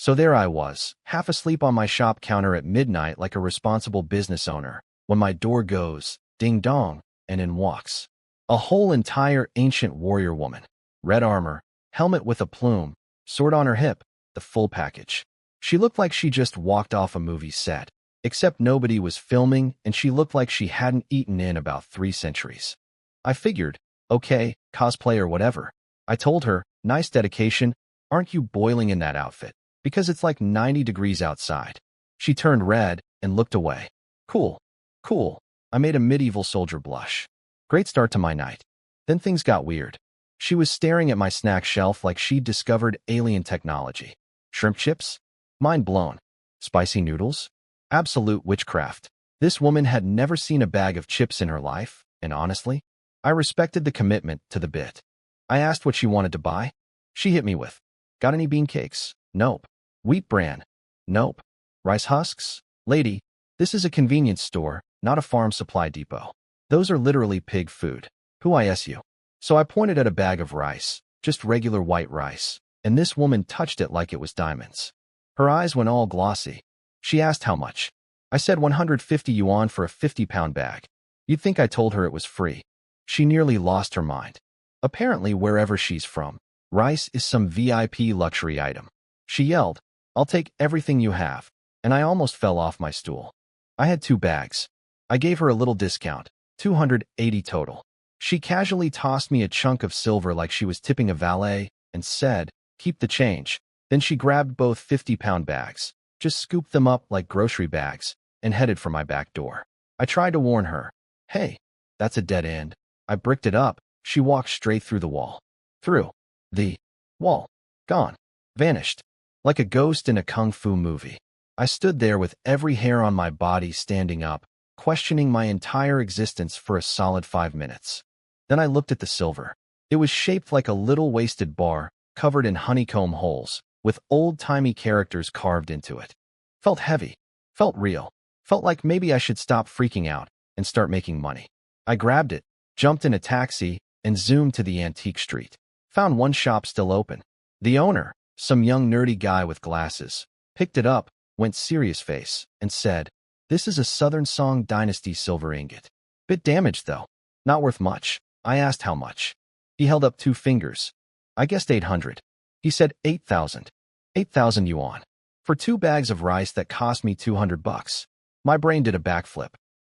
So there I was, half asleep on my shop counter at midnight like a responsible business owner, when my door goes, ding dong, and in walks a whole entire ancient warrior woman. Red armor, helmet with a plume, sword on her hip, the full package. She looked like she just walked off a movie set, except nobody was filming and she looked like she hadn't eaten in about 3 centuries. I figured, okay, cosplay or whatever. I told her, nice dedication, aren't you boiling in that outfit? Because it's like 90 degrees outside. She turned red and looked away. Cool, cool. I made a medieval soldier blush. Great start to my night. Then things got weird. She was staring at my snack shelf like she'd discovered alien technology. Shrimp chips? Mind blown. Spicy noodles? Absolute witchcraft. This woman had never seen a bag of chips in her life, and honestly, I respected the commitment to the bit. I asked what she wanted to buy. She hit me with, got any bean cakes? Nope. Wheat bran? Nope. Rice husks? Lady, this is a convenience store, not a farm supply depot. Those are literally pig food. Who is you? So I pointed at a bag of rice, just regular white rice, and this woman touched it like it was diamonds. Her eyes went all glossy. She asked how much. I said 150 yuan for a 50-pound bag. You'd think I told her it was free. She nearly lost her mind. Apparently, wherever she's from, rice is some VIP luxury item. She yelled, I'll take everything you have, and I almost fell off my stool. I had 2 bags. I gave her a little discount, 280 total. She casually tossed me a chunk of silver like she was tipping a valet and said, keep the change. Then she grabbed both 50-pound bags, just scooped them up like grocery bags, and headed for my back door. I tried to warn her. Hey, that's a dead end. I bricked it up. She walked straight through the wall. Through the wall. Gone. Vanished. Like a ghost in a kung fu movie. I stood there with every hair on my body standing up, questioning my entire existence for a solid 5 minutes. Then I looked at the silver. It was shaped like a little wasted bar, covered in honeycomb holes, with old-timey characters carved into it. Felt heavy. Felt real. Felt like maybe I should stop freaking out and start making money. I grabbed it, jumped in a taxi, and zoomed to the antique street. Found one shop still open. The owner, some young nerdy guy with glasses, picked it up, went serious face, and said, this is a Southern Song Dynasty silver ingot. Bit damaged though. Not worth much. I asked how much. He held up 2 fingers. I guessed 800. He said 8,000. 8,000 yuan. For 2 bags of rice that cost me 200 bucks. My brain did a backflip.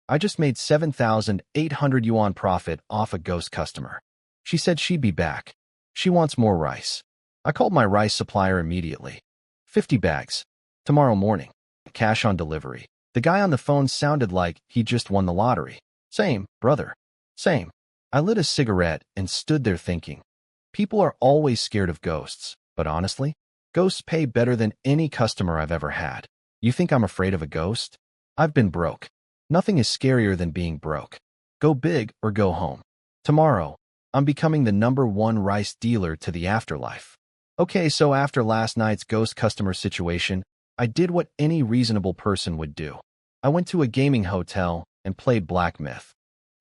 I just made 7,800 yuan profit off a ghost customer. She said she'd be back. She wants more rice. I called my rice supplier immediately. 50 bags. Tomorrow morning. Cash on delivery. The guy on the phone sounded like he just won the lottery. Same, brother. Same. I lit a cigarette and stood there thinking. People are always scared of ghosts, but honestly, ghosts pay better than any customer I've ever had. You think I'm afraid of a ghost? I've been broke. Nothing is scarier than being broke. Go big or go home. Tomorrow, I'm becoming the #1 rice dealer to the afterlife. Okay, so after last night's ghost customer situation, I did what any reasonable person would do. I went to a gaming hotel and played Black Myth.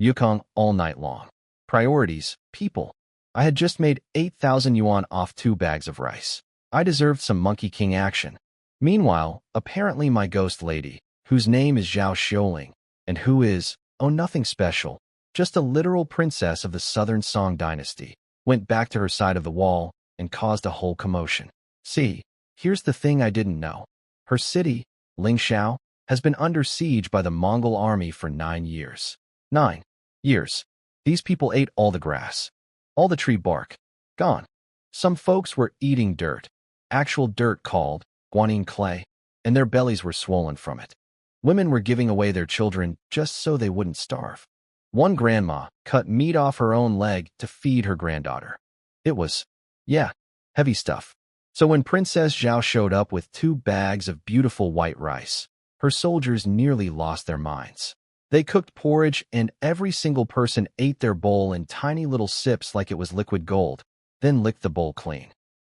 Yukong all night long. Priorities, people. I had just made 8,000 yuan off 2 bags of rice. I deserved some Monkey King action. Meanwhile, apparently my ghost lady, whose name is Zhao Xiuling, and who is, oh nothing special, just a literal princess of the Southern Song Dynasty, went back to her side of the wall and caused a whole commotion. See, here's the thing I didn't know. Her city, Lingxiao, has been under siege by the Mongol army for 9 years. 9 years. These people ate all the grass. All the tree bark. Gone. Some folks were eating dirt. Actual dirt called guanyin clay, and their bellies were swollen from it. Women were giving away their children just so they wouldn't starve. One grandma cut meat off her own leg to feed her granddaughter. It was, yeah, heavy stuff. So when Princess Zhao showed up with 2 bags of beautiful white rice, her soldiers nearly lost their minds. They cooked porridge and every single person ate their bowl in tiny little sips like it was liquid gold, then licked the bowl clean.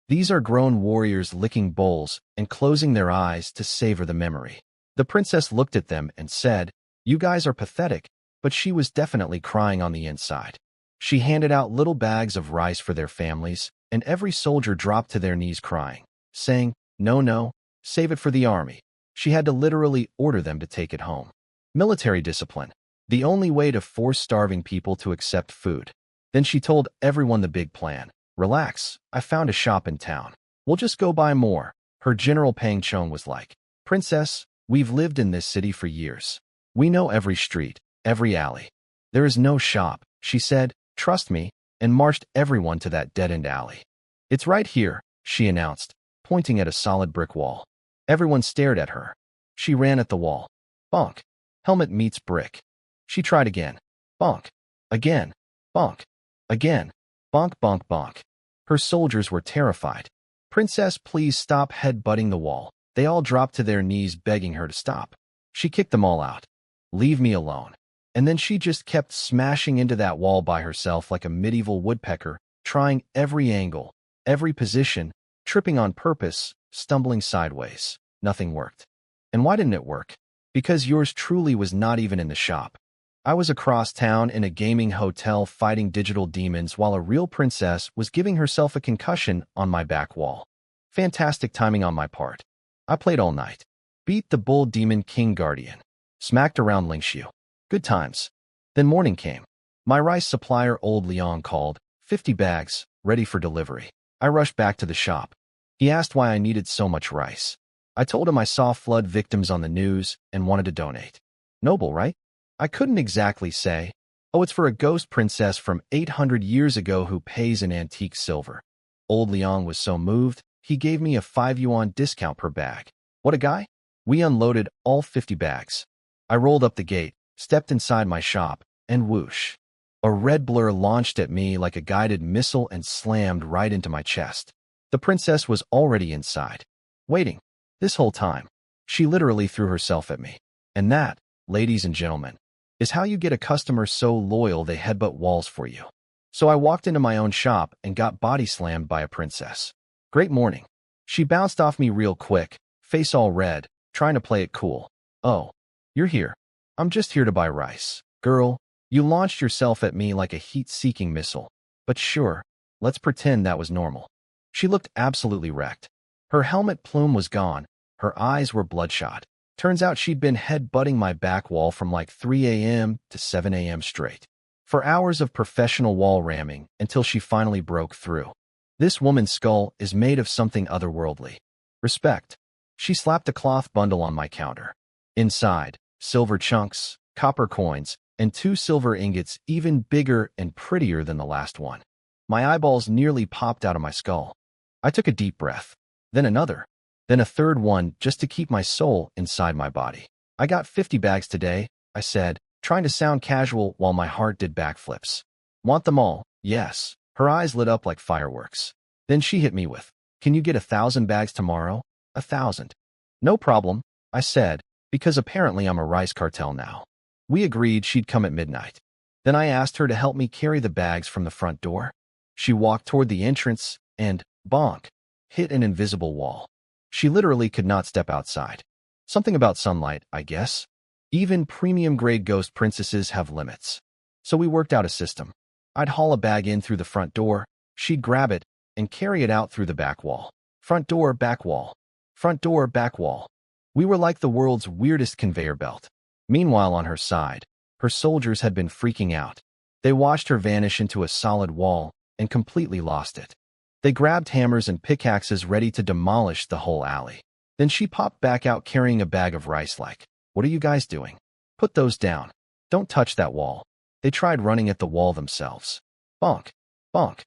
These are grown warriors licking bowls and closing their eyes to savor the memory. The princess looked at them and said, you guys are pathetic, but she was definitely crying on the inside. She handed out little bags of rice for their families, and every soldier dropped to their knees crying, saying, no, no, save it for the army. She had to literally order them to take it home. Military discipline. The only way to force starving people to accept food. Then she told everyone the big plan. Relax, I found a shop in town. We'll just go buy more. Her General Pang Chong was like, Princess, we've lived in this city for years. We know every street, every alley. There is no shop, she said, trust me, and marched everyone to that dead-end alley. It's right here, she announced, pointing at a solid brick wall. Everyone stared at her. She ran at the wall. Bonk. Helmet meets brick. She tried again. Bonk. Again. Bonk. Again. Bonk, bonk, bonk. Her soldiers were terrified. Princess, please stop head-butting the wall. They all dropped to their knees begging her to stop. She kicked them all out. Leave me alone. And then she just kept smashing into that wall by herself like a medieval woodpecker, trying every angle, every position, tripping on purpose, stumbling sideways. Nothing worked. And why didn't it work? Because yours truly was not even in the shop. I was across town in a gaming hotel fighting digital demons while a real princess was giving herself a concussion on my back wall. Fantastic timing on my part. I played all night. Beat the bull demon King Guardian. Smacked around Lingxiu. Good times. Then morning came. My rice supplier Old Leon called, 50 bags, ready for delivery. I rushed back to the shop. He asked why I needed so much rice. I told him I saw flood victims on the news and wanted to donate. Noble, right? I couldn't exactly say, oh, it's for a ghost princess from 800 years ago who pays in antique silver. Old Leon was so moved, he gave me a 5 yuan discount per bag. What a guy? We unloaded all 50 bags. I rolled up the gate, stepped inside my shop, and whoosh. A red blur launched at me like a guided missile and slammed right into my chest. The princess was already inside, waiting. This whole time, she literally threw herself at me. And that, ladies and gentlemen, is how you get a customer so loyal they headbutt walls for you. So I walked into my own shop and got body slammed by a princess. Great morning. She bounced off me real quick, face all red, trying to play it cool. Oh, you're here. I'm just here to buy rice. Girl, you launched yourself at me like a heat-seeking missile. But sure, let's pretend that was normal. She looked absolutely wrecked. Her helmet plume was gone. Her eyes were bloodshot. Turns out she'd been head-butting my back wall from like 3 a.m. to 7 a.m. straight. For hours of professional wall ramming until she finally broke through. This woman's skull is made of something otherworldly. Respect. She slapped a cloth bundle on my counter. Inside, silver chunks, copper coins, and 2 silver ingots even bigger and prettier than the last one. My eyeballs nearly popped out of my skull. I took a deep breath. Then another. Then a third one just to keep my soul inside my body. I got 50 bags today, I said, trying to sound casual while my heart did backflips. Want them all? Yes. Her eyes lit up like fireworks. Then she hit me with, can you get 1,000 bags tomorrow? 1,000. No problem, I said, because apparently I'm a rice cartel now. We agreed she'd come at midnight. Then I asked her to help me carry the bags from the front door. She walked toward the entrance and, bonk, hit an invisible wall. She literally could not step outside. Something about sunlight, I guess. Even premium-grade ghost princesses have limits. So we worked out a system. I'd haul a bag in through the front door, she'd grab it, and carry it out through the back wall. Front door, back wall. Front door, back wall. We were like the world's weirdest conveyor belt. Meanwhile, on her side, her soldiers had been freaking out. They watched her vanish into a solid wall and completely lost it. They grabbed hammers and pickaxes ready to demolish the whole alley. Then she popped back out carrying a bag of rice like, what are you guys doing? Put those down. Don't touch that wall. They tried running at the wall themselves. Bonk, bonk,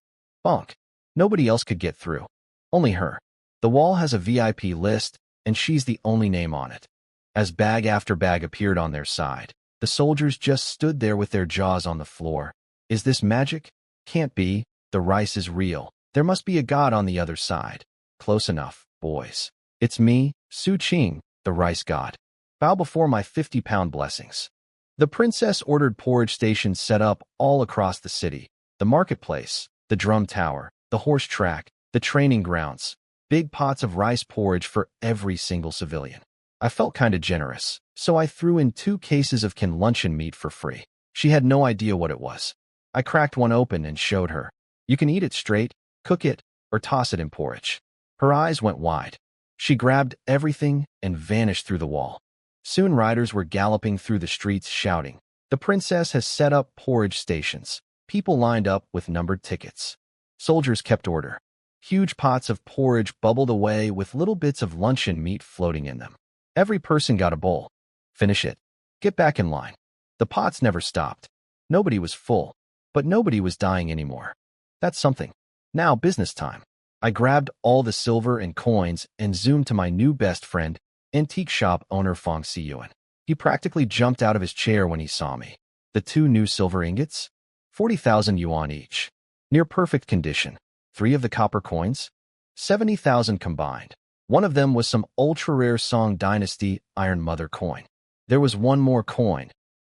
bonk. Nobody else could get through. Only her. The wall has a VIP list, and she's the only name on it. As bag after bag appeared on their side, the soldiers just stood there with their jaws on the floor. Is this magic? Can't be. The rice is real. There must be a god on the other side. Close enough, boys. It's me, Su Qing, the rice god. Bow before my 50-pound blessings. The princess ordered porridge stations set up all across the city. The marketplace, the drum tower, the horse track, the training grounds. Big pots of rice porridge for every single civilian. I felt kinda generous, so I threw in 2 cases of canned luncheon meat for free. She had no idea what it was. I cracked one open and showed her. You can eat it straight, cook it, or toss it in porridge. Her eyes went wide. She grabbed everything and vanished through the wall. Soon riders were galloping through the streets shouting, "The princess has set up porridge stations." People lined up with numbered tickets. Soldiers kept order. Huge pots of porridge bubbled away with little bits of luncheon meat floating in them. Every person got a bowl. Finish it. Get back in line. The pots never stopped. Nobody was full, but nobody was dying anymore. That's something. Now business time. I grabbed all the silver and coins and zoomed to my new best friend, antique shop owner Fong Siyuan. He practically jumped out of his chair when he saw me. The 2 new silver ingots? 40,000 yuan each. Near perfect condition. 3 of the copper coins? 70,000 combined. One of them was some ultra-rare Song Dynasty Iron Mother coin. There was one more coin.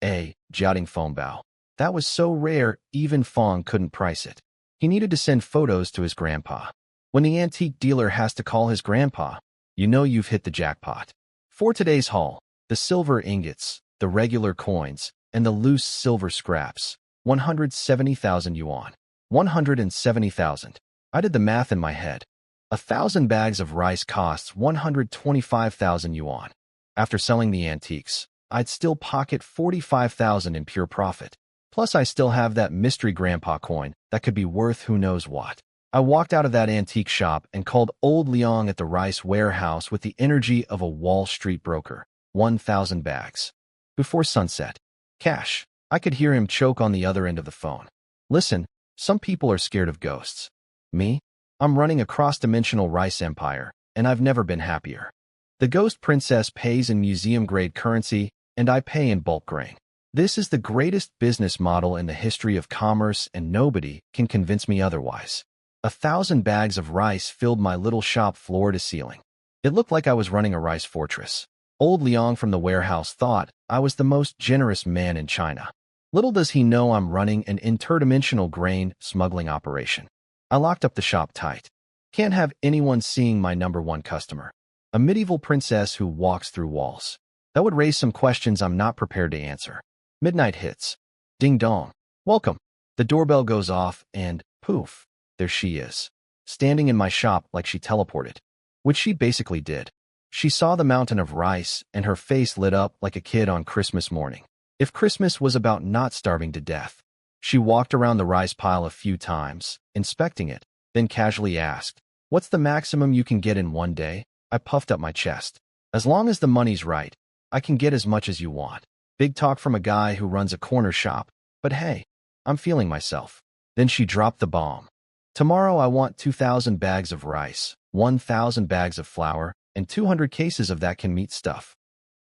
A Jiaoding Fengbao. That was so rare, even Fong couldn't price it. He needed to send photos to his grandpa. When the antique dealer has to call his grandpa, you know you've hit the jackpot. For today's haul, the silver ingots, the regular coins, and the loose silver scraps, 170,000 yuan. 170,000. I did the math in my head. 1,000 bags of rice costs 125,000 yuan. After selling the antiques, I'd still pocket 45,000 in pure profit. Plus I still have that mystery grandpa coin that could be worth who knows what. I walked out of that antique shop and called old Liang at the rice warehouse with the energy of a Wall Street broker. 1,000 bags. Before sunset. Cash. I could hear him choke on the other end of the phone. Listen, some people are scared of ghosts. Me? I'm running a cross-dimensional rice empire, and I've never been happier. The ghost princess pays in museum-grade currency, and I pay in bulk grain. This is the greatest business model in the history of commerce, and nobody can convince me otherwise. 1,000 bags of rice filled my little shop floor to ceiling. It looked like I was running a rice fortress. Old Liang from the warehouse thought I was the most generous man in China. Little does he know I'm running an interdimensional grain smuggling operation. I locked up the shop tight. Can't have anyone seeing my #1 customer. A medieval princess who walks through walls. That would raise some questions I'm not prepared to answer. Midnight hits. Ding dong. Welcome. The doorbell goes off and, poof, there she is. Standing in my shop like she teleported. Which she basically did. She saw the mountain of rice and her face lit up like a kid on Christmas morning. If Christmas was about not starving to death. She walked around the rice pile a few times, inspecting it, then casually asked, "What's the maximum you can get in one day?" I puffed up my chest. "As long as the money's right, I can get as much as you want." Big talk from a guy who runs a corner shop, but hey, I'm feeling myself. Then she dropped the bomb. "Tomorrow I want 2,000 bags of rice, 1,000 bags of flour, and 200 cases of that can meat stuff."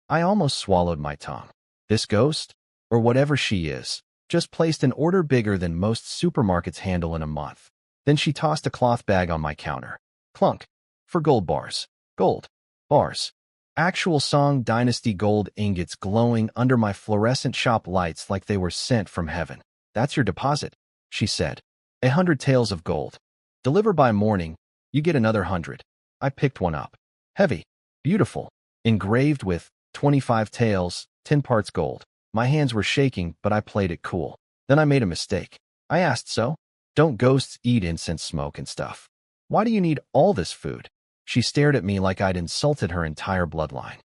I almost swallowed my tongue. This ghost, or whatever she is, just placed an order bigger than most supermarkets handle in a month. Then she tossed a cloth bag on my counter. Clunk. For gold bars. Gold. Bars. Actual Song Dynasty gold ingots glowing under my fluorescent shop lights like they were sent from heaven. "That's your deposit," she said. 100 taels of gold. Deliver by morning, you get another 100. I picked one up. Heavy. Beautiful. Engraved with 25 taels, 10 parts gold. My hands were shaking, but I played it cool. Then I made a mistake. I asked, "So? Don't ghosts eat incense smoke and stuff? Why do you need all this food?" She stared at me like I'd insulted her entire bloodline.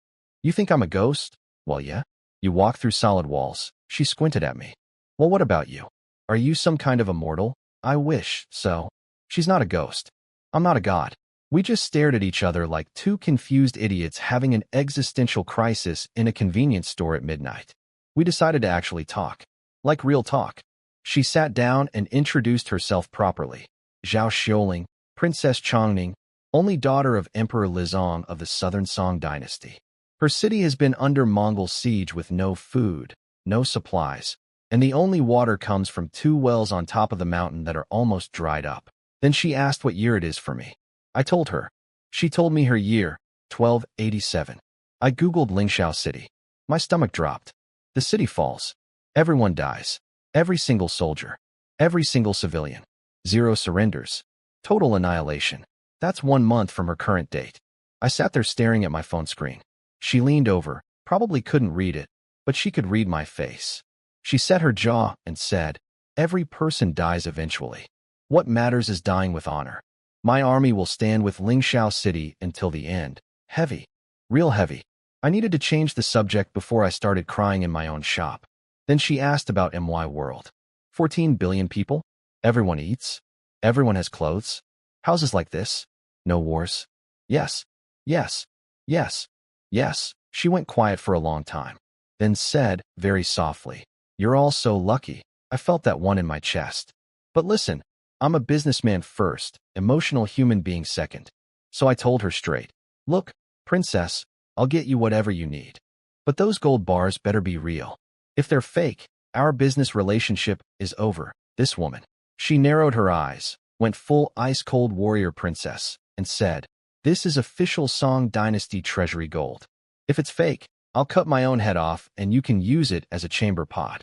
"You think I'm a ghost? Well, yeah. You walk through solid walls." She squinted at me. "Well, what about you? Are you some kind of immortal?" "I wish so." "She's not a ghost. I'm not a god." We just stared at each other like 2 confused idiots having an existential crisis in a convenience store at midnight. We decided to actually talk. Like real talk. She sat down and introduced herself properly. Zhao Xiuling, Princess Chongning, only daughter of Emperor Lizong of the Southern Song Dynasty. Her city has been under Mongol siege with no food, no supplies, and the only water comes from 2 wells on top of the mountain that are almost dried up. Then she asked what year it is for me. I told her. She told me her year, 1287. I googled Lingxiao City. My stomach dropped. The city falls. Everyone dies. Every single soldier. Every single civilian. 0 surrenders. Total annihilation. That's 1 month from her current date. I sat there staring at my phone screen. She leaned over, probably couldn't read it, but she could read my face. She set her jaw and said, "Every person dies eventually. What matters is dying with honor. My army will stand with Lingxiao City until the end, Heavy. Real heavy. I needed to change the subject before I started crying in my own shop. Then she asked about MY World. 14 billion people? Everyone eats? Everyone has clothes? Houses like this? No wars? Yes. Yes. Yes. Yes. She went quiet for a long time. Then said, very softly, "You're all so lucky." I felt that one in my chest. But listen, I'm a businessman first, emotional human being second. So I told her straight, "Look, princess, I'll get you whatever you need. But those gold bars better be real. If they're fake, our business relationship is over." This woman. She narrowed her eyes, went full ice-cold warrior princess, and said, "This is official Song Dynasty treasury gold. If it's fake, I'll cut my own head off and you can use it as a chamber pot."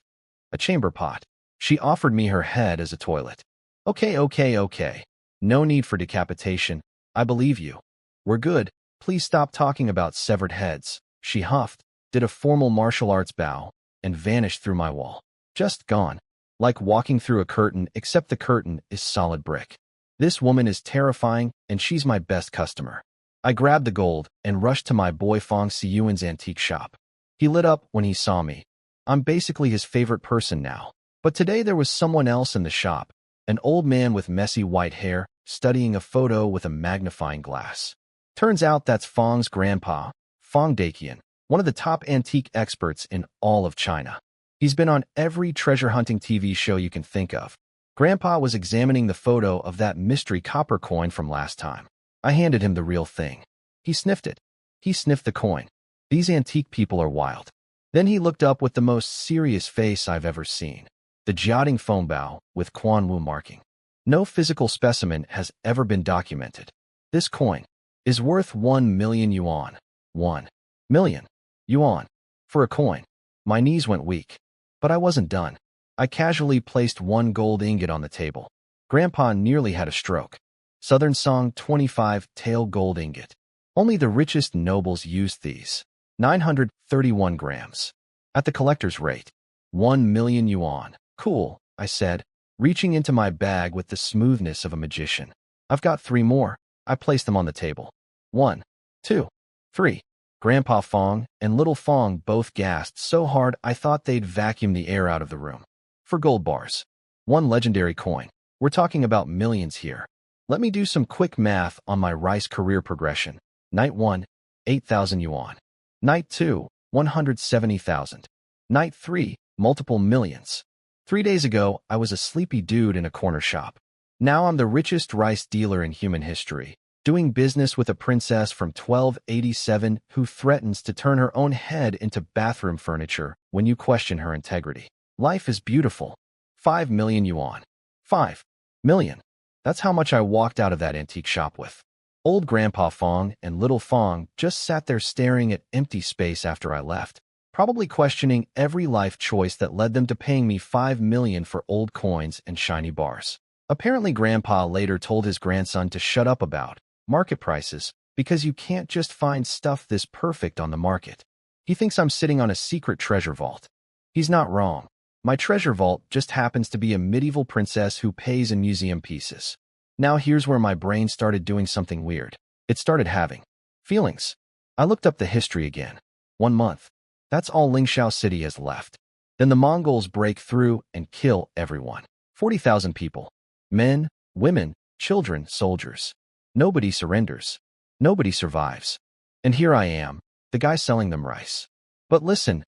A chamber pot. She offered me her head as a toilet. Okay. No need for decapitation. I believe you. We're good. Please stop talking about severed heads. She huffed, did a formal martial arts bow, and vanished through my wall. Just gone. Like walking through a curtain, except the curtain is solid brick. This woman is terrifying, and she's my best customer. I grabbed the gold and rushed to my boy Fong Siyuan's antique shop. He lit up when he saw me. I'm basically his favorite person now. But today there was someone else in the shop, an old man with messy white hair, studying a photo with a magnifying glass. Turns out that's Fong's grandpa, Fong Daqian, one of the top antique experts in all of China. He's been on every treasure hunting TV show you can think of. Grandpa was examining the photo of that mystery copper coin from last time. I handed him the real thing. He sniffed it. He sniffed the coin. These antique people are wild. Then he looked up with the most serious face I've ever seen. The Jiaoding Fengbao with Quan Wu marking. No physical specimen has ever been documented. This coin is worth 1 million yuan. 1 million yuan. For a coin. My knees went weak. But I wasn't done. I casually placed 1 gold ingot on the table. Grandpa nearly had a stroke. Southern Song 25 tael gold ingot. Only the richest nobles used these. 931 grams. At the collector's rate. 1 million yuan. Cool, I said, reaching into my bag with the smoothness of a magician. I've got 3 more. I placed them on the table. 1, 2, 3. Grandpa Fong and Little Fong both gasped so hard I thought they'd vacuum the air out of the room. For gold bars. 1 legendary coin. We're talking about millions here. Let me do some quick math on my rice career progression. Night 1, 8,000 yuan. Night 2, 170,000. Night 3, multiple millions. 3 days ago, I was a sleepy dude in a corner shop. Now I'm the richest rice dealer in human history, doing business with a princess from 1287 who threatens to turn her own head into bathroom furniture when you question her integrity. Life is beautiful. 5 million yuan. 5 million. That's how much I walked out of that antique shop with. Old Grandpa Fong and Little Fong just sat there staring at empty space after I left, probably questioning every life choice that led them to paying me 5 million for old coins and shiny bars. Apparently Grandpa later told his grandson to shut up about market prices because you can't just find stuff this perfect on the market. He thinks I'm sitting on a secret treasure vault. He's not wrong. My treasure vault just happens to be a medieval princess who pays in museum pieces. Now here's where my brain started doing something weird. It started having feelings. I looked up the history again. 1 month. That's all Lingxiao City has left. Then the Mongols break through and kill everyone. 40,000 people. Men, women, children, soldiers. Nobody surrenders. Nobody survives. And here I am, the guy selling them rice. But listen,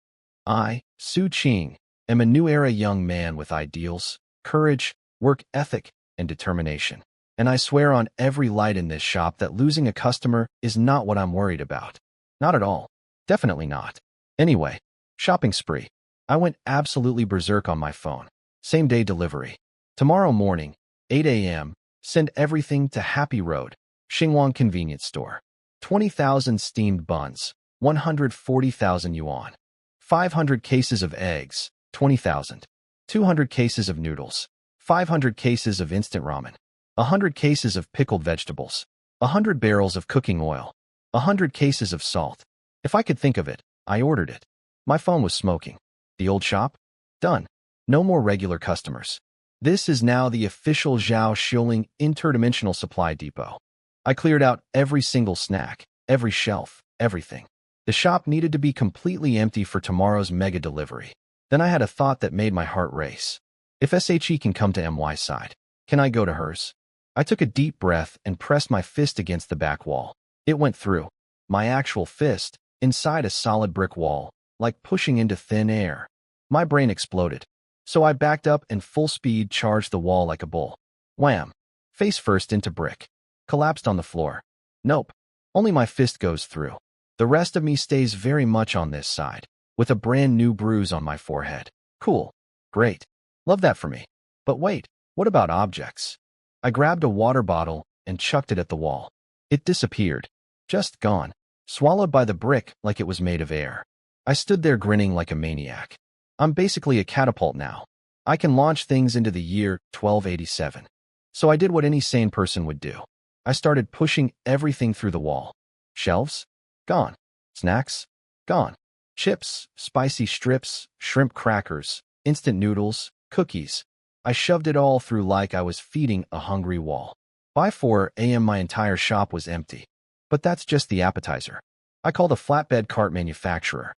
I, Su Qing, am a new era young man with ideals, courage, work ethic, and determination. And I swear on every light in this shop that losing a customer is not what I'm worried about. Not at all. Definitely not. Anyway, shopping spree. I went absolutely berserk on my phone. Same day delivery. Tomorrow morning, 8 a.m., send everything to Happy Road, Xinguang Convenience Store. 20,000 steamed buns, 140,000 yuan. 500 cases of eggs, 20,000. 200 cases of noodles. 500 cases of instant ramen. 100 cases of pickled vegetables. 100 barrels of cooking oil. 100 cases of salt. If I could think of it, I ordered it. My phone was smoking. The old shop? Done. No more regular customers. This is now the official Zhao Xiuling interdimensional supply depot. I cleared out every single snack, every shelf, everything. The shop needed to be completely empty for tomorrow's mega delivery. Then I had a thought that made my heart race. If SHE can come to MY's side, can I go to hers? I took a deep breath and pressed my fist against the back wall. It went through. My actual fist, inside a solid brick wall, like pushing into thin air. My brain exploded. So I backed up and full speed charged the wall like a bull. Wham! Face first into brick. Collapsed on the floor. Nope. Only my fist goes through. The rest of me stays very much on this side, with a brand new bruise on my forehead. Cool. Great. Love that for me. But wait, what about objects? I grabbed a water bottle and chucked it at the wall. It disappeared. Just gone. Swallowed by the brick like it was made of air. I stood there grinning like a maniac. I'm basically a catapult now. I can launch things into the year 1287. So I did what any sane person would do. I started pushing everything through the wall. Shelves? Gone. Snacks? Gone. Chips, spicy strips, shrimp crackers, instant noodles, cookies. I shoved it all through like I was feeding a hungry wall. By 4 a.m. my entire shop was empty. But that's just the appetizer. I called a flatbed cart manufacturer.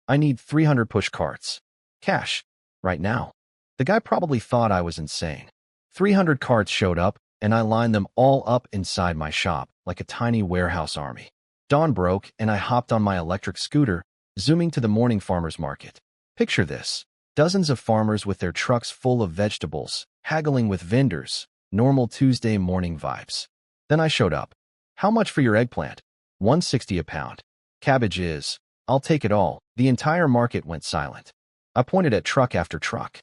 I need 300 push carts. Cash. Right now. The guy probably thought I was insane. 300 carts showed up, and I lined them all up inside my shop like a tiny warehouse army. Dawn broke, and I hopped on my electric scooter, zooming to the morning farmer's market. Picture this. Dozens of farmers with their trucks full of vegetables, haggling with vendors, normal Tuesday morning vibes. Then I showed up. How much for your eggplant? $1.60 a pound. Cabbage is. I'll take it all. The entire market went silent. I pointed at truck after truck.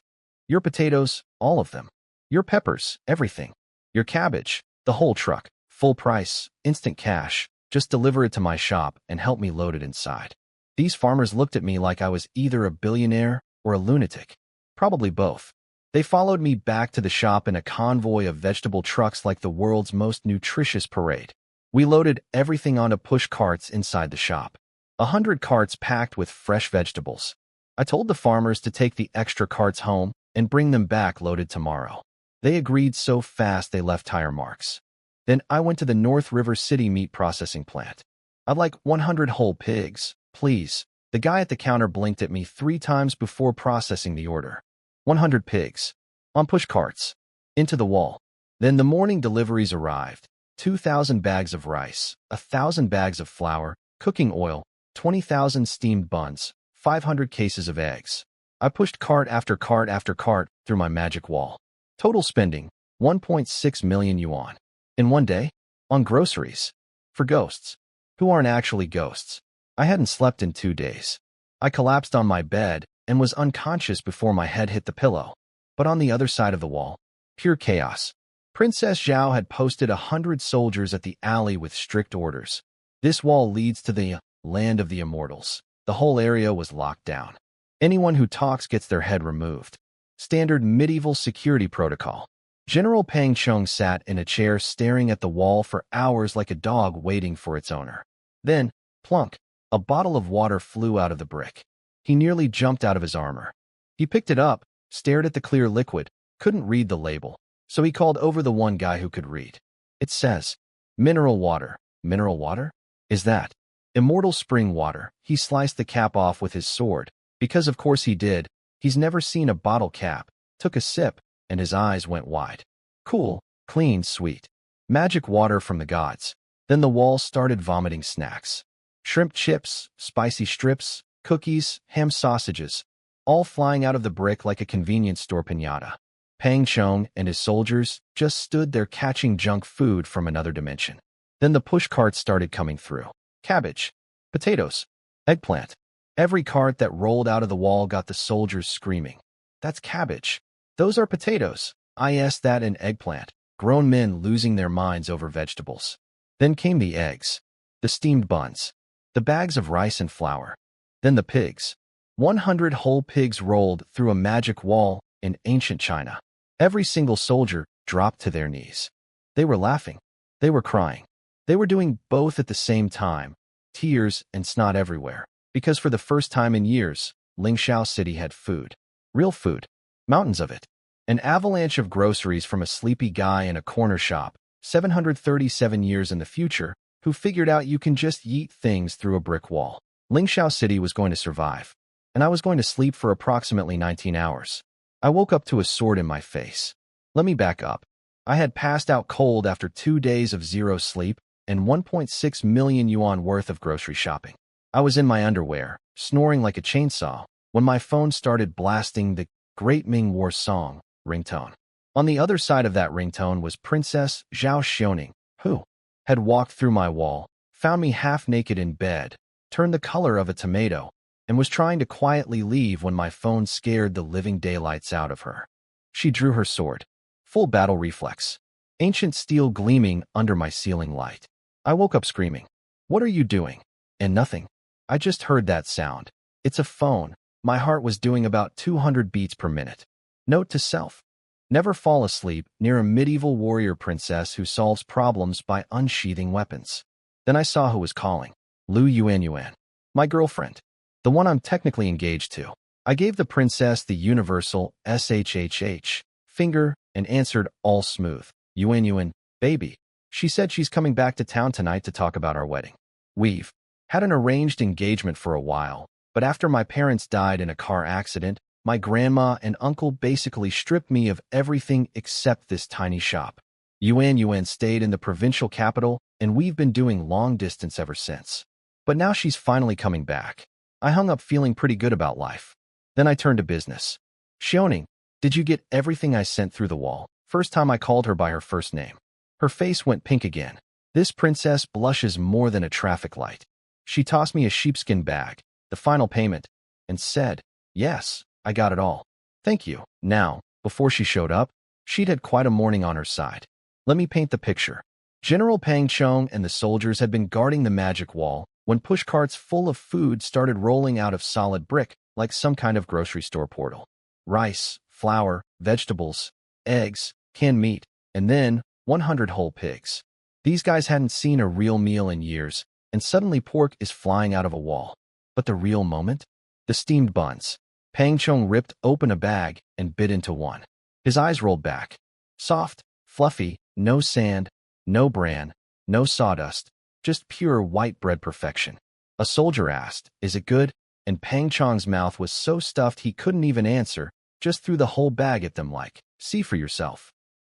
Your potatoes, all of them. Your peppers, everything. Your cabbage, the whole truck. Full price, instant cash. Just deliver it to my shop and help me load it inside. These farmers looked at me like I was either a billionaire or a lunatic. Probably both. They followed me back to the shop in a convoy of vegetable trucks like the world's most nutritious parade. We loaded everything onto push carts inside the shop. 100 carts packed with fresh vegetables. I told the farmers to take the extra carts home and bring them back loaded tomorrow. They agreed so fast they left tire marks. Then I went to the North River City meat processing plant. I'd like 100 whole pigs, please. The guy at the counter blinked at me 3 times before processing the order. 100 pigs. On push carts. Into the wall. Then the morning deliveries arrived. 2,000 bags of rice, 1,000 bags of flour, cooking oil, 20,000 steamed buns, 500 cases of eggs. I pushed cart after cart after cart through my magic wall. Total spending, 1.6 million yuan. In one day? On groceries. For ghosts. Who aren't actually ghosts. I hadn't slept in 2 days. I collapsed on my bed and was unconscious before my head hit the pillow. But on the other side of the wall, pure chaos. Princess Zhao had posted 100 soldiers at the alley with strict orders. This wall leads to the land of the immortals. The whole area was locked down. Anyone who talks gets their head removed. Standard medieval security protocol. General Pang Chung sat in a chair staring at the wall for hours like a dog waiting for its owner. Then, plunk, a bottle of water flew out of the brick. He nearly jumped out of his armor. He picked it up, stared at the clear liquid, couldn't read the label, so he called over the one guy who could read. It says, mineral water. Mineral water? Is that immortal spring water? He sliced the cap off with his sword, because of course he did. He's never seen a bottle cap, took a sip, and his eyes went wide. Cool, clean, sweet. Magic water from the gods. Then the wall started vomiting snacks. Shrimp chips, spicy strips, cookies, ham sausages, all flying out of the brick like a convenience store piñata. Pang Chung and his soldiers just stood there catching junk food from another dimension. Then the push carts started coming through. Cabbage, potatoes, eggplant. Every cart that rolled out of the wall got the soldiers screaming. That's cabbage. Those are potatoes. That and eggplant. Grown men losing their minds over vegetables. Then came the eggs, the steamed buns, the bags of rice and flour. Then the pigs. 100 whole pigs rolled through a magic wall in ancient China. Every single soldier dropped to their knees. They were laughing. They were crying. They were doing both at the same time, tears and snot everywhere, because for the first time in years, Lingxiao City had food. Real food. Mountains of it. An avalanche of groceries from a sleepy guy in a corner shop, 737 years in the future, who figured out you can just yeet things through a brick wall. Lingxiao City was going to survive, and I was going to sleep for approximately 19 hours. I woke up to a sword in my face. Let me back up. I had passed out cold after 2 days of zero sleep and 1.6 million yuan worth of grocery shopping. I was in my underwear, snoring like a chainsaw, when my phone started blasting the Great Ming War song ringtone. On the other side of that ringtone was Princess Zhao Xiaoning, who had walked through my wall, found me half naked in bed, turned the color of a tomato, and was trying to quietly leave when my phone scared the living daylights out of her. She drew her sword. Full battle reflex. Ancient steel gleaming under my ceiling light. I woke up screaming. What are you doing? And nothing. I just heard that sound. It's a phone. My heart was doing about 200 beats per minute. Note to self. Never fall asleep near a medieval warrior princess who solves problems by unsheathing weapons. Then I saw who was calling. Lu Yuanyuan. My girlfriend. The one I'm technically engaged to. I gave the princess the universal SHHH finger and answered all smooth. Yuanyuan, baby. She said she's coming back to town tonight to talk about our wedding. We've had an arranged engagement for a while, but after my parents died in a car accident, my grandma and uncle basically stripped me of everything except this tiny shop. Yuanyuan stayed in the provincial capital, and we've been doing long distance ever since. But now she's finally coming back. I hung up feeling pretty good about life. Then I turned to business. Xiaoning, did you get everything I sent through the wall? First time I called her by her first name. Her face went pink again. This princess blushes more than a traffic light. She tossed me a sheepskin bag, the final payment, and said, yes, I got it all. Thank you. Now, before she showed up, she'd had quite a morning on her side. Let me paint the picture. General Pang Chong and the soldiers had been guarding the magic wall when pushcarts full of food started rolling out of solid brick like some kind of grocery store portal. Rice, flour, vegetables, eggs, canned meat, and then 100 whole pigs. These guys hadn't seen a real meal in years, and suddenly pork is flying out of a wall. But the real moment? The steamed buns. Pang Chong ripped open a bag and bit into one. His eyes rolled back. Soft, fluffy, no sand, no bran, no sawdust, just pure white bread perfection. A soldier asked, is it good? And Pang Chong's mouth was so stuffed he couldn't even answer, just threw the whole bag at them like, see for yourself.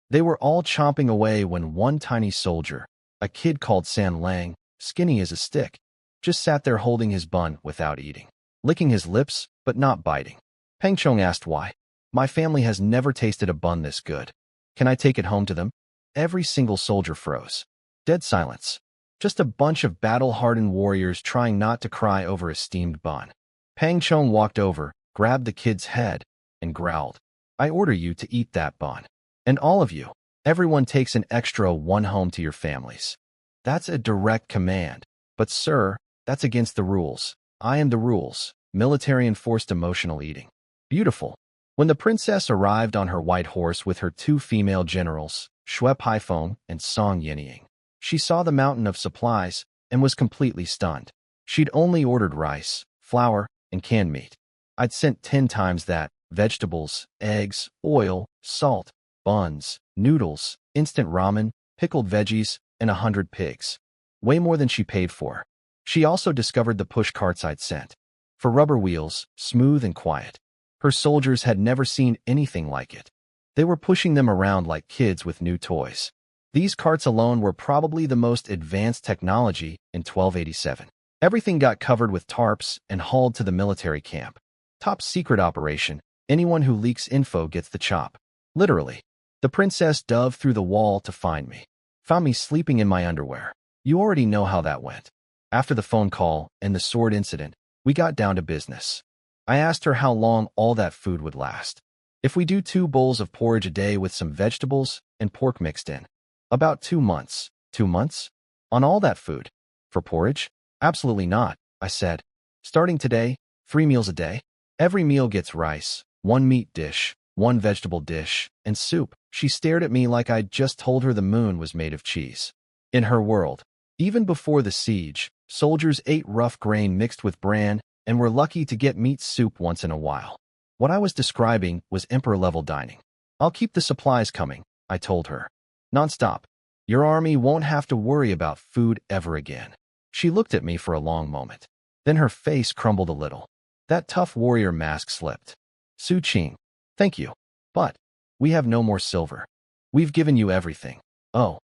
They were all chomping away when one tiny soldier, a kid called San Lang, skinny as a stick, just sat there holding his bun without eating, licking his lips, but not biting. Pang Chong asked why. My family has never tasted a bun this good. Can I take it home to them? Every single soldier froze. Dead silence. Just a bunch of battle-hardened warriors trying not to cry over a steamed bun. Pang Chong walked over, grabbed the kid's head, and growled, I order you to eat that bun. And all of you, everyone takes an extra one home to your families. That's a direct command. But sir, that's against the rules. I am the rules. Military enforced emotional eating. Beautiful. When the princess arrived on her white horse with her two female generals, Xue Haifeng and Song Yinying, she saw the mountain of supplies and was completely stunned. She'd only ordered rice, flour, and canned meat. I'd sent 10 times that, vegetables, eggs, oil, salt, buns, noodles, instant ramen, pickled veggies, and 100 pigs. Way more than she paid for. She also discovered the push carts I'd sent. For rubber wheels, smooth and quiet. Her soldiers had never seen anything like it. They were pushing them around like kids with new toys. These carts alone were probably the most advanced technology in 1287. Everything got covered with tarps and hauled to the military camp. Top secret operation. Anyone who leaks info gets the chop. Literally. The princess dove through the wall to find me. Found me sleeping in my underwear. You already know how that went. After the phone call and the sword incident, we got down to business. I asked her how long all that food would last. If we do 2 bowls of porridge a day with some vegetables and pork mixed in. About 2 months. 2 months? On all that food? For porridge? Absolutely not, I said. Starting today, 3 meals a day. Every meal gets rice, 1 meat dish, 1 vegetable dish, and soup. She stared at me like I'd just told her the moon was made of cheese. In her world, even before the siege, soldiers ate rough grain mixed with bran and were lucky to get meat soup once in a while. What I was describing was emperor-level dining. I'll keep the supplies coming, I told her. Non-stop. Your army won't have to worry about food ever again." She looked at me for a long moment. Then her face crumbled a little. That tough warrior mask slipped. "Su Qing, thank you. But we have no more silver. We've given you everything." Oh,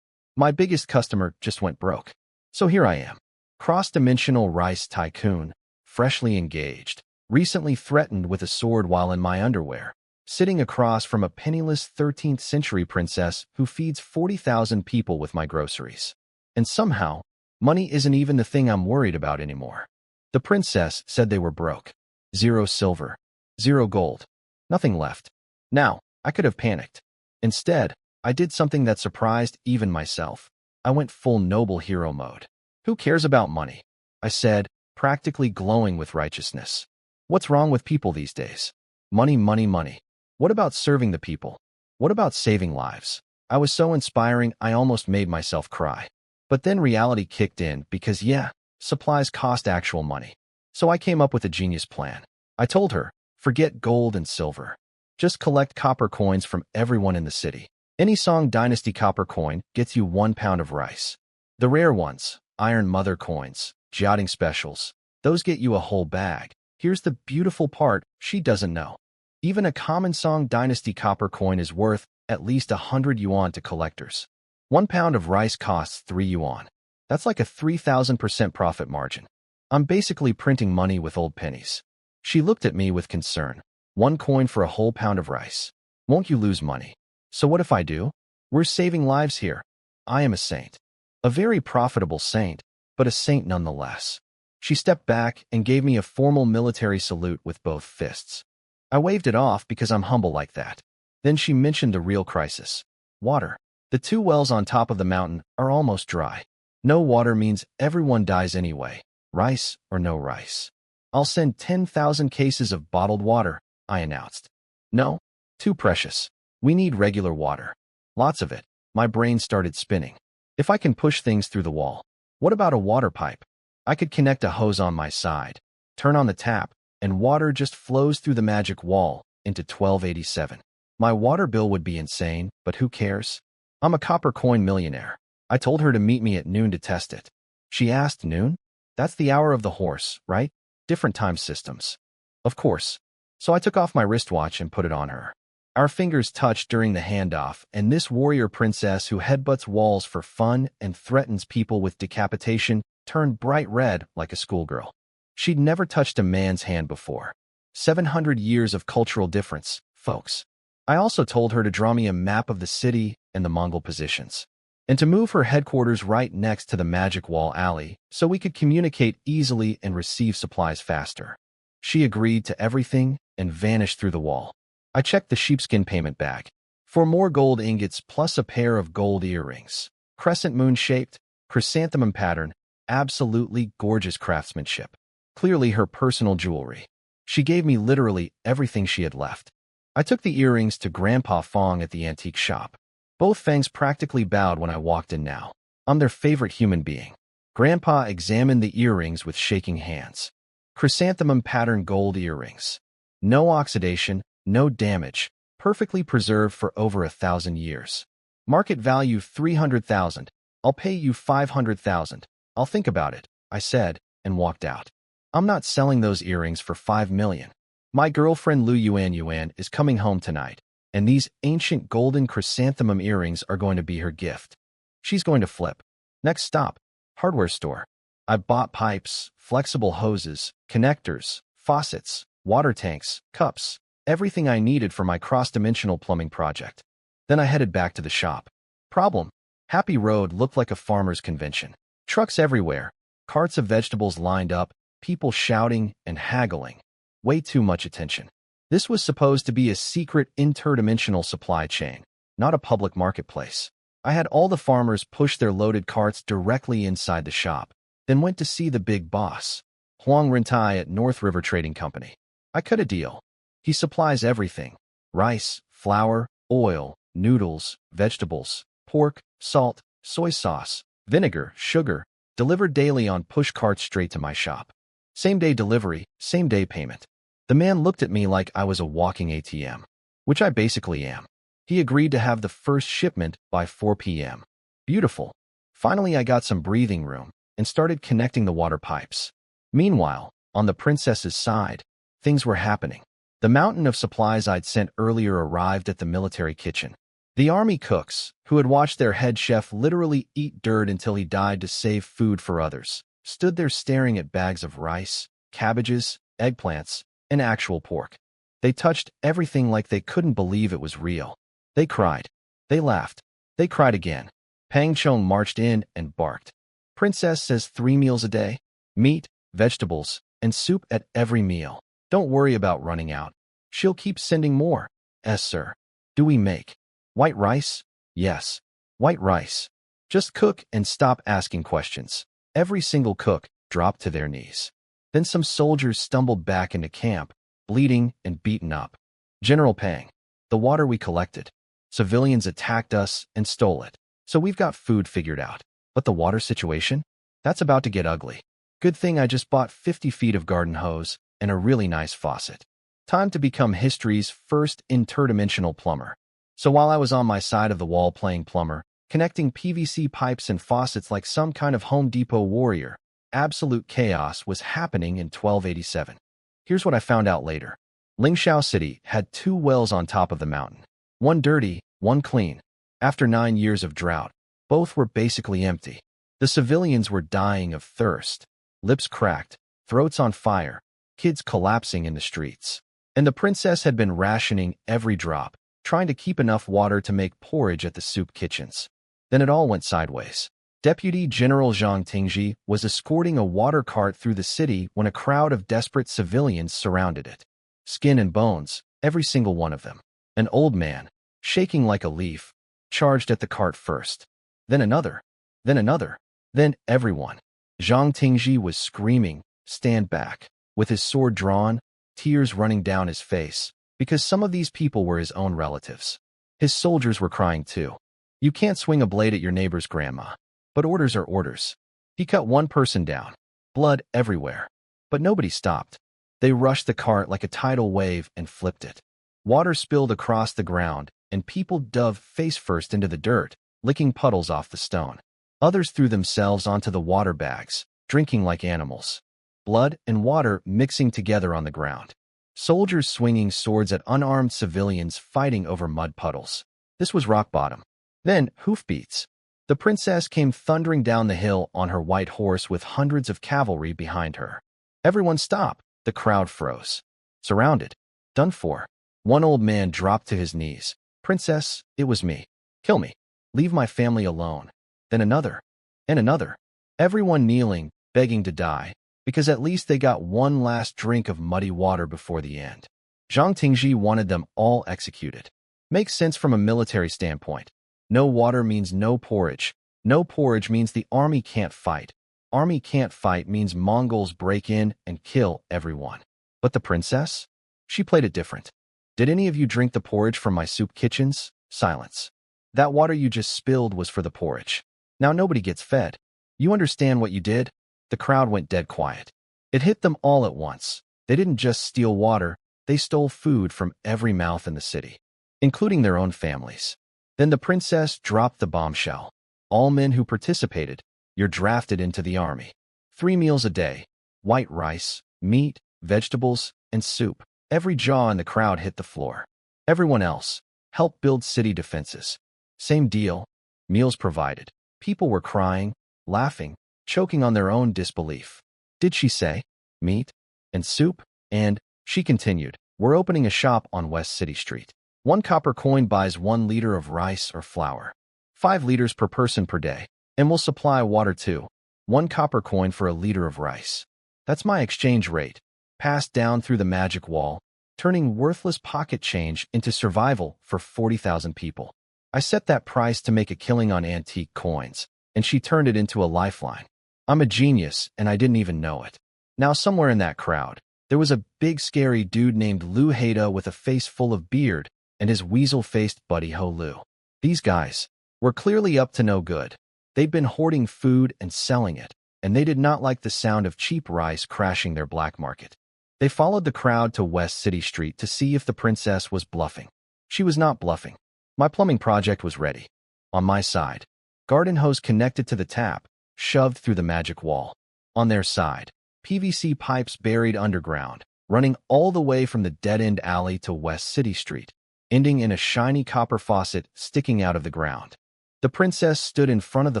my biggest customer just went broke. So here I am, cross-dimensional rice tycoon, freshly engaged, recently threatened with a sword while in my underwear, sitting across from a penniless 13th century princess who feeds 40,000 people with my groceries. And somehow, money isn't even the thing I'm worried about anymore. The princess said they were broke. 0 silver, 0 gold, nothing left. Now, I could have panicked. Instead, I did something that surprised even myself. I went full noble hero mode. "Who cares about money?" I said, practically glowing with righteousness. What's wrong with people these days? Money, money, money. What about serving the people? What about saving lives? I was so inspiring I almost made myself cry. But then reality kicked in because, yeah, supplies cost actual money. So I came up with a genius plan. I told her, forget gold and silver. Just collect copper coins from everyone in the city. Any Song Dynasty copper coin gets you 1 pound of rice. The rare ones, Iron Mother coins, Jiaoding specials, those get you a whole bag. Here's the beautiful part she doesn't know. Even a common Song Dynasty copper coin is worth at least 100 yuan to collectors. 1 pound of rice costs 3 yuan. That's like a 3,000% profit margin. I'm basically printing money with old pennies. She looked at me with concern. 1 coin for a whole pound of rice. Won't you lose money? So what if I do? We're saving lives here. I am a saint. A very profitable saint, but a saint nonetheless. She stepped back and gave me a formal military salute with both fists. I waved it off because I'm humble like that. Then she mentioned the real crisis. Water. The 2 wells on top of the mountain are almost dry. No water means everyone dies anyway. Rice or no rice. "I'll send 10,000 cases of bottled water," I announced. "No, too precious. We need regular water. Lots of it." My brain started spinning. If I can push things through the wall, what about a water pipe? I could connect a hose on my side, turn on the tap, and water just flows through the magic wall into 1287. My water bill would be insane, but who cares? I'm a copper coin millionaire. I told her to meet me at noon to test it. She asked, "Noon? That's the hour of the horse, right? Different time systems." Of course. So I took off my wristwatch and put it on her. Our fingers touched during the handoff, and this warrior princess who headbutts walls for fun and threatens people with decapitation turned bright red like a schoolgirl. She'd never touched a man's hand before. 700 years of cultural difference, folks. I also told her to draw me a map of the city and the Mongol positions, and to move her headquarters right next to the Magic Wall Alley so we could communicate easily and receive supplies faster. She agreed to everything and vanished through the wall. I checked the sheepskin payment bag. 4 more gold ingots plus a pair of gold earrings. Crescent moon-shaped, chrysanthemum pattern, absolutely gorgeous craftsmanship. Clearly her personal jewelry. She gave me literally everything she had left. I took the earrings to Grandpa Fong at the antique shop. Both Fangs practically bowed when I walked in now. I'm their favorite human being. Grandpa examined the earrings with shaking hands. Chrysanthemum pattern gold earrings. No oxidation, no damage, perfectly preserved for over 1,000 years. Market value 300,000. I'll pay you 500,000. I'll think about it, I said, and walked out. I'm not selling those earrings for 5 million. My girlfriend Lu Yuan is coming home tonight, and these ancient golden chrysanthemum earrings are going to be her gift. She's going to flip. Next stop, hardware store. I bought pipes, flexible hoses, connectors, faucets, water tanks, cups, everything I needed for my cross-dimensional plumbing project. Then I headed back to the shop. Problem: Happy Road looked like a farmer's convention. Trucks everywhere, carts of vegetables lined up, people shouting and haggling. Way too much attention. This was supposed to be a secret interdimensional supply chain, not a public marketplace. I had all the farmers push their loaded carts directly inside the shop, then went to see the big boss, Huang Rentai at North River Trading Company. I cut a deal. He supplies everything: rice, flour, oil, noodles, vegetables, pork, salt, soy sauce, vinegar, sugar, delivered daily on push carts straight to my shop. Same-day delivery, same-day payment. The man looked at me like I was a walking ATM, which I basically am. He agreed to have the first shipment by 4 p.m. Beautiful. Finally, I got some breathing room and started connecting the water pipes. Meanwhile, on the princess's side, things were happening. The mountain of supplies I'd sent earlier arrived at the military kitchen. The army cooks, who had watched their head chef literally eat dirt until he died to save food for others, stood there staring at bags of rice, cabbages, eggplants, and actual pork. They touched everything like they couldn't believe it was real. They cried. They laughed. They cried again. Pang Chong marched in and barked. Princess says 3 meals a day. Meat, vegetables, and soup at every meal. Don't worry about running out. She'll keep sending more. Yes, sir. Do we make white rice? Yes. White rice. Just cook and stop asking questions. Every single cook dropped to their knees. Then some soldiers stumbled back into camp, bleeding and beaten up. General Pang, the water we collected. Civilians attacked us and stole it. So we've got food figured out. But the water situation? That's about to get ugly. Good thing I just bought 50 feet of garden hose and a really nice faucet. Time to become history's first interdimensional plumber. So while I was on my side of the wall playing plumber, connecting PVC pipes and faucets like some kind of Home Depot warrior, absolute chaos was happening in 1287. Here's what I found out later. Lingxiao City had 2 wells on top of the mountain. One dirty, one clean. After 9 years of drought, both were basically empty. The civilians were dying of thirst, lips cracked, throats on fire, kids collapsing in the streets. And the princess had been rationing every drop, trying to keep enough water to make porridge at the soup kitchens. Then it all went sideways. Deputy General Zhang Tingji was escorting a water cart through the city when a crowd of desperate civilians surrounded it. Skin and bones, every single one of them. An old man, shaking like a leaf, charged at the cart first. Then another. Then another. Then everyone. Zhang Tingji was screaming, "Stand back," with his sword drawn, tears running down his face, because some of these people were his own relatives. His soldiers were crying too. You can't swing a blade at your neighbor's grandma. But orders are orders. He cut one person down. Blood everywhere. But nobody stopped. They rushed the cart like a tidal wave and flipped it. Water spilled across the ground, and people dove face first into the dirt, licking puddles off the stone. Others threw themselves onto the water bags, drinking like animals. Blood and water mixing together on the ground. Soldiers swinging swords at unarmed civilians fighting over mud puddles. This was rock bottom. Then hoofbeats. The princess came thundering down the hill on her white horse with hundreds of cavalry behind her. Everyone stop. The crowd froze. Surrounded. Done for. One old man dropped to his knees. Princess, it was me. Kill me. Leave my family alone. Then another. And another. Everyone kneeling, begging to die, because at least they got one last drink of muddy water before the end. Zhang Tingji wanted them all executed. Makes sense from a military standpoint. No water means no porridge. No porridge means the army can't fight. Army can't fight means Mongols break in and kill everyone. But the princess? She played it different. Did any of you drink the porridge from my soup kitchens? Silence. That water you just spilled was for the porridge. Now nobody gets fed. You understand what you did? The crowd went dead quiet. It hit them all at once. They didn't just steal water, they stole food from every mouth in the city, including their own families. Then the princess dropped the bombshell. All men who participated, you're drafted into the army. 3 meals a day, white rice, meat, vegetables, and soup. Every jaw in the crowd hit the floor. Everyone else, help build city defenses. Same deal, meals provided. People were crying, laughing, choking on their own disbelief. Did she say? Meat? And soup? And, she continued, we're opening a shop on West City Street. 1 copper coin buys 1 liter of rice or flour. 5 liters per person per day. And we'll supply water too. 1 copper coin for a liter of rice. That's my exchange rate. Passed down through the magic wall, turning worthless pocket change into survival for 40,000 people. I set that price to make a killing on antique coins, and she turned it into a lifeline. I'm a genius, and I didn't even know it. Now somewhere in that crowd, there was a big scary dude named Lu Haida with a face full of beard, and his weasel-faced buddy Ho Lu. These guys were clearly up to no good. They'd been hoarding food and selling it, and they did not like the sound of cheap rice crashing their black market. They followed the crowd to West City Street to see if the princess was bluffing. She was not bluffing. My plumbing project was ready. On my side, garden hose connected to the tap, shoved through the magic wall. On their side, PVC pipes buried underground, running all the way from the dead-end alley to West City Street, ending in a shiny copper faucet sticking out of the ground. The princess stood in front of the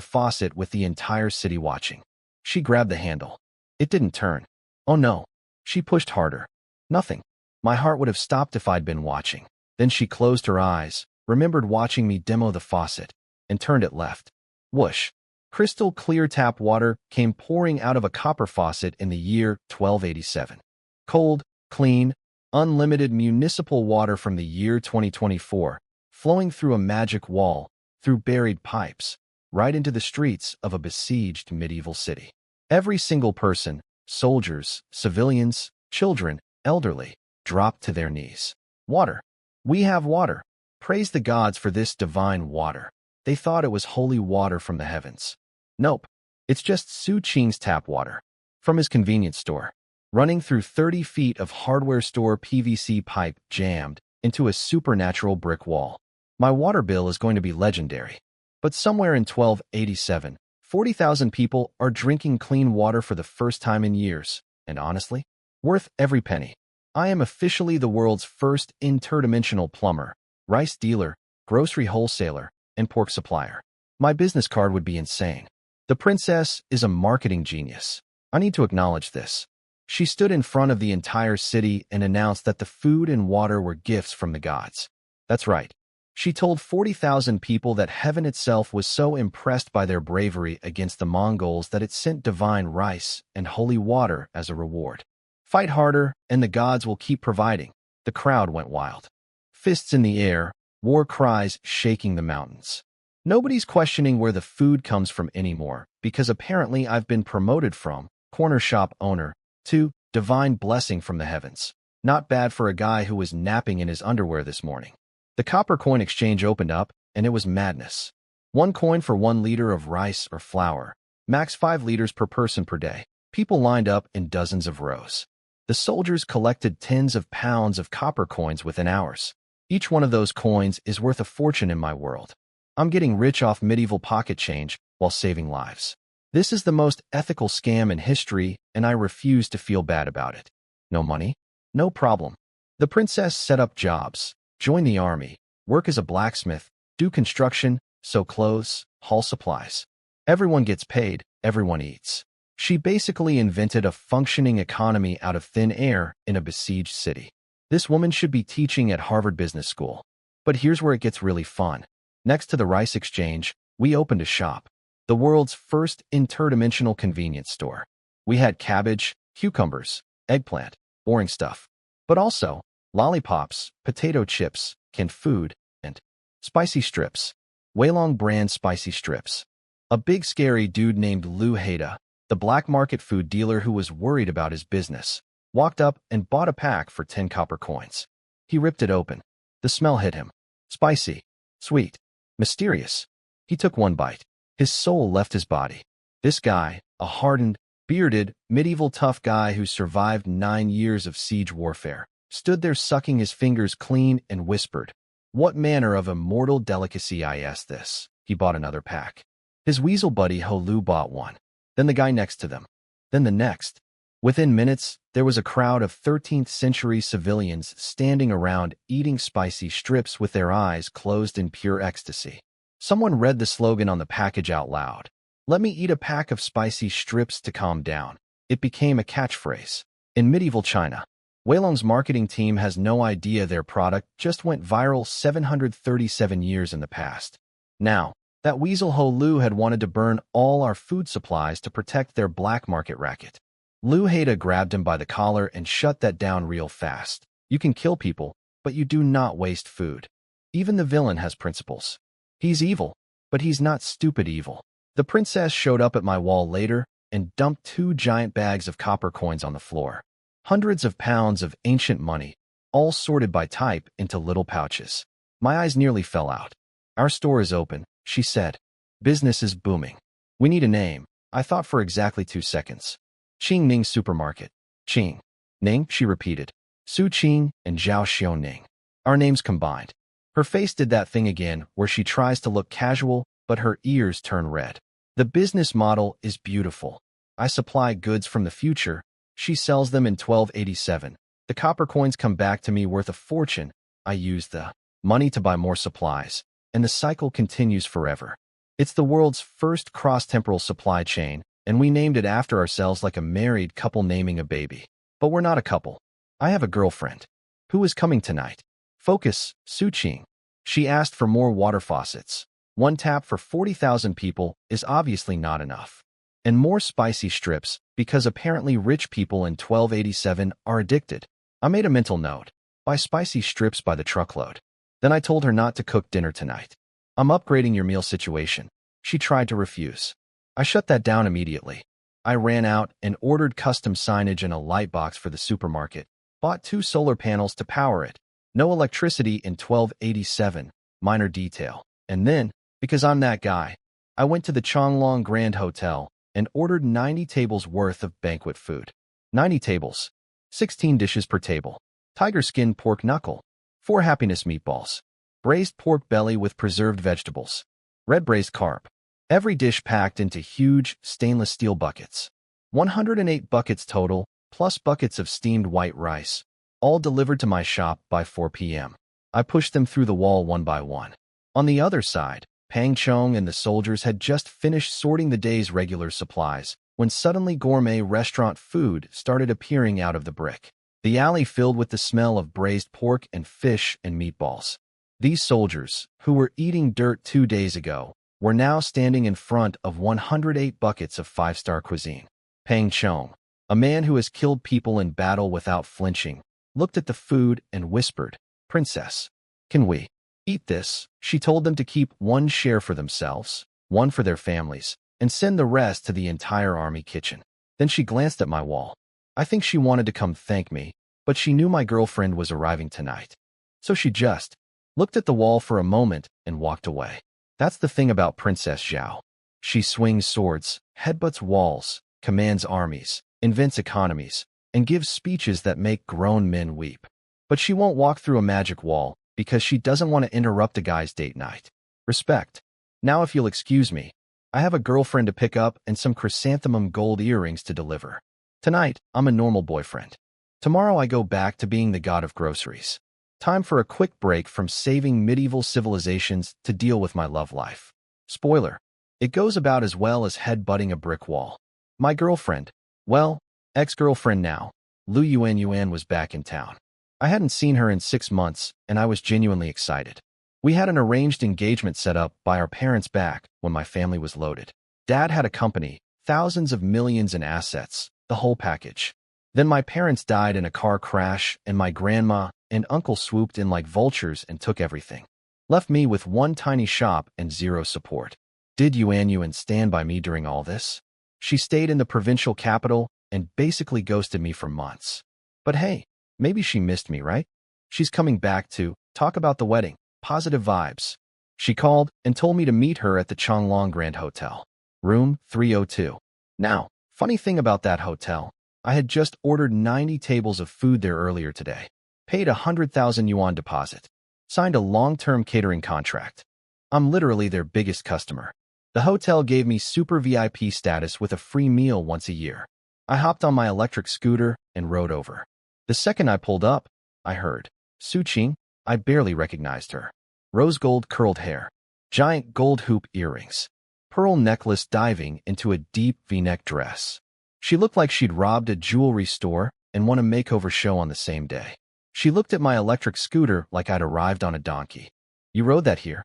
faucet with the entire city watching. She grabbed the handle. It didn't turn. Oh no. She pushed harder. Nothing. My heart would have stopped if I'd been watching. Then she closed her eyes, remembered watching me demo the faucet, and turned it left. Whoosh. Crystal clear tap water came pouring out of a copper faucet in the year 1287. Cold, clean, unlimited municipal water from the year 2024, flowing through a magic wall, through buried pipes, right into the streets of a besieged medieval city. Every single person, soldiers, civilians, children, elderly, dropped to their knees. Water. We have water. Praise the gods for this divine water. They thought it was holy water from the heavens. Nope. It's just Su Qing's tap water. From his convenience store. Running through 30 feet of hardware store PVC pipe jammed into a supernatural brick wall. My water bill is going to be legendary. But somewhere in 1287, 40,000 people are drinking clean water for the first time in years, and honestly, worth every penny. I am officially the world's first interdimensional plumber, rice dealer, grocery wholesaler, and pork supplier. My business card would be insane. The princess is a marketing genius. I need to acknowledge this. She stood in front of the entire city and announced that the food and water were gifts from the gods. That's right. She told 40,000 people that heaven itself was so impressed by their bravery against the Mongols that it sent divine rice and holy water as a reward. Fight harder, and the gods will keep providing. The crowd went wild. Fists in the air, war cries shaking the mountains. Nobody's questioning where the food comes from anymore, because apparently I've been promoted from corner shop owner to divine blessing from the heavens. Not bad for a guy who was napping in his underwear this morning. The copper coin exchange opened up, and it was madness. 1 coin for 1 liter of rice or flour, max 5 liters per person per day. People lined up in dozens of rows. The soldiers collected tens of pounds of copper coins within hours. Each one of those coins is worth a fortune in my world. I'm getting rich off medieval pocket change while saving lives. This is the most ethical scam in history, and I refuse to feel bad about it. No money? No problem. The princess set up jobs. Join the army, work as a blacksmith, do construction, sew clothes, haul supplies. Everyone gets paid, everyone eats. She basically invented a functioning economy out of thin air in a besieged city. This woman should be teaching at Harvard Business School. But here's where it gets really fun. Next to the rice exchange, we opened a shop. The world's first interdimensional convenience store. We had cabbage, cucumbers, eggplant, boring stuff. But also, lollipops, potato chips, canned food, and spicy strips. Weilong brand spicy strips. A big scary dude named Lu Haida, the black market food dealer who was worried about his business, walked up and bought a pack for 10 copper coins. He ripped it open. The smell hit him. Spicy, sweet, mysterious. He took one bite. His soul left his body. This guy, a hardened, bearded, medieval tough guy who survived 9 years of siege warfare, stood there sucking his fingers clean and whispered, "What manner of immortal delicacy I asked this?" He bought another pack. His weasel buddy Ho Lu bought one. Then the guy next to them. Then the next. Within minutes, there was a crowd of 13th century civilians standing around eating spicy strips with their eyes closed in pure ecstasy. Someone read the slogan on the package out loud. "Let me eat a pack of spicy strips to calm down." It became a catchphrase. In medieval China, Weilong's marketing team has no idea their product just went viral 737 years in the past. Now, that weasel Ho Lu had wanted to burn all our food supplies to protect their black market racket. Lu Haida grabbed him by the collar and shut that down real fast. You can kill people, but you do not waste food. Even the villain has principles. He's evil, but he's not stupid evil. The princess showed up at my wall later and dumped 2 giant bags of copper coins on the floor. Hundreds of pounds of ancient money, all sorted by type into little pouches. My eyes nearly fell out. "Our store is open," she said. "Business is booming. We need a name." I thought for exactly 2 seconds. "Qing Ning Supermarket." "Qing Ning," she repeated. "Su Qing and Zhao Xiao Ning. Our names combined. Her face did that thing again where she tries to look casual, but her ears turn red. The business model is beautiful. I supply goods from the future. She sells them in 1287. The copper coins come back to me worth a fortune. I use the money to buy more supplies, and the cycle continues forever. It's the world's first cross-temporal supply chain, and we named it after ourselves like a married couple naming a baby. But we're not a couple. I have a girlfriend. Who is coming tonight? Focus, Su-Ching. She asked for more water faucets. One tap for 40,000 people is obviously not enough. And more spicy strips, because apparently rich people in 1287 are addicted. I made a mental note. Buy spicy strips by the truckload. Then I told her not to cook dinner tonight. I'm upgrading your meal situation. She tried to refuse. I shut that down immediately. I ran out and ordered custom signage and a light box for the supermarket. Bought 2 solar panels to power it. No electricity in 1287, minor detail. And then, because I'm that guy, I went to the Chonglong Grand Hotel and ordered 90 tables worth of banquet food. 90 tables. 16 dishes per table. Tiger skin pork knuckle. 4 happiness meatballs. Braised pork belly with preserved vegetables. Red braised carp. Every dish packed into huge stainless steel buckets. 108 buckets total, plus buckets of steamed white rice. All delivered to my shop by 4 p.m. I pushed them through the wall one by one. On the other side, Pang Chong and the soldiers had just finished sorting the day's regular supplies when suddenly gourmet restaurant food started appearing out of the brick. The alley filled with the smell of braised pork and fish and meatballs. These soldiers, who were eating dirt 2 days ago, were now standing in front of 108 buckets of 5-star cuisine. Pang Chong, a man who has killed people in battle without flinching, looked at the food and whispered, "Princess, can we eat this?" She told them to keep 1 share for themselves, 1 for their families, and send the rest to the entire army kitchen. Then she glanced at my wall. I think she wanted to come thank me, but she knew my girlfriend was arriving tonight. So she just looked at the wall for a moment and walked away. That's the thing about Princess Zhao. She swings swords, headbutts walls, commands armies, invents economies, and gives speeches that make grown men weep. But she won't walk through a magic wall because she doesn't want to interrupt a guy's date night. Respect. Now if you'll excuse me, I have a girlfriend to pick up and some chrysanthemum gold earrings to deliver. Tonight, I'm a normal boyfriend. Tomorrow I go back to being the god of groceries. Time for a quick break from saving medieval civilizations to deal with my love life. Spoiler. It goes about as well as head-butting a brick wall. My girlfriend, well, ex-girlfriend now, Lu Yuan was back in town. I hadn't seen her in 6 months, and I was genuinely excited. We had an arranged engagement set up by our parents back when my family was loaded. Dad had a company, thousands of millions in assets, the whole package. Then my parents died in a car crash, and my grandma and uncle swooped in like vultures and took everything. Left me with 1 tiny shop and 0 support. Did Yuan stand by me during all this? She stayed in the provincial capital and basically ghosted me for months. But hey, maybe she missed me, right? She's coming back to talk about the wedding. Positive vibes. She called and told me to meet her at the Chonglong Grand Hotel. Room 302. Now, funny thing about that hotel, I had just ordered 90 tables of food there earlier today. Paid 100,000 yuan deposit. Signed a long-term catering contract. I'm literally their biggest customer. The hotel gave me super VIP status with a free meal once a year. I hopped on my electric scooter and rode over. The second I pulled up, I heard, Su-Ching. I barely recognized her. Rose gold curled hair. Giant gold hoop earrings. Pearl necklace diving into a deep V-neck dress. She looked like she'd robbed a jewelry store and won a makeover show on the same day. She looked at my electric scooter like I'd arrived on a donkey. You rode that here?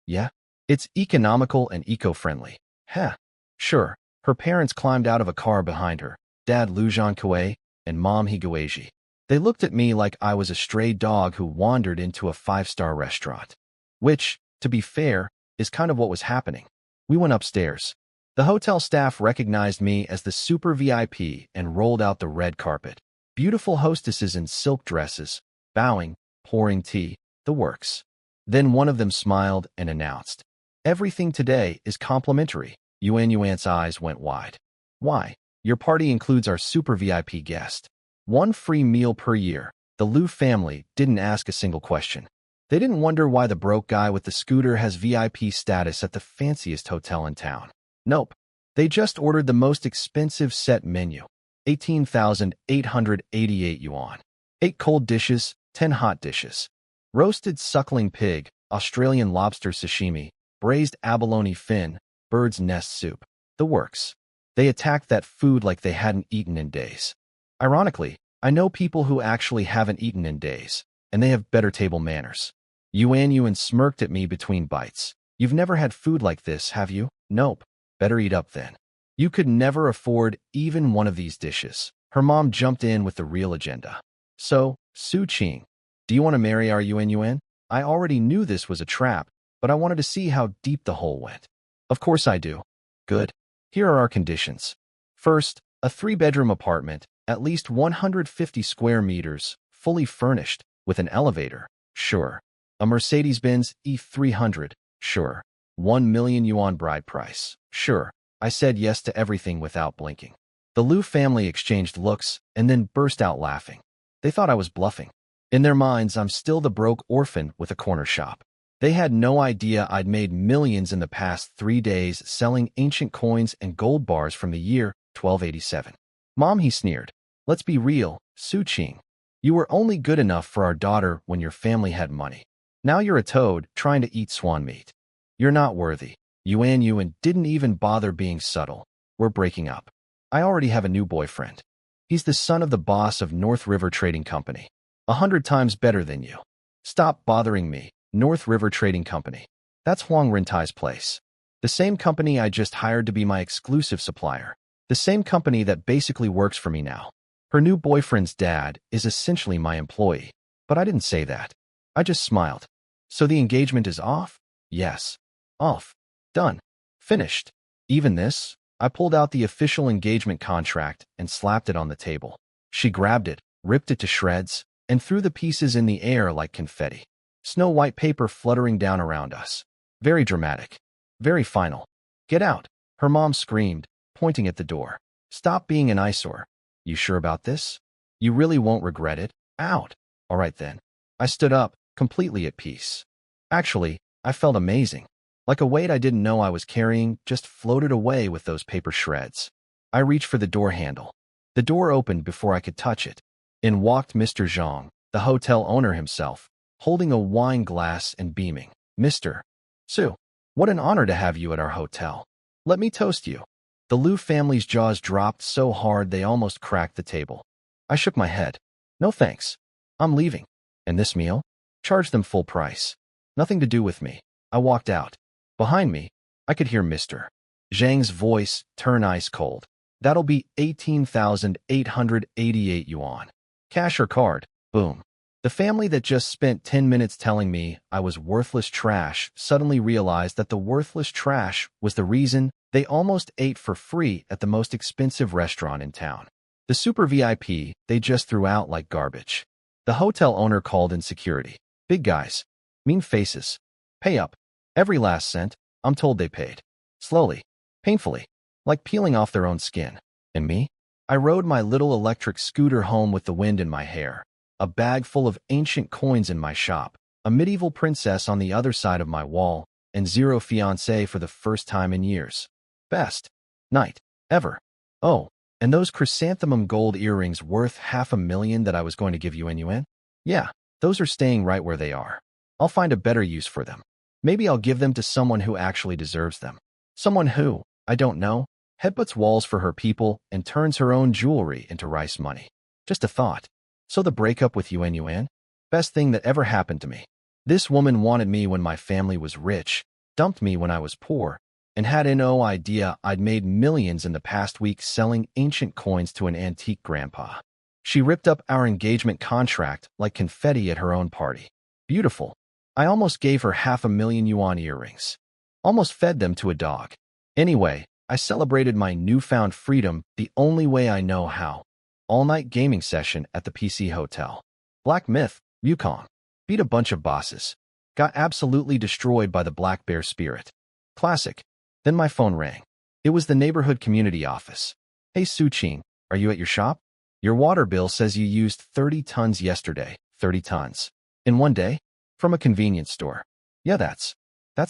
Yeah. It's economical and eco-friendly. Heh. Sure. Her parents climbed out of a car behind her. Dad Lu Zhankui and Mom Higuaiji. They looked at me like I was a stray dog who wandered into a 5-star restaurant. Which, to be fair, is kind of what was happening. We went upstairs. The hotel staff recognized me as the super VIP and rolled out the red carpet. Beautiful hostesses in silk dresses, bowing, pouring tea, the works. Then one of them smiled and announced, "Everything today is complimentary." Yuan's eyes went wide. "Why? Your party includes our super VIP guest. 1 free meal per year." The Lu family didn't ask a single question. They didn't wonder why the broke guy with the scooter has VIP status at the fanciest hotel in town. Nope. They just ordered the most expensive set menu, 18,888 yuan. 8 cold dishes, 10 hot dishes. Roasted suckling pig, Australian lobster sashimi, braised abalone fin, bird's nest soup. The works. They attacked that food like they hadn't eaten in days. Ironically, I know people who actually haven't eaten in days, and they have better table manners. Yuan smirked at me between bites. You've never had food like this, have you? Nope. Better eat up then. You could never afford even one of these dishes. Her mom jumped in with the real agenda. So, Su Qing, do you want to marry our Yuan? I already knew this was a trap, but I wanted to see how deep the hole went. Of course I do. Good. Here are our conditions. First, a 3-bedroom apartment, at least 150 square meters, fully furnished, with an elevator. Sure. A Mercedes-Benz E300. Sure. 1 million yuan bride price. Sure. I said yes to everything without blinking. The Liu family exchanged looks and then burst out laughing. They thought I was bluffing. In their minds, I'm still the broke orphan with a corner shop. They had no idea I'd made millions in the past 3 days selling ancient coins and gold bars from the year 1287. Mom, he sneered. Let's be real, Su Qing. You were only good enough for our daughter when your family had money. Now you're a toad trying to eat swan meat. You're not worthy. Yuan didn't even bother being subtle. We're breaking up. I already have a new boyfriend. He's the son of the boss of North River Trading Company. 100 times better than you. Stop bothering me. North River Trading Company. That's Huang Rentai's place. The same company I just hired to be my exclusive supplier. The same company that basically works for me now. Her new boyfriend's dad is essentially my employee. But I didn't say that. I just smiled. So the engagement is off? Yes. Off. Done. Finished. Even this? I pulled out the official engagement contract and slapped it on the table. She grabbed it, ripped it to shreds, and threw the pieces in the air like confetti. Snow-white paper fluttering down around us. Very dramatic. Very final. Get out, her mom screamed, pointing at the door. Stop being an eyesore. You sure about this? You really won't regret it? Out. All right then. I stood up, completely at peace. Actually, I felt amazing. Like a weight I didn't know I was carrying just floated away with those paper shreds. I reached for the door handle. The door opened before I could touch it. In walked Mr. Zhang, the hotel owner himself, holding a wine glass and beaming. Mr. Su, what an honor to have you at our hotel. Let me toast you. The Liu family's jaws dropped so hard they almost cracked the table. I shook my head. No thanks. I'm leaving. And this meal? Charge them full price. Nothing to do with me. I walked out. Behind me, I could hear Mr. Zhang's voice turn ice cold. That'll be 18,888 yuan. Cash or card? Boom. The family that just spent 10 minutes telling me I was worthless trash suddenly realized that the worthless trash was the reason they almost ate for free at the most expensive restaurant in town. The super VIP they just threw out like garbage. The hotel owner called in security. Big guys. Mean faces. Pay up. Every last cent. I'm told they paid. Slowly. Painfully. Like peeling off their own skin. And me? I rode my little electric scooter home with the wind in my hair. A bag full of ancient coins in my shop. A medieval princess on the other side of my wall. And zero fiancé for the first time in years. Best night ever. Oh, and those chrysanthemum gold earrings worth 500,000 that I was going to give Yuan? Yeah, those are staying right where they are. I'll find a better use for them. Maybe I'll give them to someone who actually deserves them. Someone who, I don't know, headbutts walls for her people and turns her own jewelry into rice money. Just a thought. So the breakup with Yuan? Best thing that ever happened to me. This woman wanted me when my family was rich, dumped me when I was poor, and had no idea I'd made millions in the past week selling ancient coins to an antique grandpa. She ripped up our engagement contract like confetti at her own party. Beautiful. I almost gave her 500,000 yuan earrings. Almost fed them to a dog. Anyway, I celebrated my newfound freedom the only way I know how. All-night gaming session at the PC Hotel. Black Myth, Yukon. Beat a bunch of bosses. Got absolutely destroyed by the Black Bear spirit. Classic. Then my phone rang. It was the neighborhood community office. Hey Su Qing, are you at your shop? Your water bill says you used 30 tons yesterday. 30 tons. In one day? From a convenience store. Yeah, that's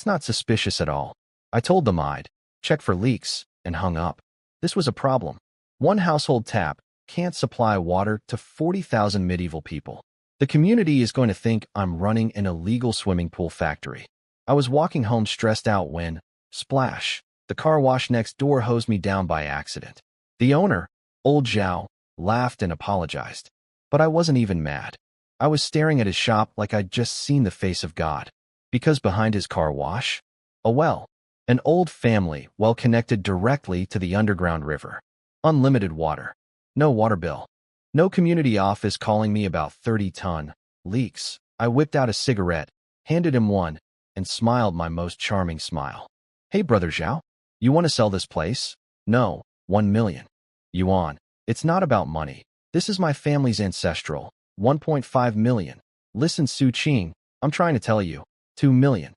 not suspicious at all. I told them I'd check for leaks and hung up. This was a problem. One household tap can't supply water to 40,000 medieval people. The community is going to think I'm running an illegal swimming pool factory. I was walking home stressed out when, splash, the car wash next door hosed me down by accident. The owner, old Zhao, laughed and apologized. But I wasn't even mad. I was staring at his shop like I'd just seen the face of God. Because behind his car wash, a well, an old family well connected directly to the underground river. Unlimited water. No water bill. No community office calling me about 30-ton leaks. I whipped out a cigarette, handed him one, and smiled my most charming smile. Hey, Brother Zhao, you want to sell this place? No, 1 million yuan. It's not about money. This is my family's ancestral, 1.5 million. Listen, Su Qing, I'm trying to tell you, 2 million.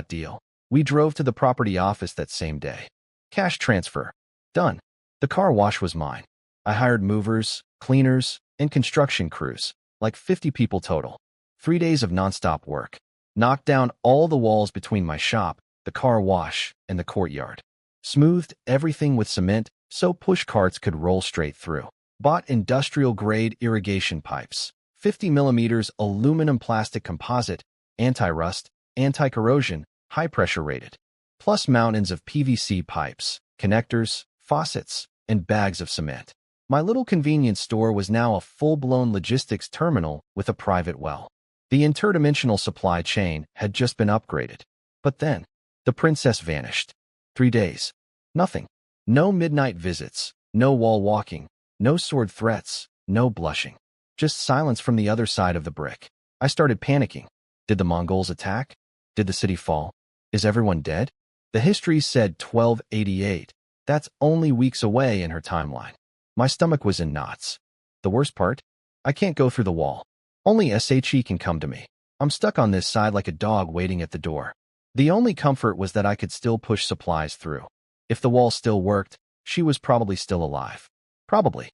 Deal. We drove to the property office that same day. Cash transfer. Done. The car wash was mine. I hired movers, cleaners, and construction crews, like 50 people total. 3 days of nonstop work. Knocked down all the walls between my shop, the car wash, and the courtyard. Smoothed everything with cement so push carts could roll straight through. Bought industrial-grade irrigation pipes, 50 millimeters aluminum plastic composite, anti-rust, anti-corrosion, high-pressure rated, plus mountains of PVC pipes, connectors, faucets, and bags of cement. My little convenience store was now a full-blown logistics terminal with a private well. The interdimensional supply chain had just been upgraded. But then, the princess vanished. 3 days. Nothing. No midnight visits, no wall walking, no sword threats, no blushing. Just silence from the other side of the brick. I started panicking. Did the Mongols attack? Did the city fall? Is everyone dead? The history said 1288. That's only weeks away in her timeline. My stomach was in knots. The worst part? I can't go through the wall. Only SHE can come to me. I'm stuck on this side like a dog waiting at the door. The only comfort was that I could still push supplies through. If the wall still worked, she was probably still alive. Probably.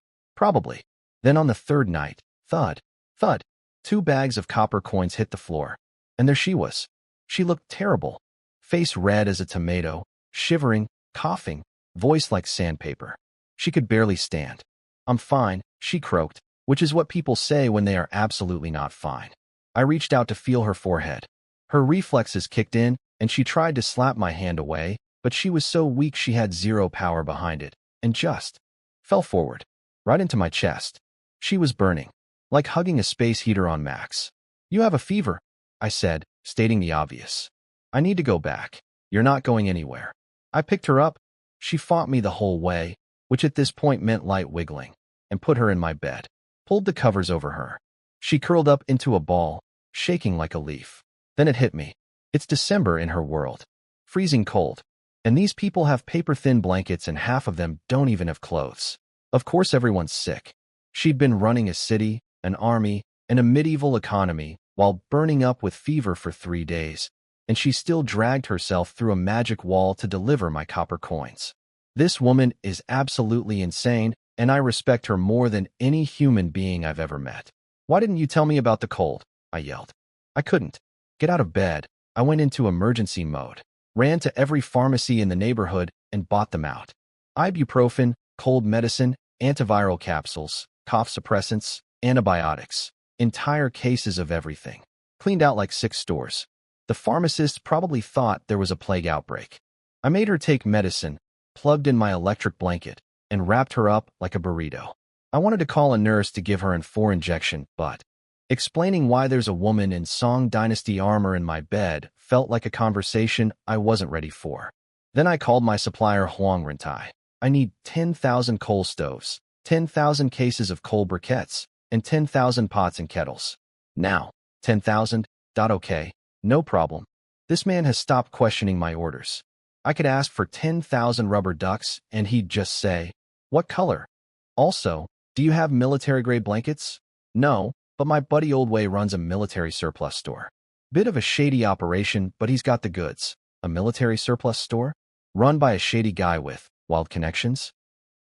Then on the third night, thud, thud, 2 bags of copper coins hit the floor. And there she was. She looked terrible. Face red as a tomato, shivering, coughing, voice like sandpaper. She could barely stand. I'm fine, she croaked, which is what people say when they are absolutely not fine. I reached out to feel her forehead. Her reflexes kicked in, and she tried to slap my hand away, but she was so weak she had zero power behind it, and just fell forward, right into my chest. She was burning, like hugging a space heater on max. You have a fever, I said, stating the obvious. I need to go back. You're not going anywhere. I picked her up. She fought me the whole way, which at this point meant light wiggling, and put her in my bed. Pulled the covers over her. She curled up into a ball, shaking like a leaf. Then it hit me. It's December in her world. Freezing cold. And these people have paper-thin blankets and half of them don't even have clothes. Of course everyone's sick. She'd been running a city, an army, and a medieval economy while burning up with fever for 3 days, and she still dragged herself through a magic wall to deliver my copper coins. This woman is absolutely insane, and I respect her more than any human being I've ever met. Why didn't you tell me about the cold? I yelled. I couldn't. Get out of bed. I went into emergency mode. Ran to every pharmacy in the neighborhood and bought them out. Ibuprofen, cold medicine, antiviral capsules, cough suppressants, antibiotics, entire cases of everything. Cleaned out like 6 stores. The pharmacists probably thought there was a plague outbreak. I made her take medicine, plugged in my electric blanket, and wrapped her up like a burrito. I wanted to call a nurse to give her an 4 injection, but explaining why there's a woman in Song Dynasty armor in my bed felt like a conversation I wasn't ready for. Then I called my supplier Huang Rentai. I need 10,000 coal stoves, 10,000 cases of coal briquettes, and 10,000 pots and kettles. Now, 10,000? Okay, no problem. This man has stopped questioning my orders. I could ask for 10,000 rubber ducks, and he'd just say, what color? Also, do you have military-grade blankets? No, but my buddy Oldway runs a military surplus store. Bit of a shady operation, but he's got the goods. A military surplus store? Run by a shady guy with wild connections?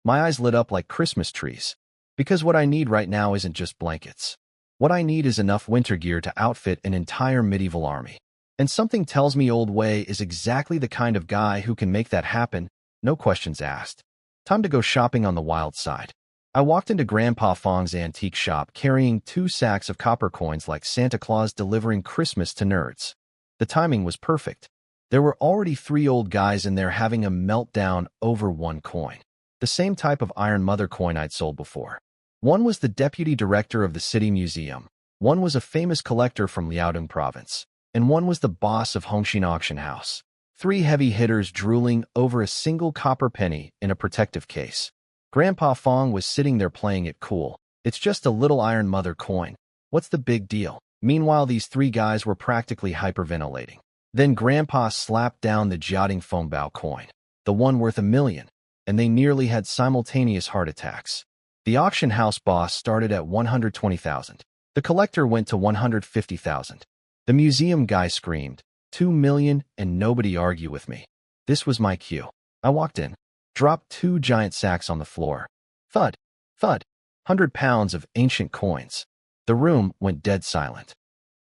My eyes lit up like Christmas trees. Because what I need right now isn't just blankets. What I need is enough winter gear to outfit an entire medieval army. And something tells me Old Wei is exactly the kind of guy who can make that happen, no questions asked. Time to go shopping on the wild side. I walked into Grandpa Fong's antique shop carrying 2 sacks of copper coins like Santa Claus delivering Christmas to nerds. The timing was perfect. There were already 3 old guys in there having a meltdown over 1 coin. The same type of Iron Mother coin I'd sold before. One was the deputy director of the city museum, one was a famous collector from Liaodong province, and one was the boss of Hongxin auction house. 3 heavy hitters drooling over a single copper penny in a protective case. Grandpa Fong was sitting there playing it cool. It's just a little Iron Mother coin. What's the big deal? Meanwhile, these 3 guys were practically hyperventilating. Then Grandpa slapped down the Jiaoding Fengbao coin, the one worth $1 million, and they nearly had simultaneous heart attacks. The auction house boss started at 120,000. The collector went to 150,000. The museum guy screamed, 2 million, and nobody argued with me. This was my cue. I walked in, dropped 2 giant sacks on the floor. Thud, thud, 100 pounds of ancient coins. The room went dead silent.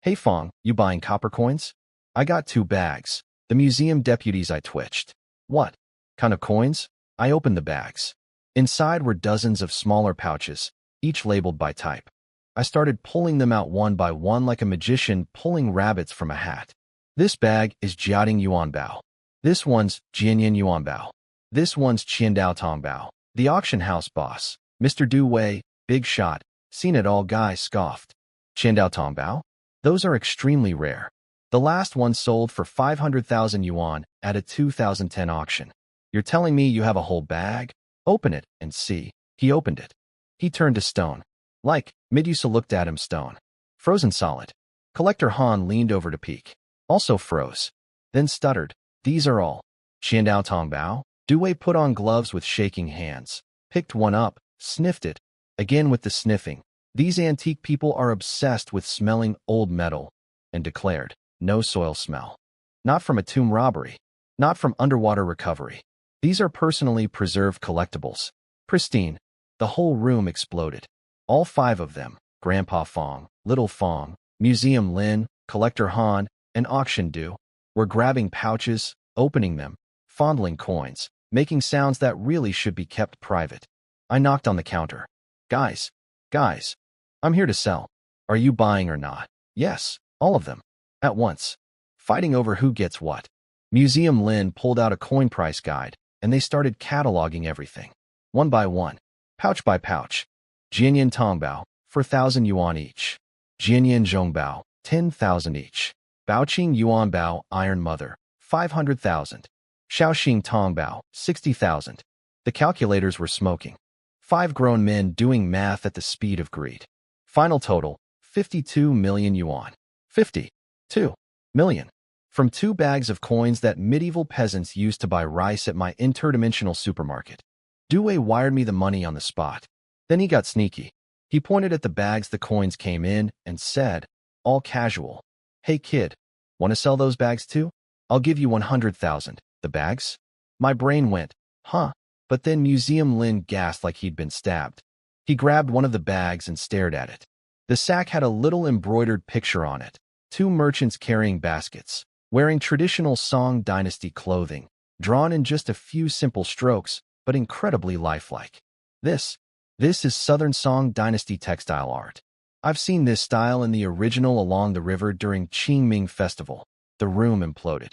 Hey Fong, you buying copper coins? I got 2 bags. The museum deputies I twitched. What kind of coins? I opened the bags. Inside were dozens of smaller pouches, each labeled by type. I started pulling them out one by one like a magician pulling rabbits from a hat. This bag is Jiaoding Yuanbao. This one's Jianyan Yuanbao. This one's Qiandao Tongbao. The auction house boss, Mr. Du Wei, big shot, seen it all guy scoffed. Qiandao Tongbao? Those are extremely rare. The last one sold for 500,000 yuan at a 2010 auction. You're telling me you have a whole bag? Open it and see. He opened it. He turned to stone. Like, Medusa looked at him stone. Frozen solid. Collector Han leaned over to peek. Also froze. Then stuttered. These are all. Qiandao Tongbao? Du Wei put on gloves with shaking hands. Picked one up, sniffed it. Again with the sniffing. These antique people are obsessed with smelling old metal. And declared, no soil smell. Not from a tomb robbery. Not from underwater recovery. These are personally preserved collectibles. Pristine. The whole room exploded. All 5 of them, Grandpa Fong, Little Fong, Museum Lin, Collector Han, and Auction Du, were grabbing pouches, opening them, fondling coins, making sounds that really should be kept private. I knocked on the counter. Guys, I'm here to sell. Are you buying or not? Yes, all of them. At once. Fighting over who gets what. Museum Lin pulled out a coin price guide, and they started cataloging everything. One by one. Pouch by pouch. Jianyan Tongbao, 4,000 yuan each. Jianyan Zhongbao, 10,000 each. Baoqing Yuanbao Iron Mother, 500,000. Shaoxing Tongbao, 60,000. The calculators were smoking. 5 grown men doing math at the speed of greed. Final total, 52 million yuan. 52 million. From 2 bags of coins that medieval peasants used to buy rice at my interdimensional supermarket. Du Wei wired me the money on the spot. Then he got sneaky. He pointed at the bags the coins came in and said, all casual, hey kid, want to sell those bags too? I'll give you 100,000. The bags? My brain went, huh? But then Museum Lin gasped like he'd been stabbed. He grabbed one of the bags and stared at it. The sack had a little embroidered picture on it. 2 merchants carrying baskets, wearing traditional Song Dynasty clothing, drawn in just a few simple strokes, but incredibly lifelike. This is Southern Song Dynasty textile art. I've seen this style in the original along the river during Qingming Festival. The room imploded.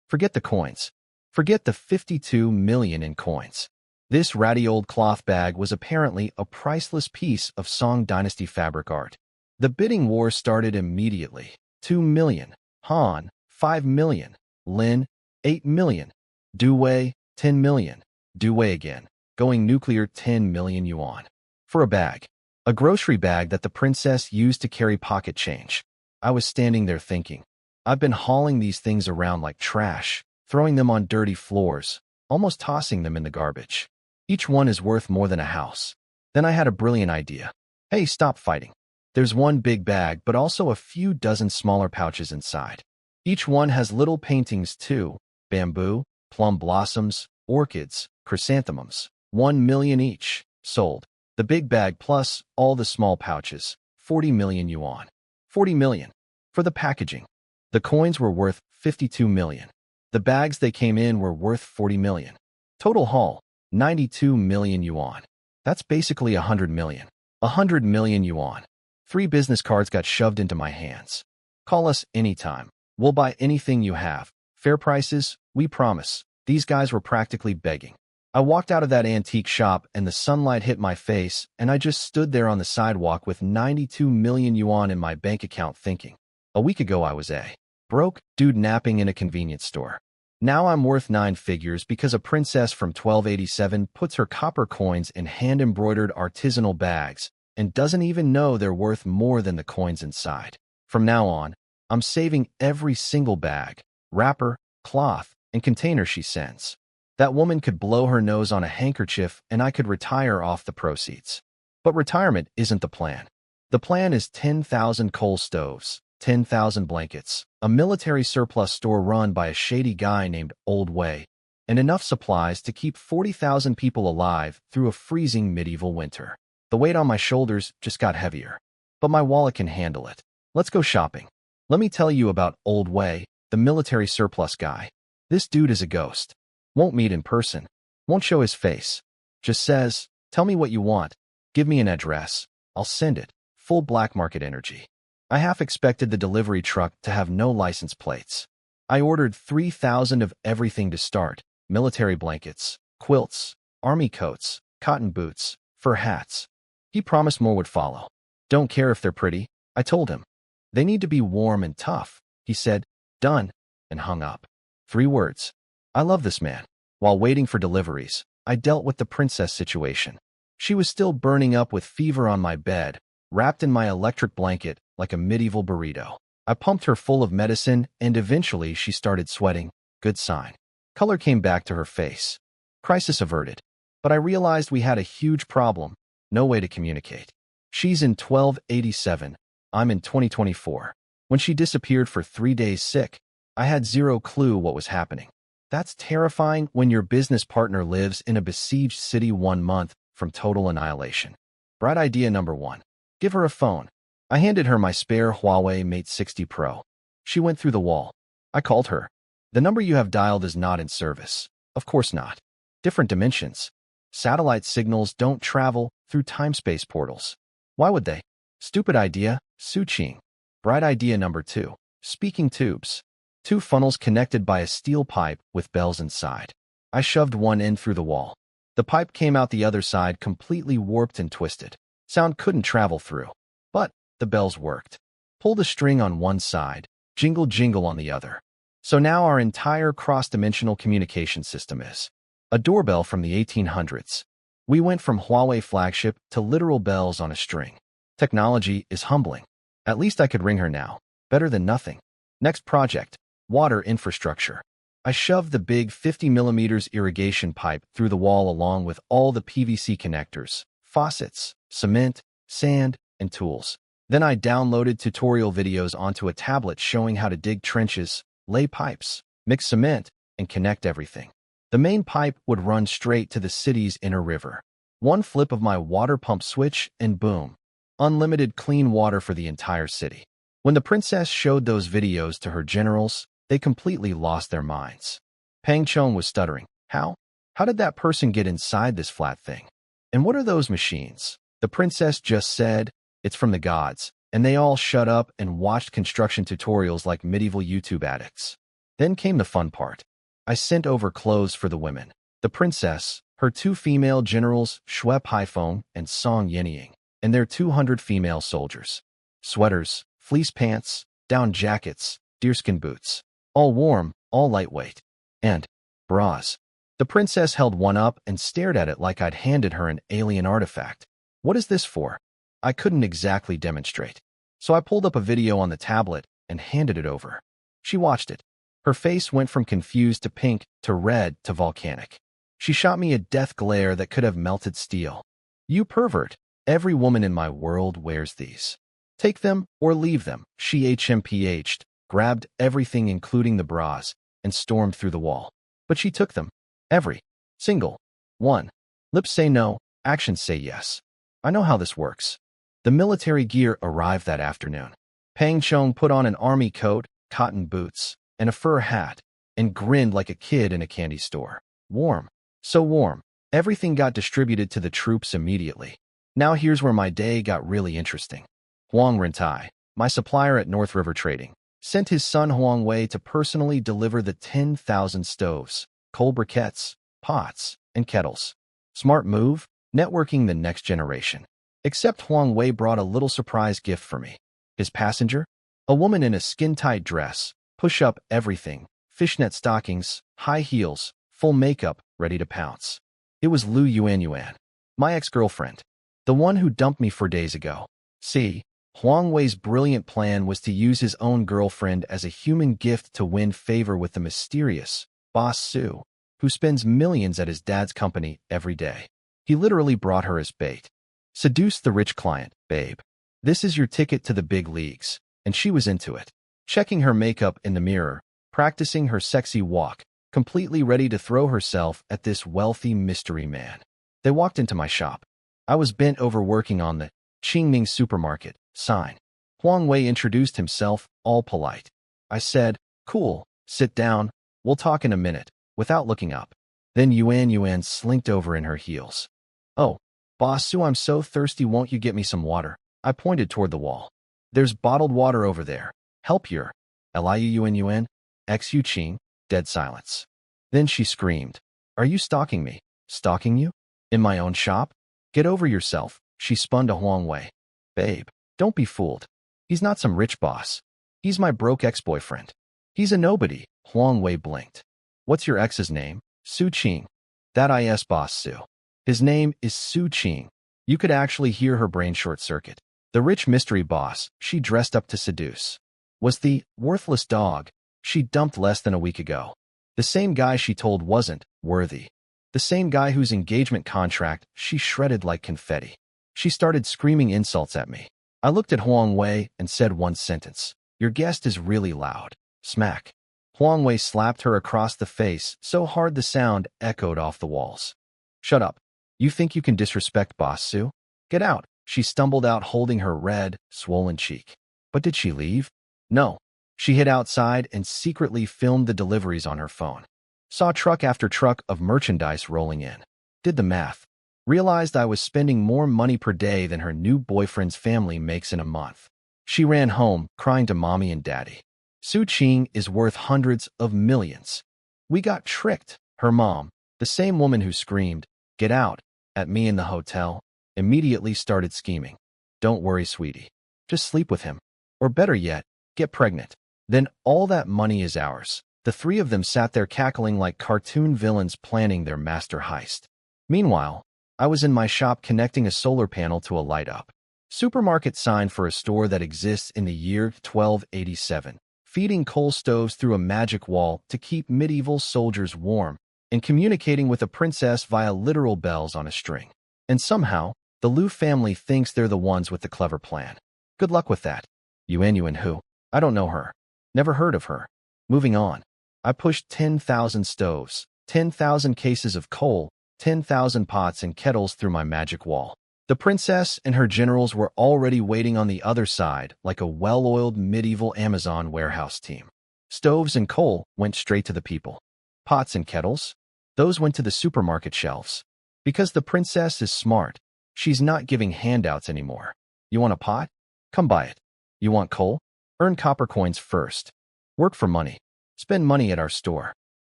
Forget the coins. Forget the 52 million in coins. This ratty old cloth bag was apparently a priceless piece of Song Dynasty fabric art. The bidding war started immediately. 2 million. Han, 5 million. Lin, 8 million. Du Wei, 10 million. Du Wei again, going nuclear 10 million yuan. For a bag. A grocery bag that the princess used to carry pocket change. I was standing there thinking, I've been hauling these things around like trash, throwing them on dirty floors, almost tossing them in the garbage. Each one is worth more than a house. Then I had a brilliant idea. Hey, stop fighting. There's one big bag, but also a few dozen smaller pouches inside. Each one has little paintings too. Bamboo, plum blossoms, orchids, chrysanthemums. 1 million each. Sold. The big bag plus all the small pouches. 40 million yuan. 40 million. For the packaging. The coins were worth 52 million. The bags they came in were worth 40 million. Total haul, 92 million yuan. That's basically 100 million. 100 million yuan. 3 business cards got shoved into my hands. Call us anytime. We'll buy anything you have. Fair prices, we promise. These guys were practically begging. I walked out of that antique shop and the sunlight hit my face and I just stood there on the sidewalk with 92 million yuan in my bank account thinking. A week ago I was a broke dude napping in a convenience store. Now I'm worth 9 figures because a princess from 1287 puts her copper coins in hand-embroidered artisanal bags and doesn't even know they're worth more than the coins inside. From now on, I'm saving every single bag, wrapper, cloth, and container she sends. That woman could blow her nose on a handkerchief and I could retire off the proceeds. But retirement isn't the plan. The plan is 10,000 coal stoves, 10,000 blankets, a military surplus store run by a shady guy named Old Wei, and enough supplies to keep 40,000 people alive through a freezing medieval winter. The weight on my shoulders just got heavier, but my wallet can handle it. Let's go shopping. Let me tell you about Old Wei, the military surplus guy. This dude is a ghost. Won't meet in person. Won't show his face. Just says, tell me what you want. Give me an address. I'll send it. Full black market energy. I half expected the delivery truck to have no license plates. I ordered 3,000 of everything to start. Military blankets, quilts, army coats, cotton boots, fur hats. He promised more would follow. Don't care if they're pretty, I told him. They need to be warm and tough. He said, done, and hung up. 3 words. I love this man. While waiting for deliveries, I dealt with the princess situation. She was still burning up with fever on my bed, wrapped in my electric blanket like a medieval burrito. I pumped her full of medicine and eventually she started sweating. Good sign. Color came back to her face. Crisis averted. But I realized we had a huge problem. No way to communicate. She's in 1287. I'm in 2024. When she disappeared for 3 days sick, I had zero clue what was happening. That's terrifying when your business partner lives in a besieged city 1 month from total annihilation. Bright idea number 1. Give her a phone. I handed her my spare Huawei Mate 60 Pro. She went through the wall. I called her. The number you have dialed is not in service. Of course not. Different dimensions. Satellite signals don't travel through time-space portals. Why would they? Stupid idea, Su Qing. Bright idea number 2. Speaking tubes. 2 funnels connected by a steel pipe with bells inside. I shoved one end through the wall. The pipe came out the other side completely warped and twisted. Sound couldn't travel through. But the bells worked. Pull the string on one side, jingle jingle on the other. So now our entire cross-dimensional communication system is a doorbell from the 1800s. We went from Huawei flagship to literal bells on a string. Technology is humbling. At least I could ring her now. Better than nothing. Next project. Water infrastructure. I shoved the big 50mm irrigation pipe through the wall along with all the PVC connectors, faucets, cement, sand, and tools. Then I downloaded tutorial videos onto a tablet showing how to dig trenches, lay pipes, mix cement, and connect everything. The main pipe would run straight to the city's inner river. One flip of my water pump switch and boom. Unlimited clean water for the entire city. When the princess showed those videos to her generals, they completely lost their minds. Pang Chong was stuttering. How? How did that person get inside this flat thing? And what are those machines? The princess just said, it's from the gods, and they all shut up and watched construction tutorials like medieval YouTube addicts. Then came the fun part. I sent over clothes for the women. The princess, her 2 female generals, Shui Haifeng and Song Yenying, and their 200 female soldiers. Sweaters, fleece pants, down jackets, deerskin boots. All warm, all lightweight. And bras. The princess held one up and stared at it like I'd handed her an alien artifact. What is this for? I couldn't exactly demonstrate. So I pulled up a video on the tablet and handed it over. She watched it. Her face went from confused to pink to red to volcanic. She shot me a death glare that could have melted steel. You pervert. Every woman in my world wears these. Take them or leave them. She HMPH'd, grabbed everything including the bras, and stormed through the wall. But she took them. Every single one. Lips say no, actions say yes. I know how this works. The military gear arrived that afternoon. Pang Chong put on an army coat, cotton boots, and a fur hat, and grinned like a kid in a candy store. Warm. So warm. Everything got distributed to the troops immediately. Now here's where my day got really interesting. Huang Rentai, my supplier at North River Trading, sent his son Huang Wei to personally deliver the 10,000 stoves, coal briquettes, pots, and kettles. Smart move, networking the next generation. Except Huang Wei brought a little surprise gift for me. His passenger? A woman in a skin-tight dress, push-up everything, fishnet stockings, high heels, full makeup, ready to pounce. It was Lu Yuan, my ex-girlfriend, the one who dumped me 4 days ago. See, Huang Wei's brilliant plan was to use his own girlfriend as a human gift to win favor with the mysterious Boss Su, who spends millions at his dad's company every day. He literally brought her as bait. Seduce the rich client, babe. This is your ticket to the big leagues. And she was into it. Checking her makeup in the mirror, practicing her sexy walk, completely ready to throw herself at this wealthy mystery man. They walked into my shop. I was bent over working on the Qingming supermarket sign. Huang Wei introduced himself, all polite. I said, cool, sit down, we'll talk in a minute, without looking up. Then Yuan slinked over in her heels. Oh, Boss Su, I'm so thirsty, won't you get me some water? I pointed toward the wall. There's bottled water over there. Help your Liu Yuan, ex-Yu Qing, dead silence. Then she screamed, are you stalking me? Stalking you? In my own shop? Get over yourself, she spun to Huang Wei. Babe, don't be fooled. He's not some rich boss. He's my broke ex-boyfriend. He's a nobody, Huang Wei blinked. What's your ex's name? Su Qing. That is Boss Su. His name is Su Qing. You could actually hear her brain short-circuit. The rich mystery boss she dressed up to seduce was the worthless dog she dumped less than a week ago. The same guy she told wasn't worthy. The same guy whose engagement contract she shredded like confetti. She started screaming insults at me. I looked at Huang Wei and said one sentence. Your guest is really loud. Smack. Huang Wei slapped her across the face so hard the sound echoed off the walls. Shut up. You think you can disrespect Boss Su? Get out. She stumbled out holding her red, swollen cheek. But did she leave? No. She hid outside and secretly filmed the deliveries on her phone. Saw truck after truck of merchandise rolling in. Did the math. Realized I was spending more money per day than her new boyfriend's family makes in a month. She ran home, crying to mommy and daddy. Su Qing is worth hundreds of millions. We got tricked. Her mom, the same woman who screamed, get out, at me in the hotel, immediately started scheming. Don't worry, sweetie. Just sleep with him. Or better yet, get pregnant. Then all that money is ours. The three of them sat there cackling like cartoon villains planning their master heist. Meanwhile, I was in my shop connecting a solar panel to a light-up supermarket sign for a store that exists in the year 1287, feeding coal stoves through a magic wall to keep medieval soldiers warm, and communicating with a princess via literal bells on a string. And somehow, the Lu family thinks they're the ones with the clever plan. Good luck with that. Yuan who? I don't know her. Never heard of her. Moving on. I pushed 10,000 stoves, 10,000 cases of coal, 10,000 pots and kettles through my magic wall. The princess and her generals were already waiting on the other side like a well-oiled medieval Amazon warehouse team. Stoves and coal went straight to the people. Pots and kettles? Those went to the supermarket shelves. Because the princess is smart, she's not giving handouts anymore. You want a pot? Come buy it. You want coal? Earn copper coins first. Work for money. Spend money at our store.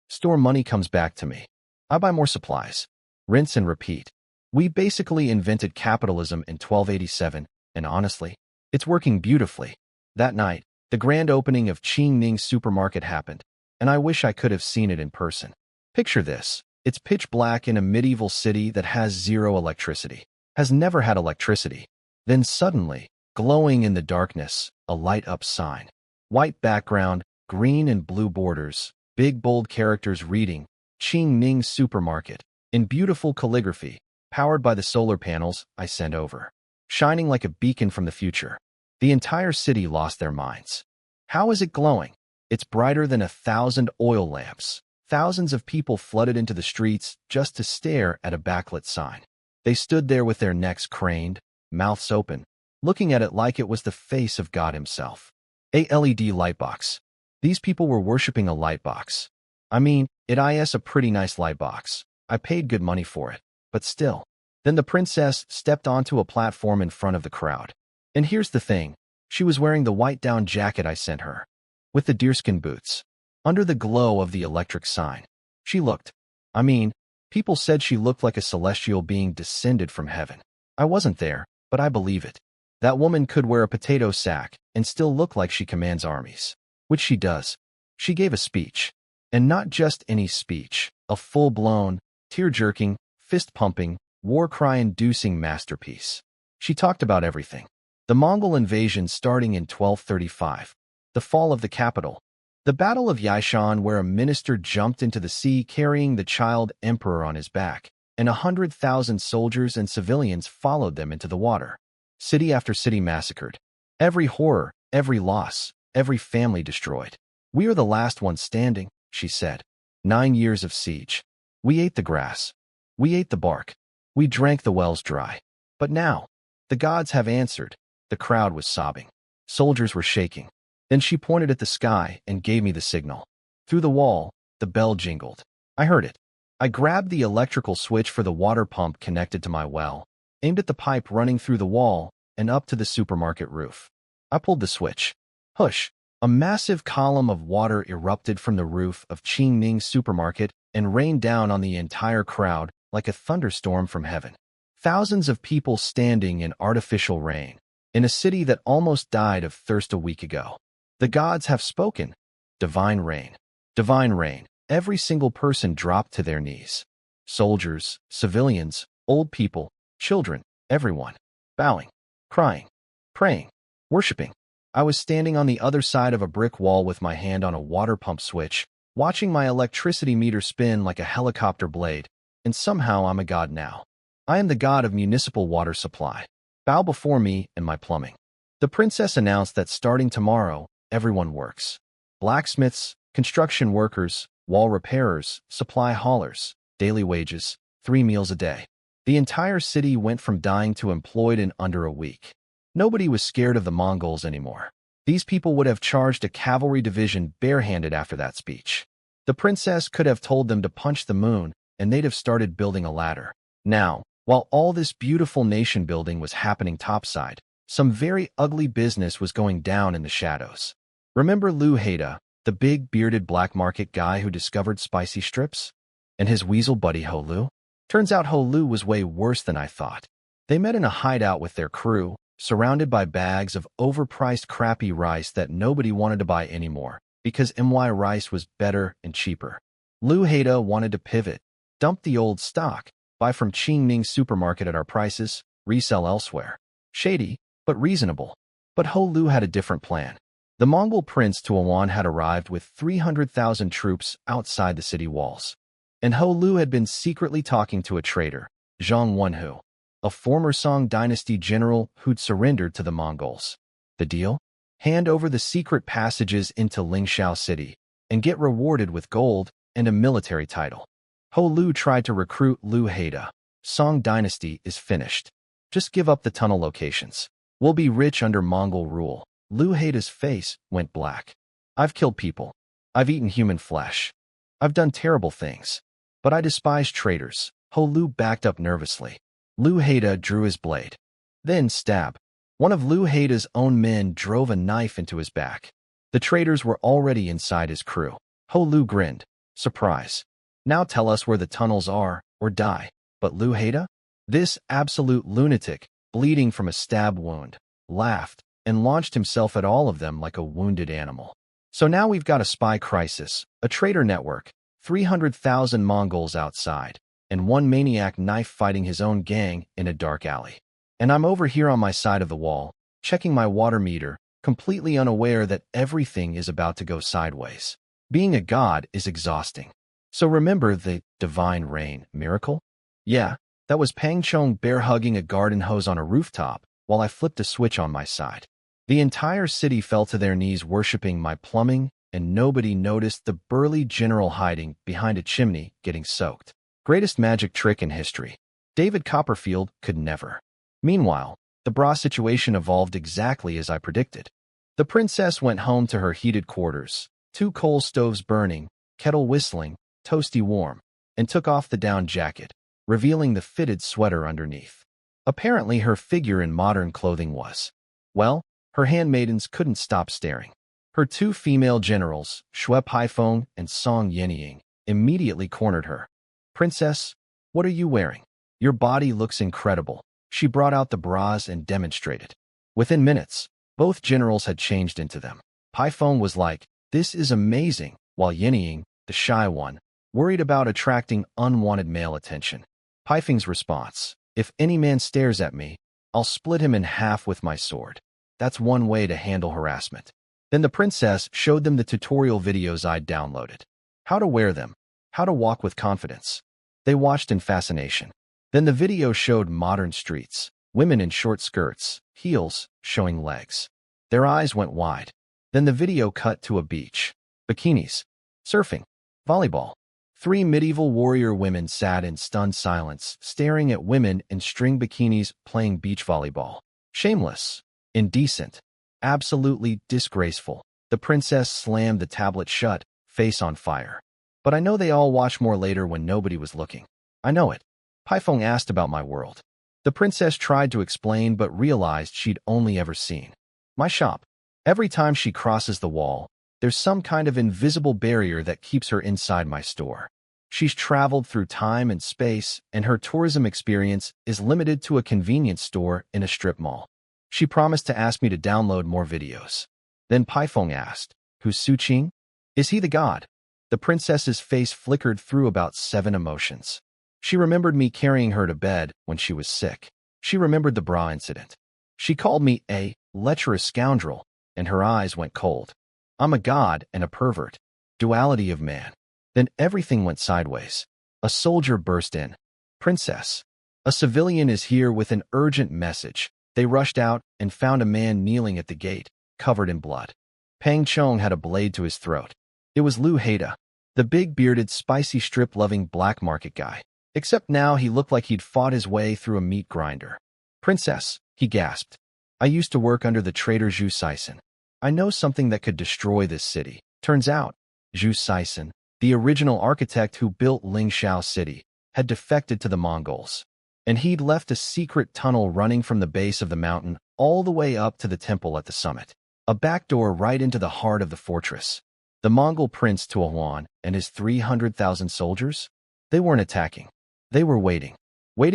Store money comes back to me. I buy more supplies. Rinse and repeat. We basically invented capitalism in 1287, and honestly, it's working beautifully. That night, the grand opening of Qingning Supermarket happened, and I wish I could have seen it in person. Picture this. It's pitch black in a medieval city that has zero electricity, has never had electricity. Then suddenly, glowing in the darkness, a light-up sign. White background, green and blue borders, big bold characters reading, Qingning Supermarket, in beautiful calligraphy, powered by the solar panels I sent over. Shining like a beacon from the future. The entire city lost their minds. How is it glowing? It's brighter than 1,000 oil lamps. Thousands of people flooded into the streets just to stare at a backlit sign. They stood there with their necks craned, mouths open, looking at it like it was the face of God himself. A LED lightbox. These people were worshipping a lightbox. I mean, it is a pretty nice lightbox. I paid good money for it, but still. Then the princess stepped onto a platform in front of the crowd. And here's the thing. She was wearing the white down jacket I sent her, with the deerskin boots. Under the glow of the electric sign, she looked. I mean, people said she looked like a celestial being descended from heaven. I wasn't there, but I believe it. That woman could wear a potato sack and still look like she commands armies. Which she does. She gave a speech. And not just any speech, a full-blown, tear-jerking, fist-pumping, war-cry-inducing masterpiece. She talked about everything. The Mongol invasion starting in 1235, the fall of the capital, the Battle of Yishan where a minister jumped into the sea carrying the child emperor on his back, and 100,000 soldiers and civilians followed them into the water. City after city massacred. Every horror, every loss, every family destroyed. We are the last ones standing, she said. 9 years of siege. We ate the grass. We ate the bark. We drank the wells dry. But now, the gods have answered. The crowd was sobbing. Soldiers were shaking. Then she pointed at the sky and gave me the signal. Through the wall, the bell jingled. I heard it. I grabbed the electrical switch for the water pump connected to my well, aimed at the pipe running through the wall and up to the supermarket roof. I pulled the switch. Hush! A massive column of water erupted from the roof of Qingning supermarket and rained down on the entire crowd like a thunderstorm from heaven. Thousands of people standing in artificial rain, in a city that almost died of thirst a week ago. The gods have spoken. Divine rain. Divine rain. Every single person dropped to their knees. Soldiers, civilians, old people, children, everyone. Bowing, crying, praying, worshipping. I was standing on the other side of a brick wall with my hand on a water pump switch, watching my electricity meter spin like a helicopter blade, and somehow I'm a god now. I am the god of municipal water supply. Bow before me and my plumbing. The princess announced that starting tomorrow, everyone works. Blacksmiths, construction workers, wall repairers, supply haulers, daily wages, 3 meals a day. The entire city went from dying to employed in under a week. Nobody was scared of the Mongols anymore. These people would have charged a cavalry division barehanded after that speech. The princess could have told them to punch the moon, and they'd have started building a ladder. Now, while all this beautiful nation building was happening topside, some very ugly business was going down in the shadows. Remember Liu Haida, the big bearded black market guy who discovered spicy strips? And his weasel buddy Ho Lu? Turns out Ho Lu was way worse than I thought. They met in a hideout with their crew, surrounded by bags of overpriced crappy rice that nobody wanted to buy anymore, because MY rice was better and cheaper. Liu Haida wanted to pivot, dump the old stock, buy from Qingning supermarket at our prices, resell elsewhere. Shady, but reasonable. But Ho Lu had a different plan. The Mongol prince Tuowan had arrived with 300,000 troops outside the city walls. And Ho Lu had been secretly talking to a traitor, Zhang Wenhu, a former Song dynasty general who'd surrendered to the Mongols. The deal? Hand over the secret passages into Lingxiao city and get rewarded with gold and a military title. Ho Lu tried to recruit Liu Haida. Song dynasty is finished. Just give up the tunnel locations. We'll be rich under Mongol rule. Liu Haida's face went black. I've killed people. I've eaten human flesh. I've done terrible things. But I despise traitors. Ho Lu backed up nervously. Liu Haida drew his blade. Then stab. One of Liu Haida's own men drove a knife into his back. The traitors were already inside his crew. Ho Lu grinned. Surprise. Now tell us where the tunnels are, or die. But Liu Haida? This absolute lunatic, bleeding from a stab wound, laughed and launched himself at all of them like a wounded animal. So now we've got a spy crisis, a traitor network, 300,000 Mongols outside, and one maniac knife fighting his own gang in a dark alley. And I'm over here on my side of the wall, checking my water meter, completely unaware that everything is about to go sideways. Being a god is exhausting. So remember the divine rain miracle? Yeah, that was Pang Chong bear hugging a garden hose on a rooftop while I flipped a switch on my side. The entire city fell to their knees worshipping my plumbing, and nobody noticed the burly general hiding behind a chimney getting soaked. Greatest magic trick in history. David Copperfield could never. Meanwhile, The bra situation evolved exactly as I predicted. The princess went home to her heated quarters, 2 coal stoves burning, kettle whistling, toasty warm, and took off the down jacket, revealing the fitted sweater underneath. Apparently her figure in modern clothing was, well, her handmaidens couldn't stop staring. Her 2 female generals, Xue Paifeng and Song Yenying, immediately cornered her. Princess, what are you wearing? Your body looks incredible. She brought out the bras and demonstrated. Within minutes, both generals had changed into them. Paifeng was like, this is amazing, while Yenying, the shy one, worried about attracting unwanted male attention. Paifeng's response, if any man stares at me, I'll split him in half with my sword. That's one way to handle harassment. Then the princess showed them the tutorial videos I'd downloaded. How to wear them, how to walk with confidence. They watched in fascination. Then the video showed modern streets, women in short skirts, heels, showing legs. Their eyes went wide. Then the video cut to a beach. Bikinis, surfing, volleyball. 3 medieval warrior women sat in stunned silence, staring at women in string bikinis playing beach volleyball. Shameless, indecent, absolutely disgraceful. The princess slammed the tablet shut, face on fire. But I know they all watched more later when nobody was looking. I know it. Paifeng asked about my world. The princess tried to explain but realized she'd only ever seen my shop. Every time she crosses the wall, there's some kind of invisible barrier that keeps her inside my store. She's traveled through time and space, and her tourism experience is limited to a convenience store in a strip mall. She promised to ask me to download more videos. Then Paifeng asked, who's Su Qing? Is he the god? The princess's face flickered through about 7 emotions. She remembered me carrying her to bed when she was sick. She remembered the bra incident. She called me a lecherous scoundrel, and her eyes went cold. I'm a god and a pervert. Duality of man. Then everything went sideways. A soldier burst in. Princess. A civilian is here with an urgent message. They rushed out and found a man kneeling at the gate, covered in blood. Pang Chong had a blade to his throat. It was Lu Haida, the big-bearded, spicy strip-loving black market guy. Except now he looked like he'd fought his way through a meat grinder. Princess, he gasped. I used to work under the traitor Zhu Sison. I know something that could destroy this city. Turns out, Zhu Sison, the original architect who built Lingxiao City, had defected to the Mongols. And he'd left a secret tunnel running from the base of the mountain all the way up to the temple at the summit. A back door right into the heart of the fortress. The Mongol prince Tuohuan and his 300,000 soldiers? They weren't attacking. They were waiting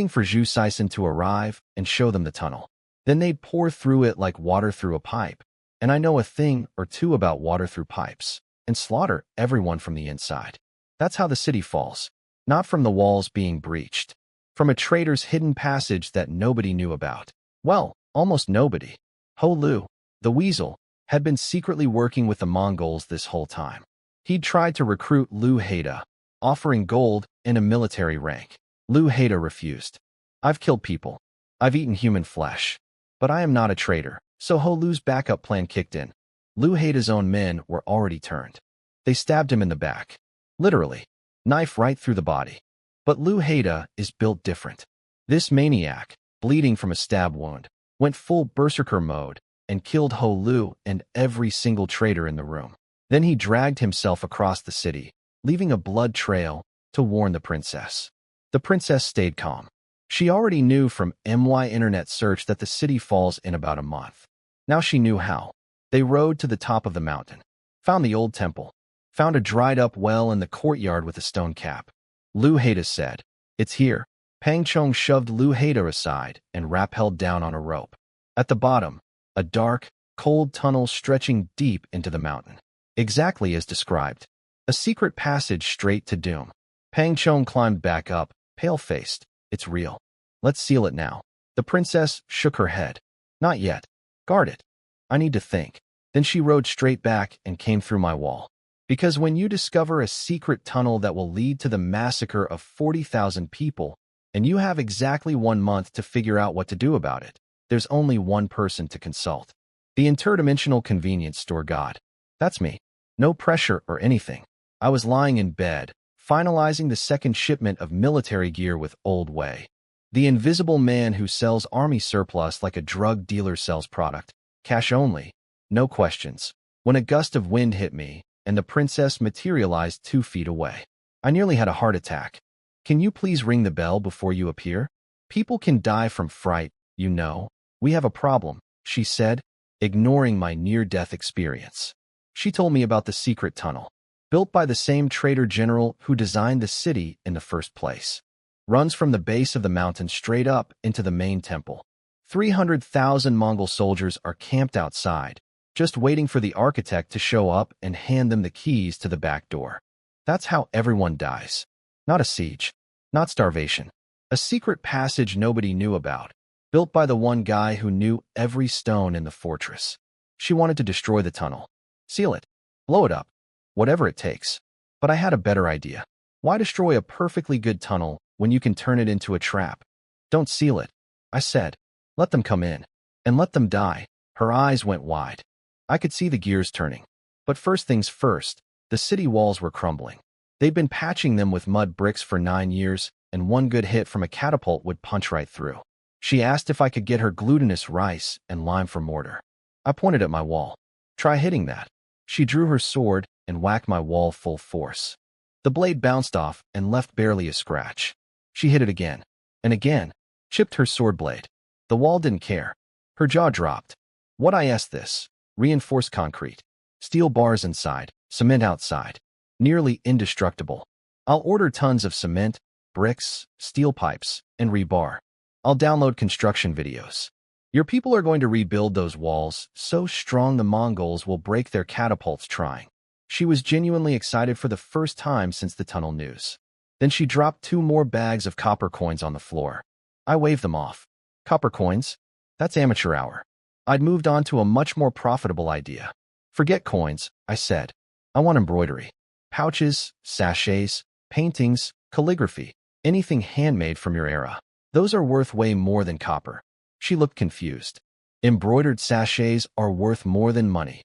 for Zhu Sison to arrive and show them the tunnel. Then they'd pour through it like water through a pipe. And I know a thing or two about water through pipes, and slaughter everyone from the inside. That's how the city falls. Not from the walls being breached. From a traitor's hidden passage that nobody knew about. Well, almost nobody. Ho Lu, the weasel, had been secretly working with the Mongols this whole time. He'd tried to recruit Lu Haida, offering gold and a military rank. Lu Haida refused. I've killed people. I've eaten human flesh. But I am not a traitor, so Ho Lu's backup plan kicked in. Lu Haida's own men were already turned. They stabbed him in the back. Literally. Knife right through the body. But Lu Haida is built different. This maniac, bleeding from a stab wound, went full berserker mode and killed Ho Lu and every single traitor in the room. Then he dragged himself across the city, leaving a blood trail to warn the princess. The princess stayed calm. She already knew from MY internet search that the city falls in about a month. Now she knew how. They rode to the top of the mountain, found the old temple, found a dried-up well in the courtyard with a stone cap. Lu Haida said, "It's here." Pang Chong shoved Lu Haida aside and rappelled down on a rope. At the bottom, a dark, cold tunnel stretching deep into the mountain. Exactly as described. A secret passage straight to doom. Pang Chong climbed back up, pale-faced. It's real. Let's seal it now. The princess shook her head. Not yet. Guard it. I need to think. Then she rode straight back and came through my wall. Because when you discover a secret tunnel that will lead to the massacre of 40,000 people, and you have exactly 1 month to figure out what to do about it, there's only one person to consult. The interdimensional convenience store god. That's me. No pressure or anything. I was lying in bed, finalizing the second shipment of military gear with Old Wei. The invisible man who sells army surplus like a drug dealer sells product. Cash only. No questions. When a gust of wind hit me, and the princess materialized 2 feet away, I nearly had a heart attack. Can you please ring the bell before you appear? People can die from fright, you know. We have a problem, she said, ignoring my near-death experience. She told me about the secret tunnel, built by the same traitor general who designed the city in the first place. Runs from the base of the mountain straight up into the main temple. 300,000 Mongol soldiers are camped outside, just waiting for the architect to show up and hand them the keys to the back door. That's how everyone dies. Not a siege, not starvation. A secret passage nobody knew about, built by the one guy who knew every stone in the fortress. She wanted to destroy the tunnel. Seal it. Blow it up. Whatever it takes. But I had a better idea. Why destroy a perfectly good tunnel when you can turn it into a trap? Don't seal it, I said. Let them come in. And let them die. Her eyes went wide. I could see the gears turning. But first things first, the city walls were crumbling. They'd been patching them with mud bricks for 9 years, and one good hit from a catapult would punch right through. She asked if I could get her glutinous rice and lime for mortar. I pointed at my wall. Try hitting that. She drew her sword and whacked my wall full force. The blade bounced off and left barely a scratch. She hit it again, and again, chipped her sword blade. The wall didn't care. Her jaw dropped. What I asked this? Reinforced concrete. Steel bars inside, cement outside. Nearly indestructible. I'll order tons of cement, bricks, steel pipes, and rebar. I'll download construction videos. Your people are going to rebuild those walls so strong the Mongols will break their catapults trying. She was genuinely excited for the first time since the tunnel news. Then she dropped 2 more bags of copper coins on the floor. I waved them off. Copper coins? That's amateur hour. I'd moved on to a much more profitable idea. Forget coins, I said. I want embroidery. Pouches, sachets, paintings, calligraphy, anything handmade from your era. Those are worth way more than copper. She looked confused. Embroidered sachets are worth more than money.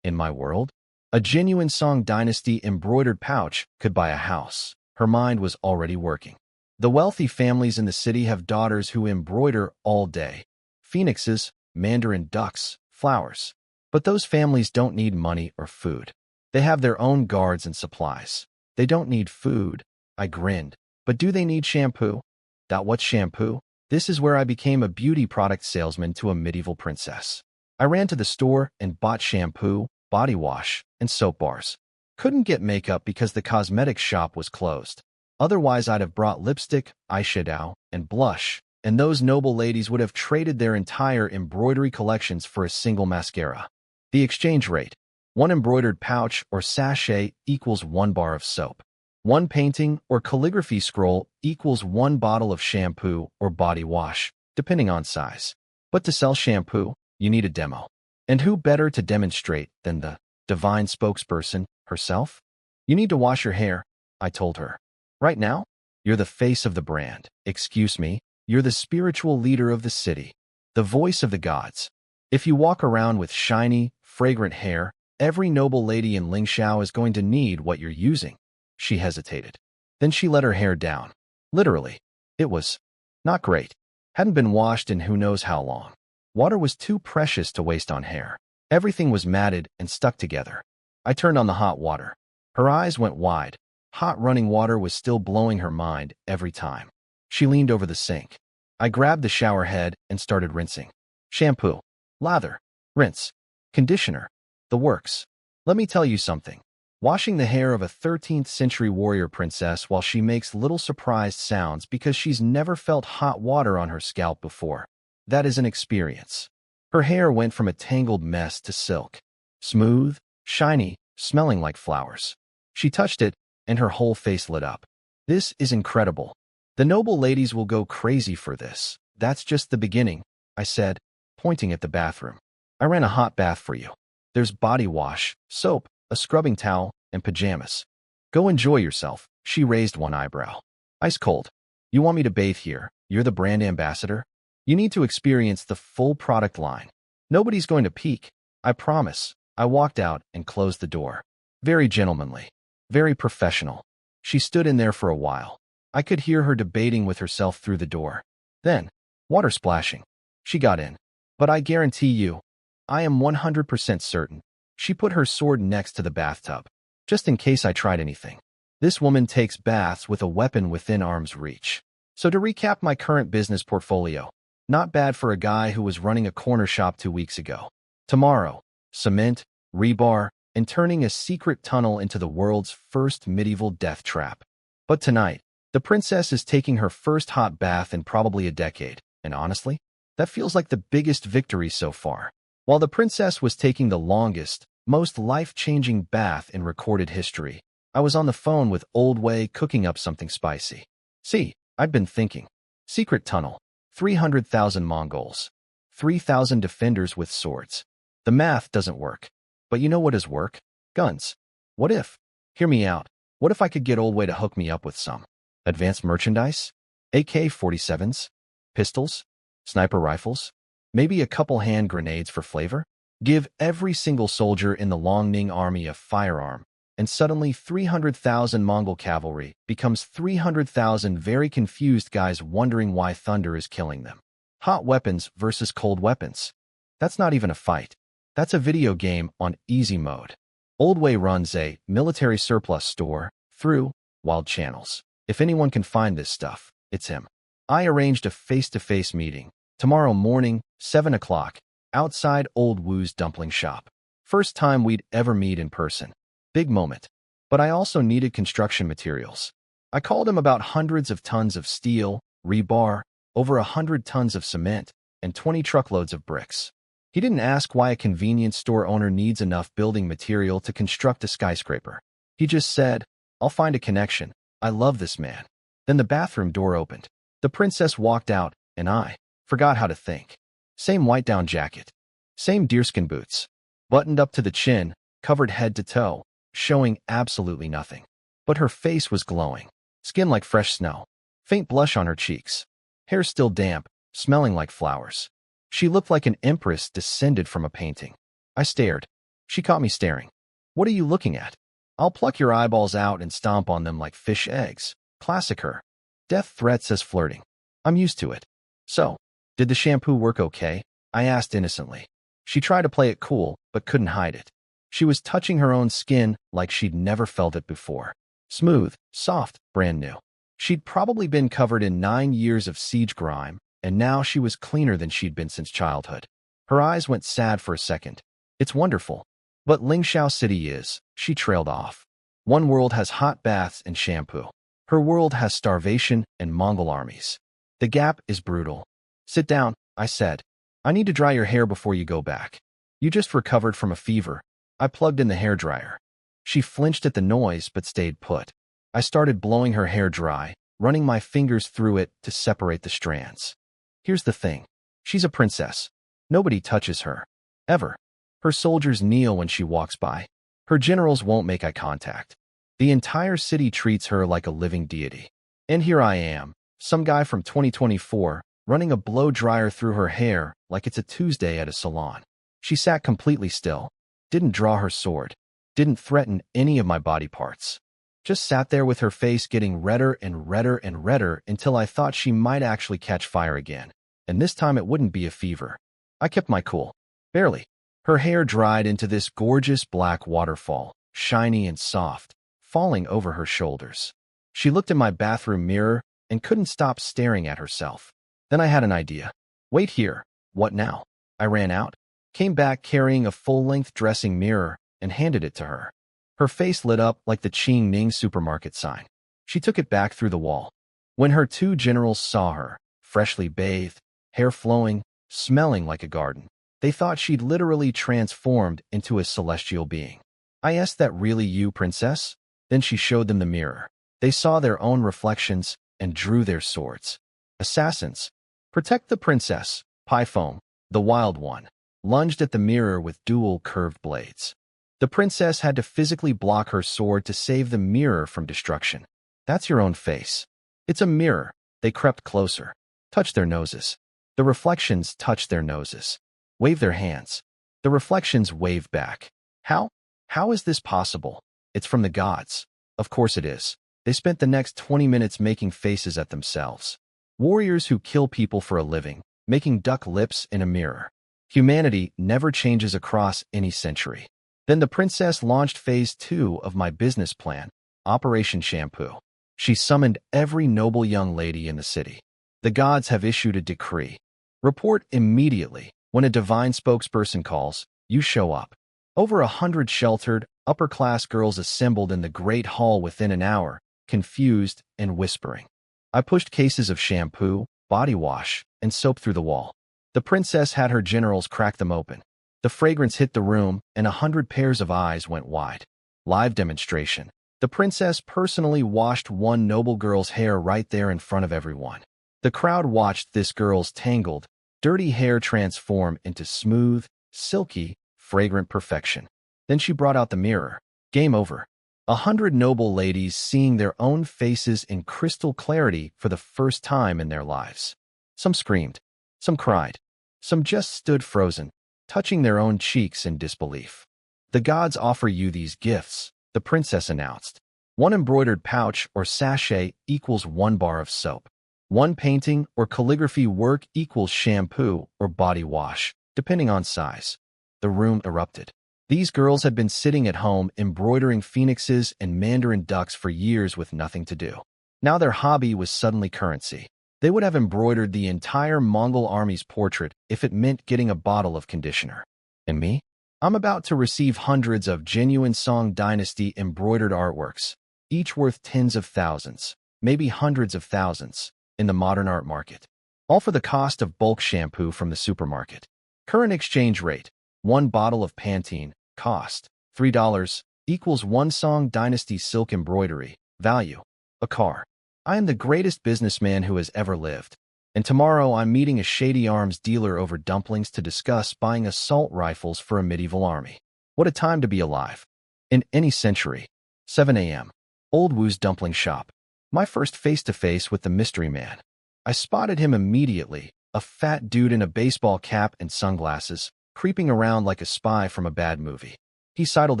In my world, a genuine Song Dynasty embroidered pouch could buy a house. Her mind was already working. The wealthy families in the city have daughters who embroider all day. Phoenixes, mandarin ducks, flowers. But those families don't need money or food. They have their own guards and supplies. They don't need food. I grinned. But do they need shampoo? What's shampoo? This is where I became a beauty product salesman to a medieval princess. I ran to the store and bought shampoo, body wash, and soap bars. Couldn't get makeup because the cosmetics shop was closed. Otherwise, I'd have brought lipstick, eyeshadow, and blush, and those noble ladies would have traded their entire embroidery collections for a single mascara. The exchange rate: 1 embroidered pouch or sachet equals 1 bar of soap. 1 painting or calligraphy scroll equals 1 bottle of shampoo or body wash, depending on size. But to sell shampoo, you need a demo. And who better to demonstrate than the divine spokesperson herself? You need to wash your hair, I told her. Right now? You're the face of the brand. Excuse me, you're the spiritual leader of the city. The voice of the gods. If you walk around with shiny, fragrant hair, every noble lady in Lingxiao is going to need what you're using. She hesitated. Then she let her hair down. Literally. It was not great. Hadn't been washed in who knows how long. Water was too precious to waste on hair. Everything was matted and stuck together. I turned on the hot water. Her eyes went wide. Hot running water was still blowing her mind every time. She leaned over the sink. I grabbed the shower head and started rinsing. Shampoo, lather, rinse, conditioner, the works. Let me tell you something. Washing the hair of a 13th century warrior princess while she makes little surprised sounds because she's never felt hot water on her scalp before. That is an experience. Her hair went from a tangled mess to silk. Smooth, shiny, smelling like flowers. She touched it, and her whole face lit up. This is incredible. The noble ladies will go crazy for this. That's just the beginning, I said, pointing at the bathroom. I ran a hot bath for you. There's body wash, soap, a scrubbing towel, and pajamas. Go enjoy yourself. She raised one eyebrow. Ice cold. You want me to bathe here? You're the brand ambassador? You need to experience the full product line. Nobody's going to peek. I promise. I walked out and closed the door. Very gentlemanly. Very professional. She stood in there for a while. I could hear her debating with herself through the door. Then, water splashing. She got in. But I guarantee you, I am 100% certain, she put her sword next to the bathtub, just in case I tried anything. This woman takes baths with a weapon within arm's reach. So to recap my current business portfolio, not bad for a guy who was running a corner shop 2 weeks ago. Tomorrow, cement, rebar, and turning a secret tunnel into the world's first medieval death trap. But tonight, the princess is taking her first hot bath in probably a decade, and honestly, that feels like the biggest victory so far. While the princess was taking the longest, most life-changing bath in recorded history, I was on the phone with Old Way cooking up something spicy. See, I'd been thinking. Secret tunnel, 300,000 Mongols, 3,000 defenders with swords. The math doesn't work. But you know what does work? Guns. What if? Hear me out. What if I could get Old Way to hook me up with some advanced merchandise? AK-47s? Pistols? Sniper rifles? Maybe a couple hand grenades for flavor? Give every single soldier in the Long Ning army a firearm, and suddenly 300,000 Mongol cavalry becomes 300,000 very confused guys wondering why thunder is killing them. Hot weapons versus cold weapons. That's not even a fight. That's a video game on easy mode. Old Way runs a military surplus store through wild channels. If anyone can find this stuff, it's him. I arranged a face-to-face meeting tomorrow morning, 7 o'clock, outside Old Woo's dumpling shop. First time we'd ever meet in person. Big moment. But I also needed construction materials. I called him about hundreds of tons of steel, rebar, over 100 tons of cement, and 20 truckloads of bricks. He didn't ask why a convenience store owner needs enough building material to construct a skyscraper. He just said, "I'll find a connection. I love this man." Then the bathroom door opened. The princess walked out, and I forgot how to think. Same white down jacket. Same deerskin boots. Buttoned up to the chin, covered head to toe, showing absolutely nothing. But her face was glowing. Skin like fresh snow. Faint blush on her cheeks. Hair still damp, smelling like flowers. She looked like an empress descended from a painting. I stared. She caught me staring. "What are you looking at?" "I'll pluck your eyeballs out and stomp on them like fish eggs." Classic her. Death threats as flirting. I'm used to it. "So, did the shampoo work okay?" I asked innocently. She tried to play it cool, but couldn't hide it. She was touching her own skin like she'd never felt it before. Smooth, soft, brand new. She'd probably been covered in 9 years of siege grime, and now she was cleaner than she'd been since childhood. Her eyes went sad for a second. "It's wonderful. But Lingxiao City is," she trailed off. "One world has hot baths and shampoo. Her world has starvation and Mongol armies. The gap is brutal." "Sit down," I said. "I need to dry your hair before you go back. You just recovered from a fever." I plugged in the hairdryer. She flinched at the noise but stayed put. I started blowing her hair dry, running my fingers through it to separate the strands. Here's the thing. She's a princess. Nobody touches her. Ever. Her soldiers kneel when she walks by. Her generals won't make eye contact. The entire city treats her like a living deity. And here I am, some guy from 2024, running a blow dryer through her hair like it's a Tuesday at a salon. She sat completely still. Didn't draw her sword. Didn't threaten any of my body parts. Just sat there with her face getting redder and redder and redder until I thought she might actually catch fire again. And this time it wouldn't be a fever. I kept my cool. Barely. Her hair dried into this gorgeous black waterfall, shiny and soft, falling over her shoulders. She looked in my bathroom mirror and couldn't stop staring at herself. Then I had an idea. "Wait here. What now?" I ran out, came back carrying a full-length dressing mirror, and handed it to her. Her face lit up like the Qing Ning supermarket sign. She took it back through the wall. When her 2 generals saw her, freshly bathed, hair flowing, smelling like a garden, they thought she'd literally transformed into a celestial being. I asked, "That really you, princess?" Then she showed them the mirror. They saw their own reflections and drew their swords. Assassins. Protect the princess. Pyfoam, the wild one, lunged at the mirror with dual curved blades. The princess had to physically block her sword to save the mirror from destruction. "That's your own face." "It's a mirror." They crept closer, touched their noses. The reflections touched their noses. Waved their hands. The reflections waved back. How? How is this possible? "It's from the gods." "Of course it is." They spent the next 20 minutes making faces at themselves. Warriors who kill people for a living, making duck lips in a mirror. Humanity never changes across any century. Then the princess launched phase 2 of my business plan, Operation Shampoo. She summoned every noble young lady in the city. The gods have issued a decree. Report immediately. When a divine spokesperson calls, you show up. Over 100 sheltered, upper-class girls assembled in the great hall within an hour, confused and whispering. I pushed cases of shampoo, body wash, and soap through the wall. The princess had her generals crack them open. The fragrance hit the room, and 100 pairs of eyes went wide. Live demonstration. The princess personally washed one noble girl's hair right there in front of everyone. The crowd watched this girl's tangled, dirty hair transform into smooth, silky, fragrant perfection. Then she brought out the mirror. Game over. 100 noble ladies seeing their own faces in crystal clarity for the first time in their lives. Some screamed. Some cried. Some just stood frozen, touching their own cheeks in disbelief. The gods offer you these gifts, the princess announced. One embroidered pouch or sachet equals 1 bar of soap. One painting or calligraphy work equals shampoo or body wash, depending on size. The room erupted. These girls had been sitting at home embroidering phoenixes and mandarin ducks for years with nothing to do. Now their hobby was suddenly currency. They would have embroidered the entire Mongol army's portrait if it meant getting a bottle of conditioner. And me? I'm about to receive hundreds of genuine Song Dynasty embroidered artworks, each worth tens of thousands, maybe hundreds of thousands, in the modern art market. All for the cost of bulk shampoo from the supermarket. Current exchange rate. 1 bottle of Pantene, cost, $3, equals 1 Song Dynasty silk embroidery, value, a car. I am the greatest businessman who has ever lived. And tomorrow I'm meeting a shady arms dealer over dumplings to discuss buying assault rifles for a medieval army. What a time to be alive. In any century. 7 a.m. Old Wu's dumpling shop. My first face-to-face with the mystery man. I spotted him immediately, a fat dude in a baseball cap and sunglasses, creeping around like a spy from a bad movie. He sidled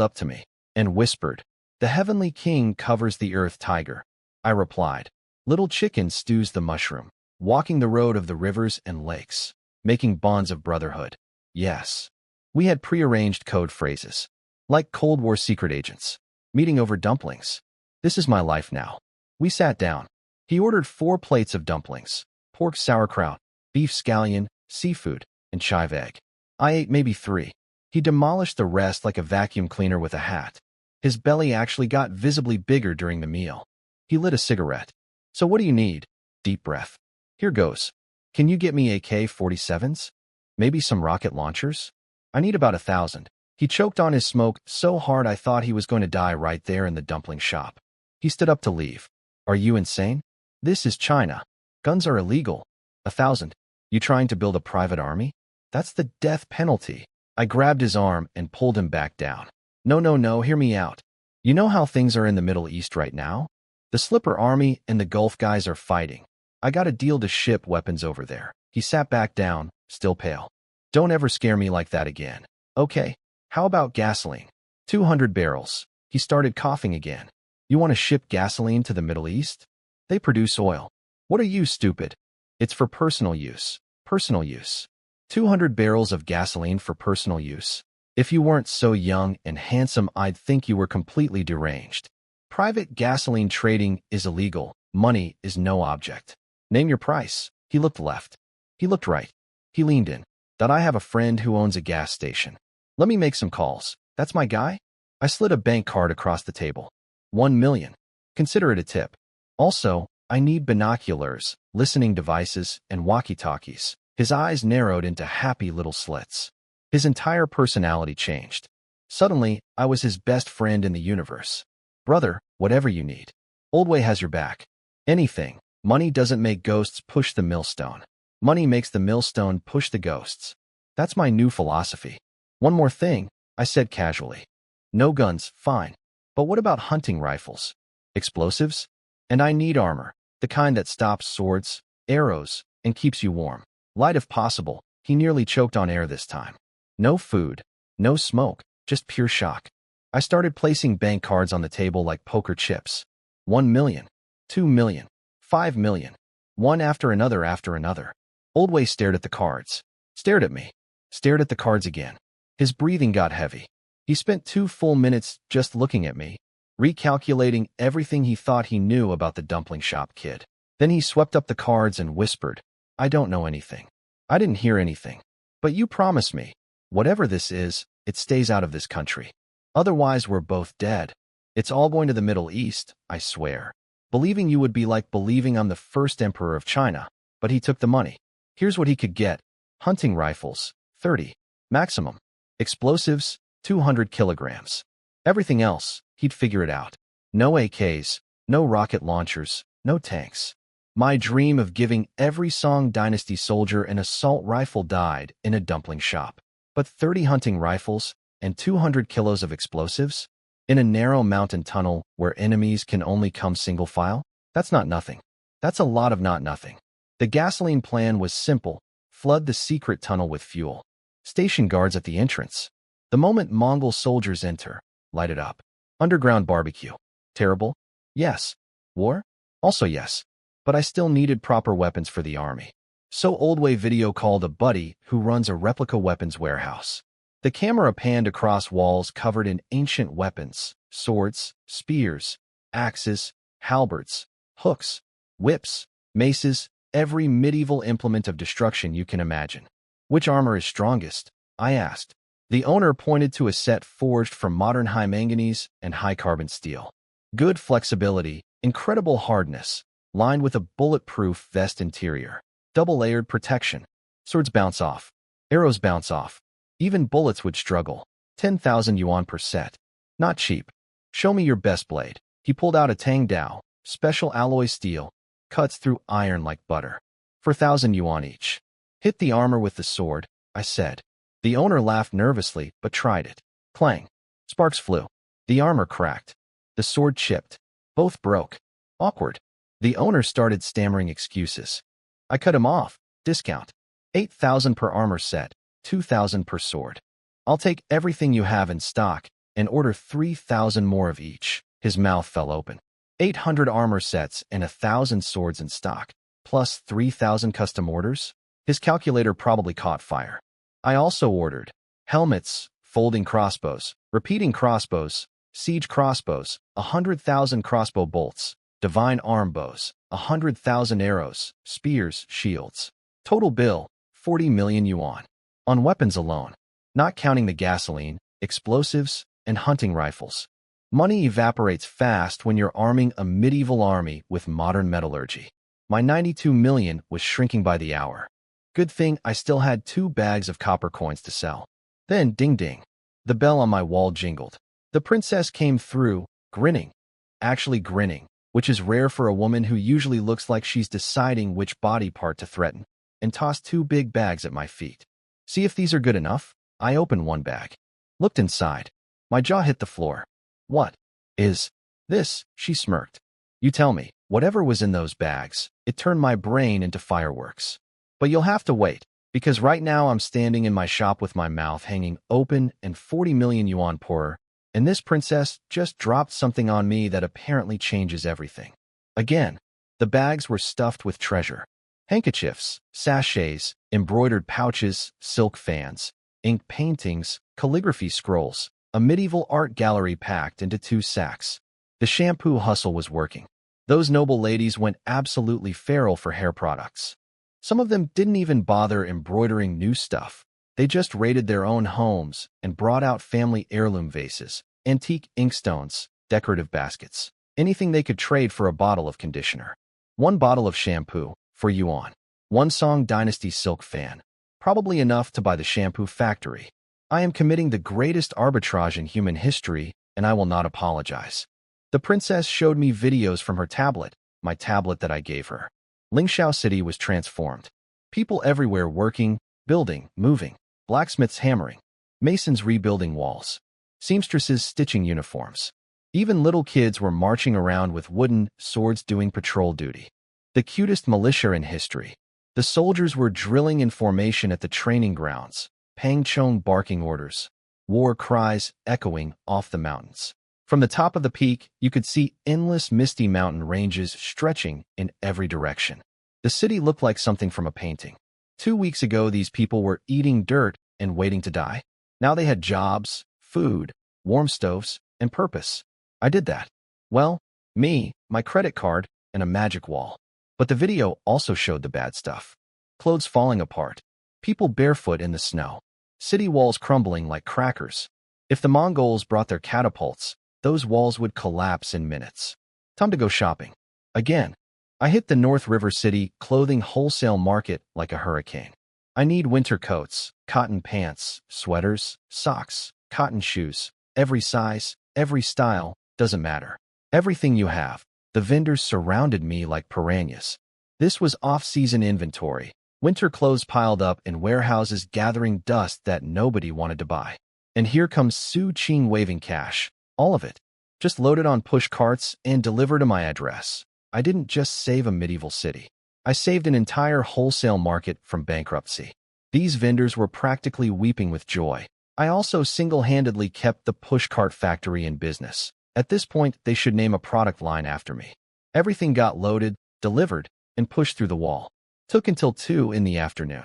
up to me and whispered, "The heavenly king covers the earth, tiger." I replied, "Little chicken stews the mushroom, walking the road of the rivers and lakes, making bonds of brotherhood." Yes. We had prearranged code phrases, like Cold War secret agents, meeting over dumplings. This is my life now. We sat down. He ordered 4 plates of dumplings, pork sauerkraut, beef scallion, seafood, and chive egg. I ate maybe 3. He demolished the rest like a vacuum cleaner with a hat. His belly actually got visibly bigger during the meal. He lit a cigarette. "So what do you need?" Deep breath. "Here goes. Can you get me AK-47s? Maybe some rocket launchers? I need about 1,000. He choked on his smoke so hard I thought he was going to die right there in the dumpling shop. He stood up to leave. "Are you insane? This is China. Guns are illegal. 1,000. You trying to build a private army? That's the death penalty." I grabbed his arm and pulled him back down. No, hear me out. You know how things are in the Middle East right now? The Slipper Army and the Gulf guys are fighting. I got a deal to ship weapons over there. He sat back down, still pale. "Don't ever scare me like that again. Okay, how about gasoline? 200 barrels. He started coughing again. "You want to ship gasoline to the Middle East? They produce oil. What are you, stupid? It's for personal use. Personal use. 200 barrels of gasoline for personal use. If you weren't so young and handsome, I'd think you were completely deranged. Private gasoline trading is illegal. Money is no object. Name your price." He looked left. He looked right. He leaned in. "That I have a friend who owns a gas station. Let me make some calls. That's my guy." I slid a bank card across the table. 1 million. Consider it a tip. Also, I need binoculars, listening devices, and walkie-talkies. His eyes narrowed into happy little slits. His entire personality changed. Suddenly, I was his best friend in the universe. "Brother, whatever you need. Oldway has your back. Anything. Money doesn't make ghosts push the millstone. Money makes the millstone push the ghosts. That's my new philosophy." "One more thing," I said casually. "No guns, fine. But what about hunting rifles? Explosives? And I need armor, the kind that stops swords, arrows, and keeps you warm. Light if possible." He nearly choked on air this time. No food, no smoke, just pure shock. I started placing bank cards on the table like poker chips. 1 million, 2 million, 5 million. one after another. Old Wei stared at the cards, stared at me, stared at the cards again. His breathing got heavy. He spent 2 full minutes just looking at me, recalculating everything he thought he knew about the dumpling shop kid. Then he swept up the cards and whispered, "I don't know anything. I didn't hear anything. But you promise me, whatever this is, it stays out of this country. Otherwise, we're both dead. It's all going to the Middle East, I swear. Believing you would be like believing I'm the first emperor of China." But he took the money. Here's what he could get. Hunting rifles, 30. Maximum. Explosives, 200 kilograms. Everything else, he'd figure it out. No AKs, no rocket launchers, no tanks. My dream of giving every Song Dynasty soldier an assault rifle died in a dumpling shop. But 30 hunting rifles and 200 kilos of explosives? In a narrow mountain tunnel where enemies can only come single file? That's not nothing. That's a lot of not nothing. The gasoline plan was simple. Flood the secret tunnel with fuel. Station guards at the entrance. The moment Mongol soldiers enter, light it up. Underground barbecue. Terrible? Yes. War? Also yes. But I still needed proper weapons for the army. So Old Wei video called a buddy who runs a replica weapons warehouse. The camera panned across walls covered in ancient weapons, swords, spears, axes, halberds, hooks, whips, maces, every medieval implement of destruction you can imagine. "Which armor is strongest?" I asked. The owner pointed to a set forged from modern high manganese and high carbon steel. Good flexibility, incredible hardness, lined with a bulletproof vest interior. Double-layered protection. Swords bounce off. Arrows bounce off. Even bullets would struggle. 10,000 yuan per set. Not cheap. "Show me your best blade." He pulled out a Tang Dao, special alloy steel, cuts through iron like butter. "For 1,000 yuan each." "Hit the armor with the sword," I said. The owner laughed nervously, but tried it. Clang. Sparks flew. The armor cracked. The sword chipped. Both broke. Awkward. The owner started stammering excuses. I cut him off. Discount. 8,000 per armor set, 2,000 per sword. "I'll take everything you have in stock and order 3,000 more of each." His mouth fell open. 800 armor sets and 1,000 swords in stock, plus 3,000 custom orders? His calculator probably caught fire. I also ordered helmets, folding crossbows, repeating crossbows, siege crossbows, 100,000 crossbow bolts, divine arm bows, 100,000 arrows, spears, shields. Total bill, 40 million yuan. On weapons alone, not counting the gasoline, explosives, and hunting rifles. Money evaporates fast when you're arming a medieval army with modern metallurgy. My 92 million was shrinking by the hour. Good thing I still had 2 bags of copper coins to sell. Then, ding ding. The bell on my wall jingled. The princess came through, grinning. Actually grinning, which is rare for a woman who usually looks like she's deciding which body part to threaten, and tossed 2 big bags at my feet. "See if these are good enough." I opened one bag. Looked inside. My jaw hit the floor. "What is this?" She smirked. "You tell me." Whatever was in those bags, it turned my brain into fireworks. But you'll have to wait, because right now I'm standing in my shop with my mouth hanging open and 40 million yuan poorer, and this princess just dropped something on me that apparently changes everything. Again, the bags were stuffed with treasure. Handkerchiefs, sachets, embroidered pouches, silk fans, ink paintings, calligraphy scrolls, a medieval art gallery packed into 2 sacks. The shampoo hustle was working. Those noble ladies went absolutely feral for hair products. Some of them didn't even bother embroidering new stuff. They just raided their own homes and brought out family heirloom vases, antique inkstones, decorative baskets, anything they could trade for a bottle of conditioner. 1 bottle of shampoo, for yuan. 1 Song Dynasty silk fan. Probably enough to buy the shampoo factory. I am committing the greatest arbitrage in human history, and I will not apologize. The princess showed me videos from her tablet, my tablet that I gave her. Lingxiao City was transformed. People everywhere working, building, moving, blacksmiths hammering, masons rebuilding walls, seamstresses stitching uniforms. Even little kids were marching around with wooden swords doing patrol duty. The cutest militia in history. The soldiers were drilling in formation at the training grounds, Pang Chong barking orders, war cries echoing off the mountains. From the top of the peak, you could see endless misty mountain ranges stretching in every direction. The city looked like something from a painting. 2 weeks ago, these people were eating dirt and waiting to die. Now they had jobs, food, warm stoves, and purpose. I did that. Well, me, my credit card, and a magic wall. But the video also showed the bad stuff. Clothes falling apart. People barefoot in the snow. City walls crumbling like crackers. If the Mongols brought their catapults, those walls would collapse in minutes. Time to go shopping. Again. I hit the North River City clothing wholesale market like a hurricane. I need winter coats, cotton pants, sweaters, socks, cotton shoes. Every size, every style, doesn't matter. Everything you have. The vendors surrounded me like piranhas. This was off-season inventory. Winter clothes piled up in warehouses gathering dust that nobody wanted to buy. And here comes Su Qing waving cash. All of it. Just loaded on push carts and delivered to my address. I didn't just save a medieval city. I saved an entire wholesale market from bankruptcy. These vendors were practically weeping with joy. I also single-handedly kept the pushcart factory in business. At this point, they should name a product line after me. Everything got loaded, delivered, and pushed through the wall. Took until 2 in the afternoon.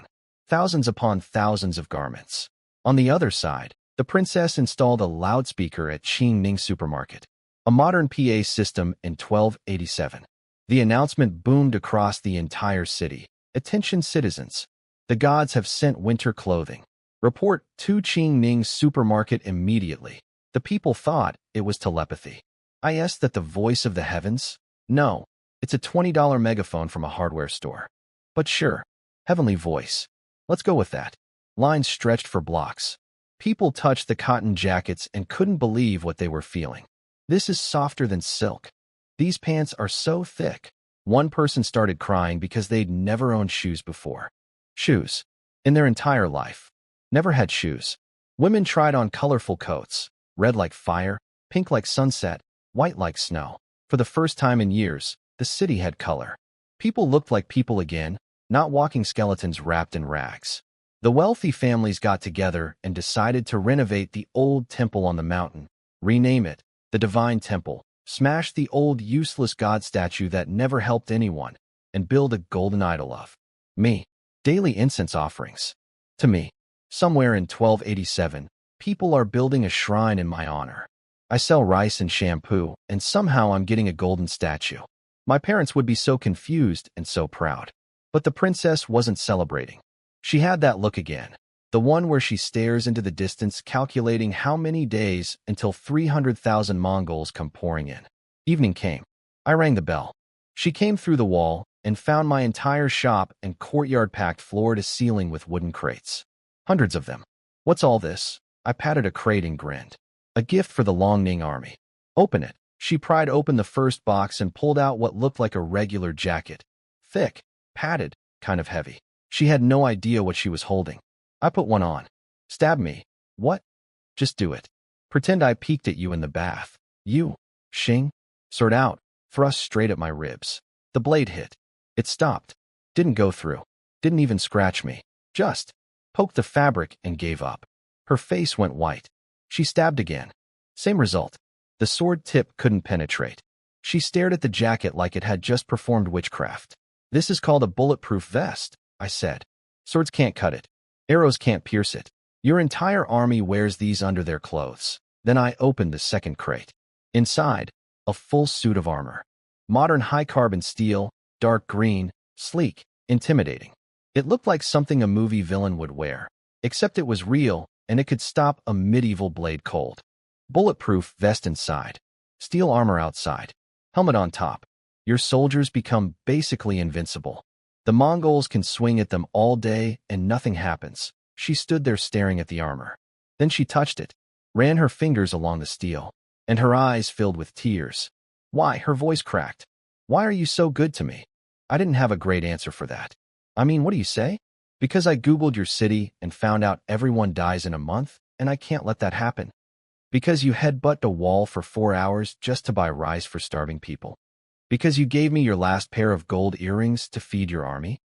Thousands upon thousands of garments. On the other side, the princess installed a loudspeaker at Qingning Supermarket. A modern PA system in 1287. The announcement boomed across the entire city. Attention citizens. The gods have sent winter clothing. Report to Qingning Supermarket immediately. The people thought it was telepathy. I asked that the voice of the heavens? No, it's a $20 megaphone from a hardware store. But sure, heavenly voice. Let's go with that. Lines stretched for blocks. People touched the cotton jackets and couldn't believe what they were feeling. This is softer than silk. These pants are so thick. One person started crying because they'd never owned shoes before. Shoes. In their entire life. Never had shoes. Women tried on colorful coats. Red like fire, pink like sunset, white like snow. For the first time in years, the city had color. People looked like people again, not walking skeletons wrapped in rags. The wealthy families got together and decided to renovate the old temple on the mountain, rename it the Divine Temple, smash the old useless god statue that never helped anyone, and build a golden idol of me. Daily incense offerings. To me. Somewhere in 1287, people are building a shrine in my honor. I sell rice and shampoo, and somehow I'm getting a golden statue. My parents would be so confused and so proud. But the princess wasn't celebrating. She had that look again. The one where she stares into the distance, calculating how many days until 300,000 Mongols come pouring in. Evening came. I rang the bell. She came through the wall and found my entire shop and courtyard packed floor to ceiling with wooden crates. Hundreds of them. What's all this? I patted a crate and grinned. A gift for the Longning army. Open it. She pried open the first box and pulled out what looked like a regular jacket. Thick, padded, kind of heavy. She had no idea what she was holding. I put one on. Stab me. What? Just do it. Pretend I peeked at you in the bath. You, Xing. Sword out, thrust straight at my ribs. The blade hit. It stopped. Didn't go through. Didn't even scratch me. Just poked the fabric and gave up. Her face went white. She stabbed again. Same result. The sword tip couldn't penetrate. She stared at the jacket like it had just performed witchcraft. This is called a bulletproof vest, I said. Swords can't cut it. Arrows can't pierce it. Your entire army wears these under their clothes. Then I opened the second crate. Inside, a full suit of armor. Modern high-carbon steel, dark green, sleek, intimidating. It looked like something a movie villain would wear, except it was real and it could stop a medieval blade cold. Bulletproof vest inside. Steel armor outside. Helmet on top. Your soldiers become basically invincible. The Mongols can swing at them all day and nothing happens. She stood there staring at the armor. Then she touched it, ran her fingers along the steel, and her eyes filled with tears. Why? Her voice cracked. Why are you so good to me? I didn't have a great answer for that. I mean, what do you say? Because I Googled your city and found out everyone dies in a month, and I can't let that happen. Because you headbutt a wall for 4 hours just to buy rice for starving people. Because you gave me your last pair of gold earrings to feed your army?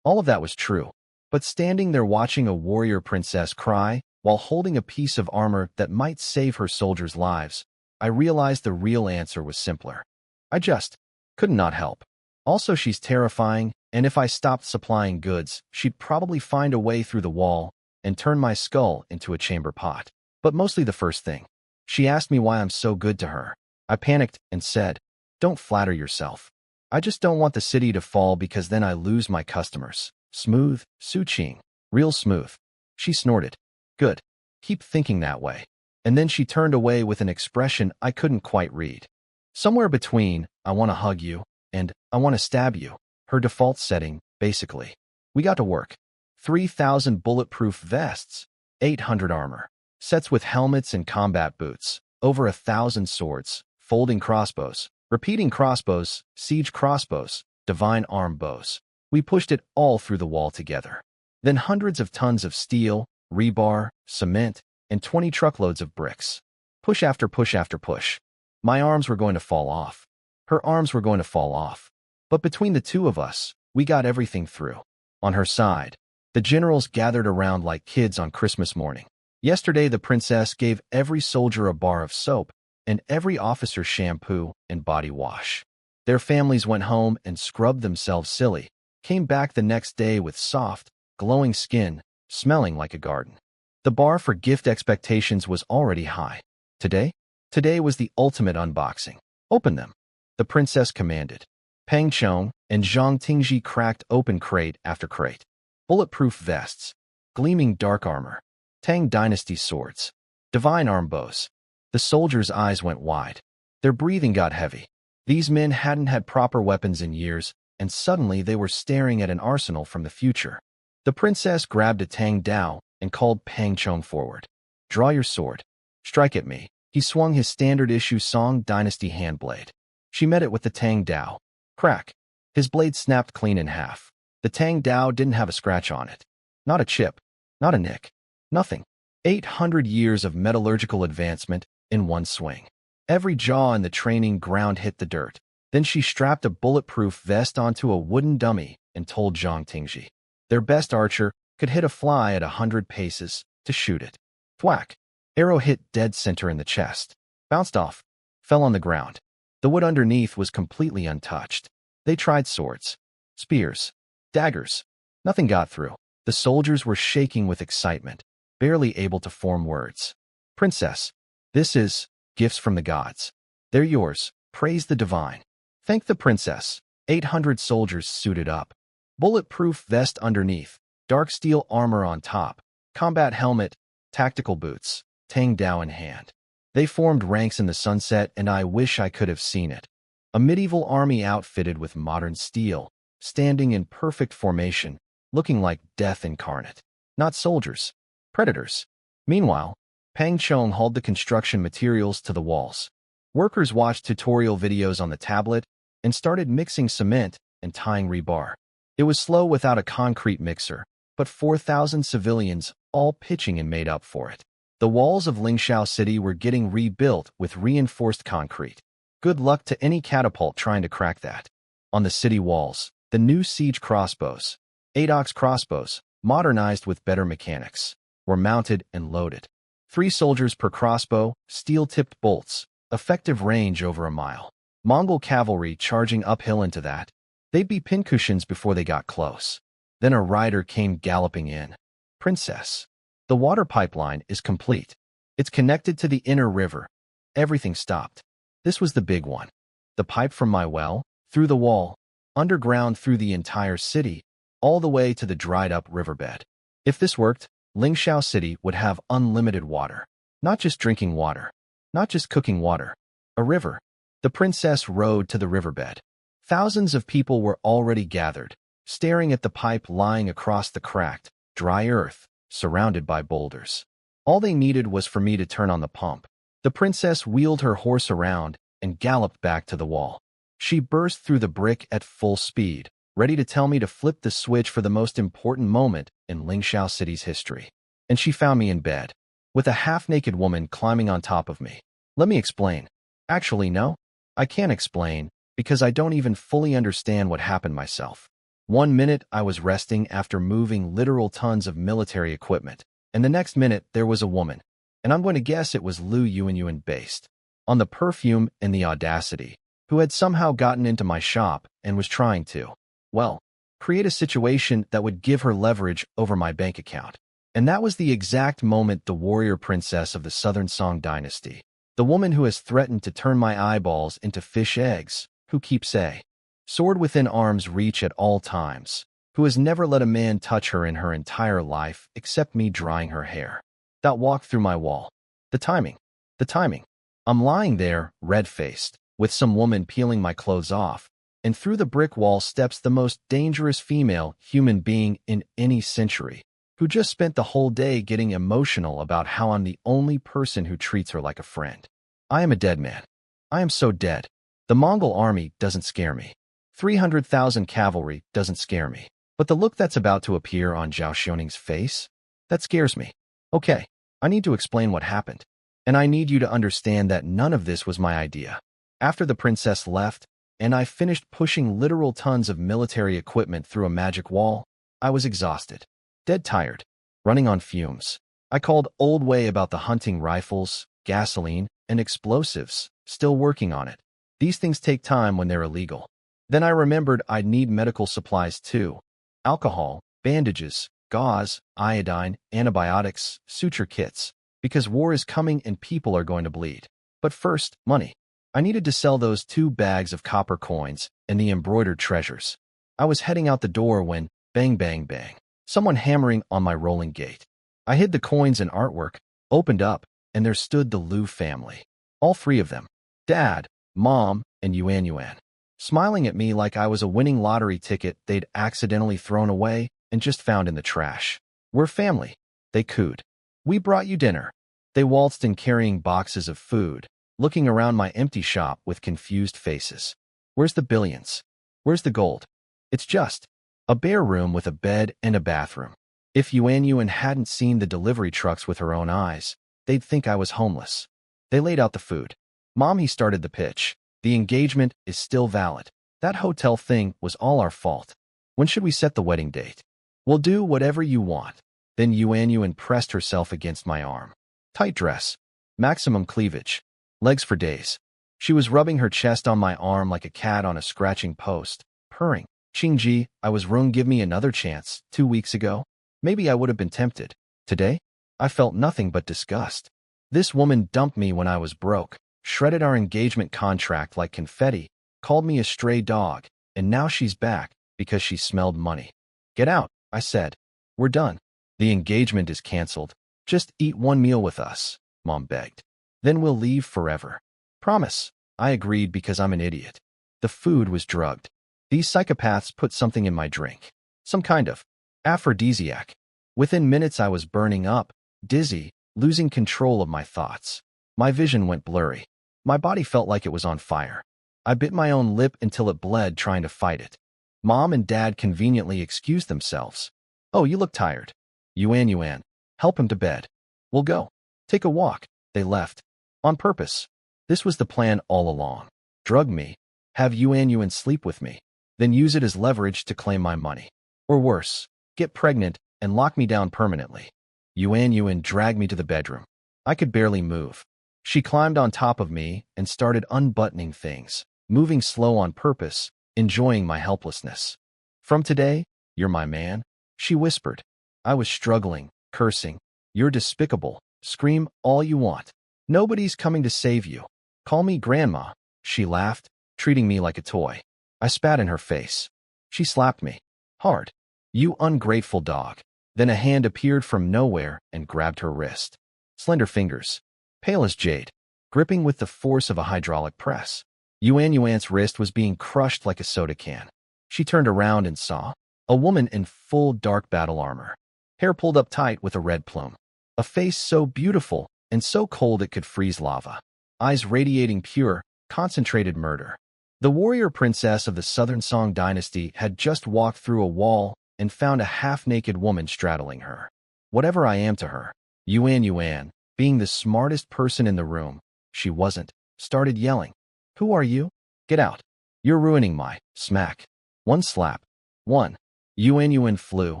All of that was true. But standing there watching a warrior princess cry while holding a piece of armor that might save her soldiers' lives, I realized the real answer was simpler. I just could not help. Also, she's terrifying, And if I stopped supplying goods, she'd probably find a way through the wall and turn my skull into a chamber pot. But mostly the first thing. She asked me why I'm so good to her. I panicked and said, "Don't flatter yourself. I just don't want the city to fall because then I lose my customers." Smooth, Su-Ching. Real smooth. She snorted. Good. Keep thinking that way. And then she turned away with an expression I couldn't quite read. Somewhere between, "I want to hug you," and "I want to stab you." Her default setting, basically. We got to work. 3,000 bulletproof vests, 800 armor, sets with helmets and combat boots, over 1,000 swords, folding crossbows, repeating crossbows, siege crossbows, divine arm bows. We pushed it all through the wall together. Then hundreds of tons of steel, rebar, cement, and 20 truckloads of bricks. Push after push after push. My arms were going to fall off. Her arms were going to fall off. But between the two of us, we got everything through. On her side, the generals gathered around like kids on Christmas morning. Yesterday, the princess gave every soldier a bar of soap and every officer shampoo and body wash. Their families went home and scrubbed themselves silly, came back the next day with soft, glowing skin, smelling like a garden. The bar for gift expectations was already high. Today? Today was the ultimate unboxing. Open them, the princess commanded. Peng Chong and Zhang Tingji cracked open crate after crate. Bulletproof vests, gleaming dark armor, Tang Dynasty swords, divine arm bows. The soldiers' eyes went wide. Their breathing got heavy. These men hadn't had proper weapons in years, and suddenly they were staring at an arsenal from the future. The princess grabbed a Tang Dao and called Peng Chong forward. "Draw your sword. Strike at me." He swung his standard-issue Song Dynasty handblade. She met it with the Tang Dao. Crack. His blade snapped clean in half. The Tang Dao didn't have a scratch on it. Not a chip. Not a nick. Nothing. 800 years of metallurgical advancement in one swing. Every jaw in the training ground hit the dirt. Then she strapped a bulletproof vest onto a wooden dummy and told Zhang Tingji, their best archer, could hit a fly at 100 paces to shoot it. Thwack. Arrow hit dead center in the chest. Bounced off. Fell on the ground. The wood underneath was completely untouched. They tried swords, spears, daggers. Nothing got through. The soldiers were shaking with excitement, barely able to form words. "Princess, this is gifts from the gods. They're yours. Praise the divine. Thank the princess." 800 soldiers suited up. Bulletproof vest underneath, dark steel armor on top, combat helmet, tactical boots, Tang Dao in hand. They formed ranks in the sunset, and I wish I could have seen it. A medieval army outfitted with modern steel, standing in perfect formation, looking like death incarnate. Not soldiers, predators. Meanwhile, Peng Chong hauled the construction materials to the walls. Workers watched tutorial videos on the tablet and started mixing cement and tying rebar. It was slow without a concrete mixer, but 4,000 civilians all pitching and made up for it. The walls of Lingxiao City were getting rebuilt with reinforced concrete. Good luck to any catapult trying to crack that. On the city walls, the new siege crossbows, 8-ox crossbows, modernized with better mechanics, were mounted and loaded. 3 soldiers per crossbow, steel-tipped bolts, effective range over a mile. Mongol cavalry charging uphill into that. They'd be pincushions before they got close. Then a rider came galloping in. "Princess, the water pipeline is complete. It's connected to the inner river." Everything stopped. This was the big one. The pipe from my well, through the wall, underground through the entire city, all the way to the dried-up riverbed. If this worked, Lingxiao City would have unlimited water. Not just drinking water. Not just cooking water. A river. The princess rode to the riverbed. Thousands of people were already gathered, staring at the pipe lying across the cracked, dry earth, surrounded by boulders. All they needed was for me to turn on the pump. The princess wheeled her horse around and galloped back to the wall. She burst through the brick at full speed, ready to tell me to flip the switch for the most important moment in Lingxiao City's history. And she found me in bed, with a half-naked woman climbing on top of me. Let me explain. Actually, no, I can't explain, because I don't even fully understand what happened myself. 1 minute I was resting after moving literal tons of military equipment, and the next minute there was a woman, and I'm going to guess it was Lu Yuanyuan based on the perfume and the audacity, who had somehow gotten into my shop and was trying to, well, create a situation that would give her leverage over my bank account. And that was the exact moment the warrior princess of the Southern Song dynasty, the woman who has threatened to turn my eyeballs into fish eggs, who keeps a sword within arm's reach at all times, who has never let a man touch her in her entire life except me drying her hair. That walked through my wall. The timing. The timing. I'm lying there, red-faced, with some woman peeling my clothes off, and through the brick wall steps the most dangerous female human being in any century, who just spent the whole day getting emotional about how I'm the only person who treats her like a friend. I am a dead man. I am so dead. The Mongol army doesn't scare me. 300,000 cavalry doesn't scare me. But the look that's about to appear on Zhao Xiaoning's face, that scares me. Okay, I need to explain what happened. And I need you to understand that none of this was my idea. After the princess left, and I finished pushing literal tons of military equipment through a magic wall, I was exhausted. Dead tired, running on fumes. I called Old Wei about the hunting rifles, gasoline, and explosives, still working on it. These things take time when they're illegal. Then I remembered I'd need medical supplies too. Alcohol, bandages, gauze, iodine, antibiotics, suture kits, because war is coming and people are going to bleed. But first, money. I needed to sell those 2 bags of copper coins and the embroidered treasures. I was heading out the door when, bang, bang, bang, someone hammering on my rolling gate. I hid the coins and artwork, opened up, and there stood the Liu family. All 3 of them. Dad, Mom, and Yuan Yuan. Smiling at me like I was a winning lottery ticket they'd accidentally thrown away and just found in the trash. We're family, they cooed. We brought you dinner. They waltzed in carrying boxes of food, looking around my empty shop with confused faces. Where's the billions? Where's the gold? It's just a bare room with a bed and a bathroom. If Yuan Yuan hadn't seen the delivery trucks with her own eyes, they'd think I was homeless. They laid out the food. Mom, he started the pitch. The engagement is still valid. That hotel thing was all our fault. When should we set the wedding date? We'll do whatever you want. Then Yuan Yuan pressed herself against my arm. Tight dress. Maximum cleavage. Legs for days. She was rubbing her chest on my arm like a cat on a scratching post, purring. Qingji, I was wrong. Give me another chance. 2 weeks ago, maybe I would have been tempted. Today, I felt nothing but disgust. This woman dumped me when I was broke, shredded our engagement contract like confetti, called me a stray dog, and now she's back because she smelled money. Get out, I said. We're done. The engagement is canceled. Just eat 1 meal with us, Mom begged. Then we'll leave forever. Promise. I agreed because I'm an idiot. The food was drugged. These psychopaths put something in my drink. Some kind of aphrodisiac. Within minutes I was burning up, dizzy, losing control of my thoughts. My vision went blurry. My body felt like it was on fire. I bit my own lip until it bled trying to fight it. Mom and Dad conveniently excused themselves. Oh, you look tired. Yuan Yuan, help him to bed. We'll go. Take a walk. They left. On purpose. This was the plan all along. Drug me. Have Yuan Yuan sleep with me. Then use it as leverage to claim my money. Or worse, get pregnant and lock me down permanently. Yuan Yuan dragged me to the bedroom. I could barely move. She climbed on top of me and started unbuttoning things, moving slow on purpose, enjoying my helplessness. From today, you're my man, she whispered. I was struggling, cursing. You're despicable. Scream all you want. Nobody's coming to save you. Call me Grandma, she laughed, treating me like a toy. I spat in her face. She slapped me. Hard. You ungrateful dog. Then a hand appeared from nowhere and grabbed her wrist. Slender fingers, pale as jade, gripping with the force of a hydraulic press. Yuan Yuan's wrist was being crushed like a soda can. She turned around and saw a woman in full dark battle armor, hair pulled up tight with a red plume, a face so beautiful and so cold it could freeze lava, eyes radiating pure, concentrated murder. The warrior princess of the Southern Song dynasty had just walked through a wall and found a half-naked woman straddling her. Whatever I am to her, Yuan Yuan, being the smartest person in the room, she wasn't, started yelling. Who are you? Get out. You're ruining my smack. One slap. One. Yuan Yuan flew,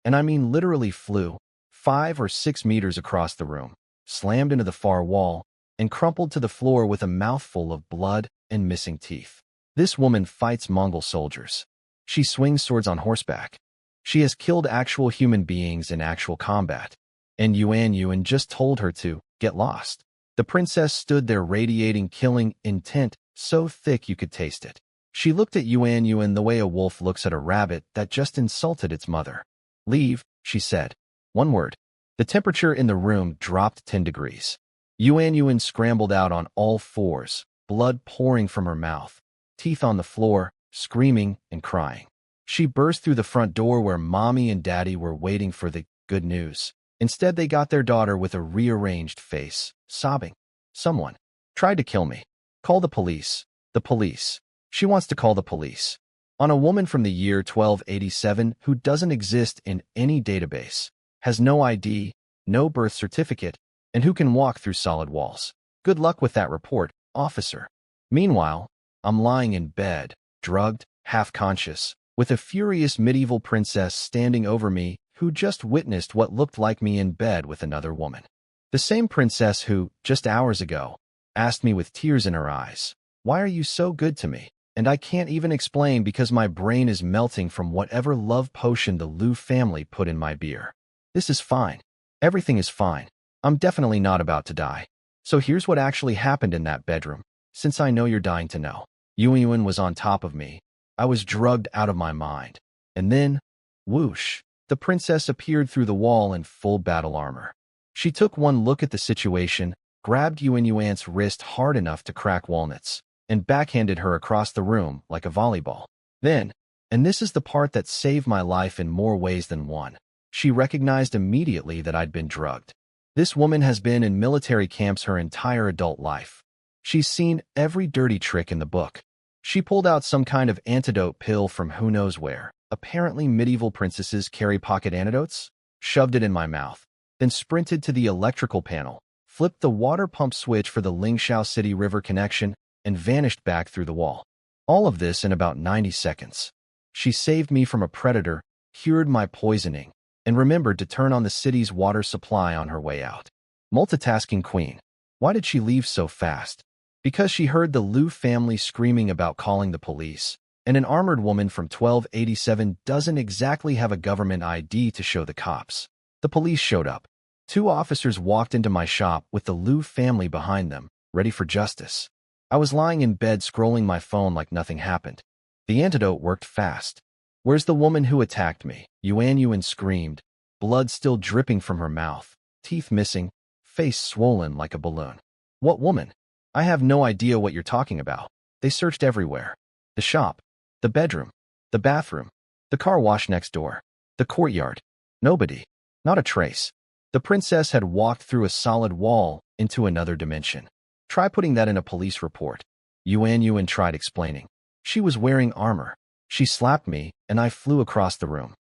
and I mean literally flew, 5 or 6 meters across the room, slammed into the far wall, and crumpled to the floor with a mouthful of blood and missing teeth. This woman fights Mongol soldiers. She swings swords on horseback. She has killed actual human beings in actual combat. And Yuan Yuan just told her to get lost. The princess stood there radiating killing intent, so thick you could taste it. She looked at Yuan Yuan the way a wolf looks at a rabbit that just insulted its mother. Leave, she said. One word. The temperature in the room dropped 10 degrees. Yuan Yuan scrambled out on all fours, blood pouring from her mouth, teeth on the floor, screaming and crying. She burst through the front door where Mommy and Daddy were waiting for the good news. Instead, they got their daughter with a rearranged face, sobbing. Someone tried to kill me. Call the police. The police. She wants to call the police. On a woman from the year 1287 who doesn't exist in any database, has no ID, no birth certificate, and who can walk through solid walls. Good luck with that report, officer. Meanwhile, I'm lying in bed, drugged, half-conscious, with a furious medieval princess standing over me who just witnessed what looked like me in bed with another woman. The same princess who, just hours ago, asked me with tears in her eyes, "Why are you so good to me?" And I can't even explain because my brain is melting from whatever love potion the Liu family put in my beer. This is fine. Everything is fine. I'm definitely not about to die. So here's what actually happened in that bedroom, since I know you're dying to know. Yuan Yuan was on top of me. I was drugged out of my mind. And then, whoosh, the princess appeared through the wall in full battle armor. She took one look at the situation, grabbed Yuan Yuan's wrist hard enough to crack walnuts, and backhanded her across the room like a volleyball. Then, and this is the part that saved my life in more ways than one, she recognized immediately that I'd been drugged. This woman has been in military camps her entire adult life. She's seen every dirty trick in the book. She pulled out some kind of antidote pill from who knows where. Apparently medieval princesses carry pocket antidotes. Shoved it in my mouth, then sprinted to the electrical panel, flipped the water pump switch for the Lingshao City River connection, and vanished back through the wall. All of this in about 90 seconds. She saved me from a predator, cured my poisoning, and remembered to turn on the city's water supply on her way out. Multitasking queen. Why did she leave so fast? Because she heard the Liu family screaming about calling the police, and an armored woman from 1287 doesn't exactly have a government ID to show the cops. The police showed up. 2 officers walked into my shop with the Liu family behind them, ready for justice. I was lying in bed scrolling my phone like nothing happened. The antidote worked fast. Where's the woman who attacked me? Yuan Yuan screamed, blood still dripping from her mouth, teeth missing, face swollen like a balloon. What woman? I have no idea what you're talking about. They searched everywhere. The shop, the bedroom, the bathroom, the car wash next door, the courtyard. Nobody. Not a trace. The princess had walked through a solid wall into another dimension. Try putting that in a police report. Yuan Yuan tried explaining. She was wearing armor. She slapped me, and I flew across the room.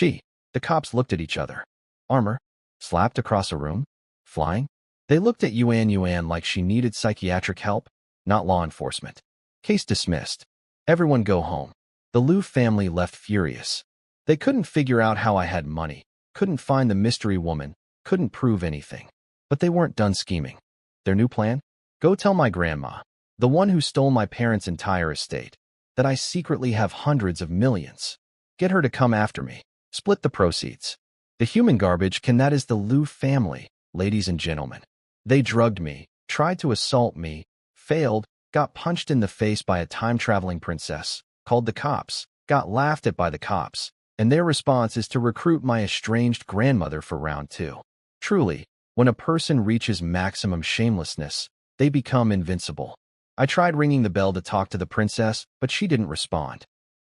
The cops looked at each other. Armor? Slapped across a room? Flying? They looked at Yuan Yuan like she needed psychiatric help, not law enforcement. Case dismissed. Everyone go home. The Liu family left furious. They couldn't figure out how I had money, couldn't find the mystery woman, couldn't prove anything. But they weren't done scheming. Their new plan? Go tell my grandma, the one who stole my parents' entire estate, that I secretly have hundreds of millions. Get her to come after me. Split the proceeds. The human garbage that is the Liu family, ladies and gentlemen. They drugged me, tried to assault me, failed, got punched in the face by a time-traveling princess, called the cops, got laughed at by the cops, and their response is to recruit my estranged grandmother for round 2. Truly, when a person reaches maximum shamelessness, they become invincible. I tried ringing the bell to talk to the princess, but she didn't respond.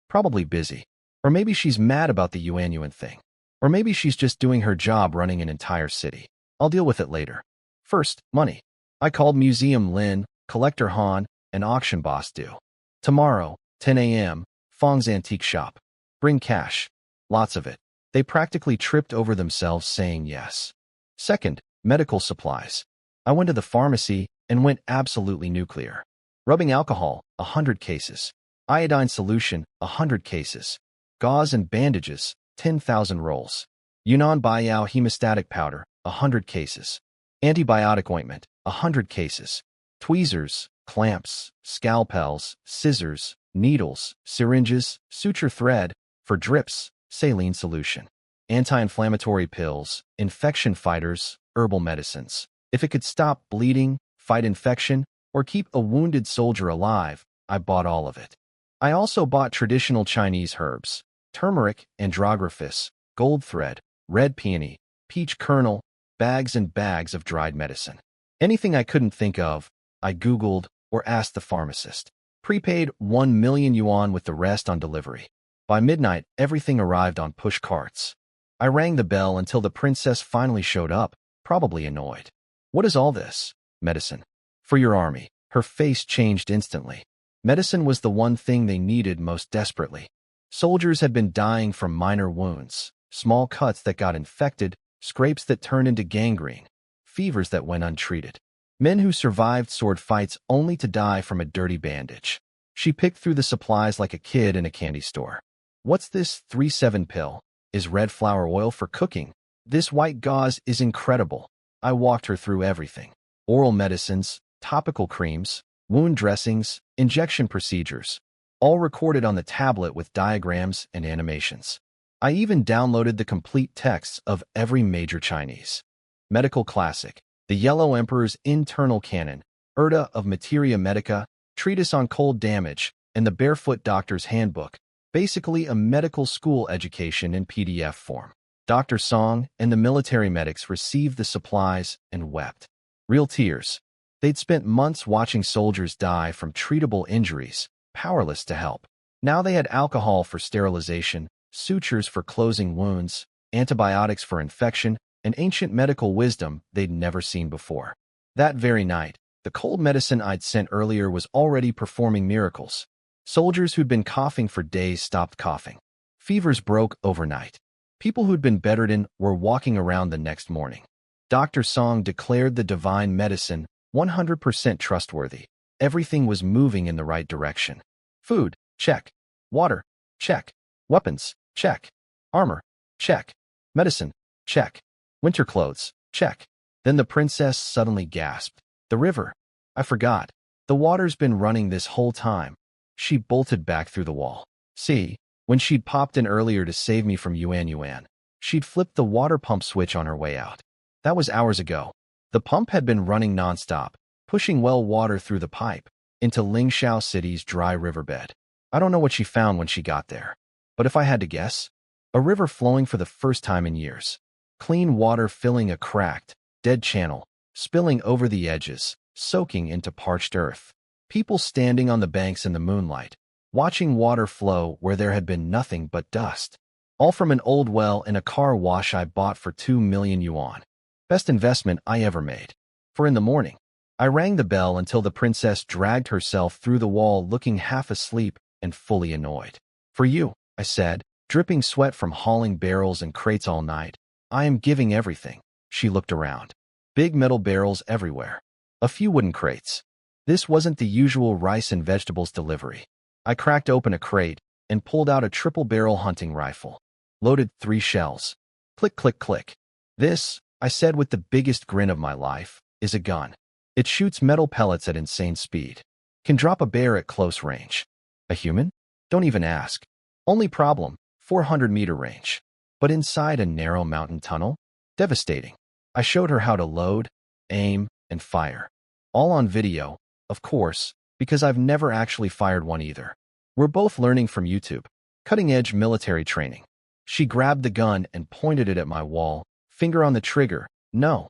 Probably busy. Or maybe she's mad about the Yuan Yuan thing. Or maybe she's just doing her job running an entire city. I'll deal with it later. First, money. I called Museum Lin, Collector Han, and Auction Boss Du. Tomorrow, 10 a.m., Fong's Antique Shop. Bring cash. Lots of it. They practically tripped over themselves saying yes. Second, medical supplies. I went to the pharmacy and went absolutely nuclear. Rubbing alcohol, 100 cases. Iodine solution, 100 cases. Gauze and bandages, 10,000 rolls. Yunnan Baiyao hemostatic powder, 100 cases. Antibiotic ointment, 100 cases. Tweezers, clamps, scalpels, scissors, needles, syringes, suture thread, for drips, saline solution, anti-inflammatory pills, infection fighters, herbal medicines. If it could stop bleeding, fight infection, or keep a wounded soldier alive, I bought all of it. I also bought traditional Chinese herbs, turmeric, andrographis, gold thread, red peony, peach kernel, bags and bags of dried medicine. Anything I couldn't think of, I Googled or asked the pharmacist. Prepaid 1 million yuan with the rest on delivery. By midnight, everything arrived on push carts. I rang the bell until the princess finally showed up, probably annoyed. What is all this? Medicine. For your army. Her face changed instantly. Medicine was the one thing they needed most desperately. Soldiers had been dying from minor wounds, small cuts that got infected, scrapes that turned into gangrene, fevers that went untreated. Men who survived sword fights only to die from a dirty bandage. She picked through the supplies like a kid in a candy store. What's this 3-7 pill? Is red flower oil for cooking? This white gauze is incredible. I walked her through everything. Oral medicines, topical creams, wound dressings, injection procedures, all recorded on the tablet with diagrams and animations. I even downloaded the complete texts of every major Chinese medical classic, The Yellow Emperor's Internal Canon, Urda of Materia Medica, Treatise on Cold Damage, and the Barefoot Doctor's Handbook, basically a medical school education in PDF form. Dr. Song and the military medics received the supplies and wept. Real tears. They'd spent months watching soldiers die from treatable injuries, powerless to help. Now they had alcohol for sterilization, sutures for closing wounds, antibiotics for infection, and ancient medical wisdom they'd never seen before. That very night, the cold medicine I'd sent earlier was already performing miracles. Soldiers who'd been coughing for days stopped coughing. Fevers broke overnight. People who'd been bedridden were walking around the next morning. Dr. Song declared the divine medicine 100% trustworthy. Everything was moving in the right direction. Food, check. Water, check. Weapons, check. Armor, check. Medicine, check. Winter clothes, check. Then the princess suddenly gasped. The river. I forgot. The water's been running this whole time. She bolted back through the wall. See, when she'd popped in earlier to save me from Yuan Yuan, she'd flipped the water pump switch on her way out. That was hours ago. The pump had been running nonstop, pushing well water through the pipe into Lingxiao City's dry riverbed. I don't know what she found when she got there, but if I had to guess, a river flowing for the first time in years. Clean water filling a cracked, dead channel, spilling over the edges, soaking into parched earth. People standing on the banks in the moonlight, watching water flow where there had been nothing but dust. All from an old well in a car wash I bought for 2 million yuan. Best investment I ever made. For in the morning, I rang the bell until the princess dragged herself through the wall looking half asleep and fully annoyed. For you, I said, dripping sweat from hauling barrels and crates all night. I am giving everything. She looked around. Big metal barrels everywhere. A few wooden crates. This wasn't the usual rice and vegetables delivery. I cracked open a crate and pulled out a triple-barrel hunting rifle. Loaded 3 shells. Click, click, click. This, I said with the biggest grin of my life, is a gun. It shoots metal pellets at insane speed. Can drop a bear at close range. A human? Don't even ask. Only problem, 400-meter range. But inside a narrow mountain tunnel? Devastating. I showed her how to load, aim, and fire. All on video, of course, because I've never actually fired one either. We're both learning from YouTube. Cutting-edge military training. She grabbed the gun and pointed it at my wall, finger on the trigger. No.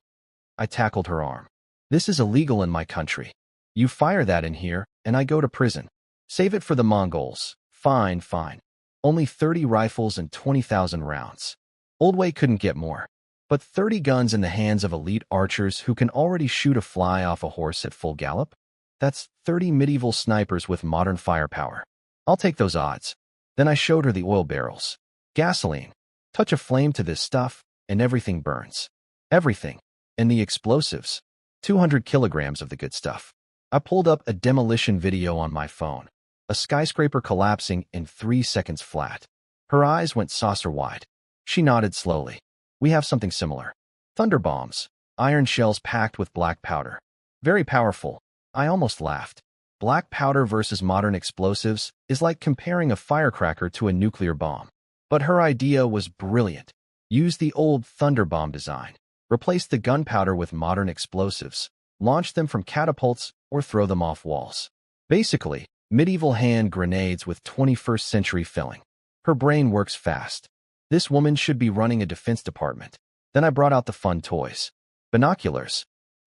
I tackled her arm. This is illegal in my country. You fire that in here, and I go to prison. Save it for the Mongols. Fine, fine. Only 30 rifles and 20,000 rounds. Old Way couldn't get more. But 30 guns in the hands of elite archers who can already shoot a fly off a horse at full gallop? That's 30 medieval snipers with modern firepower. I'll take those odds. Then I showed her the oil barrels. Gasoline. Touch a flame to this stuff, and everything burns. Everything. And the explosives. 200 kilograms of the good stuff. I pulled up a demolition video on my phone. A skyscraper collapsing in 3 seconds flat. Her eyes went saucer-wide. She nodded slowly. We have something similar. Thunder bombs. Iron shells packed with black powder. Very powerful. I almost laughed. Black powder versus modern explosives is like comparing a firecracker to a nuclear bomb. But her idea was brilliant. Use the old thunder bomb design. Replace the gunpowder with modern explosives. Launch them from catapults or throw them off walls. Basically, medieval hand grenades with 21st century filling. Her brain works fast. This woman should be running a defense department. Then I brought out the fun toys. Binoculars.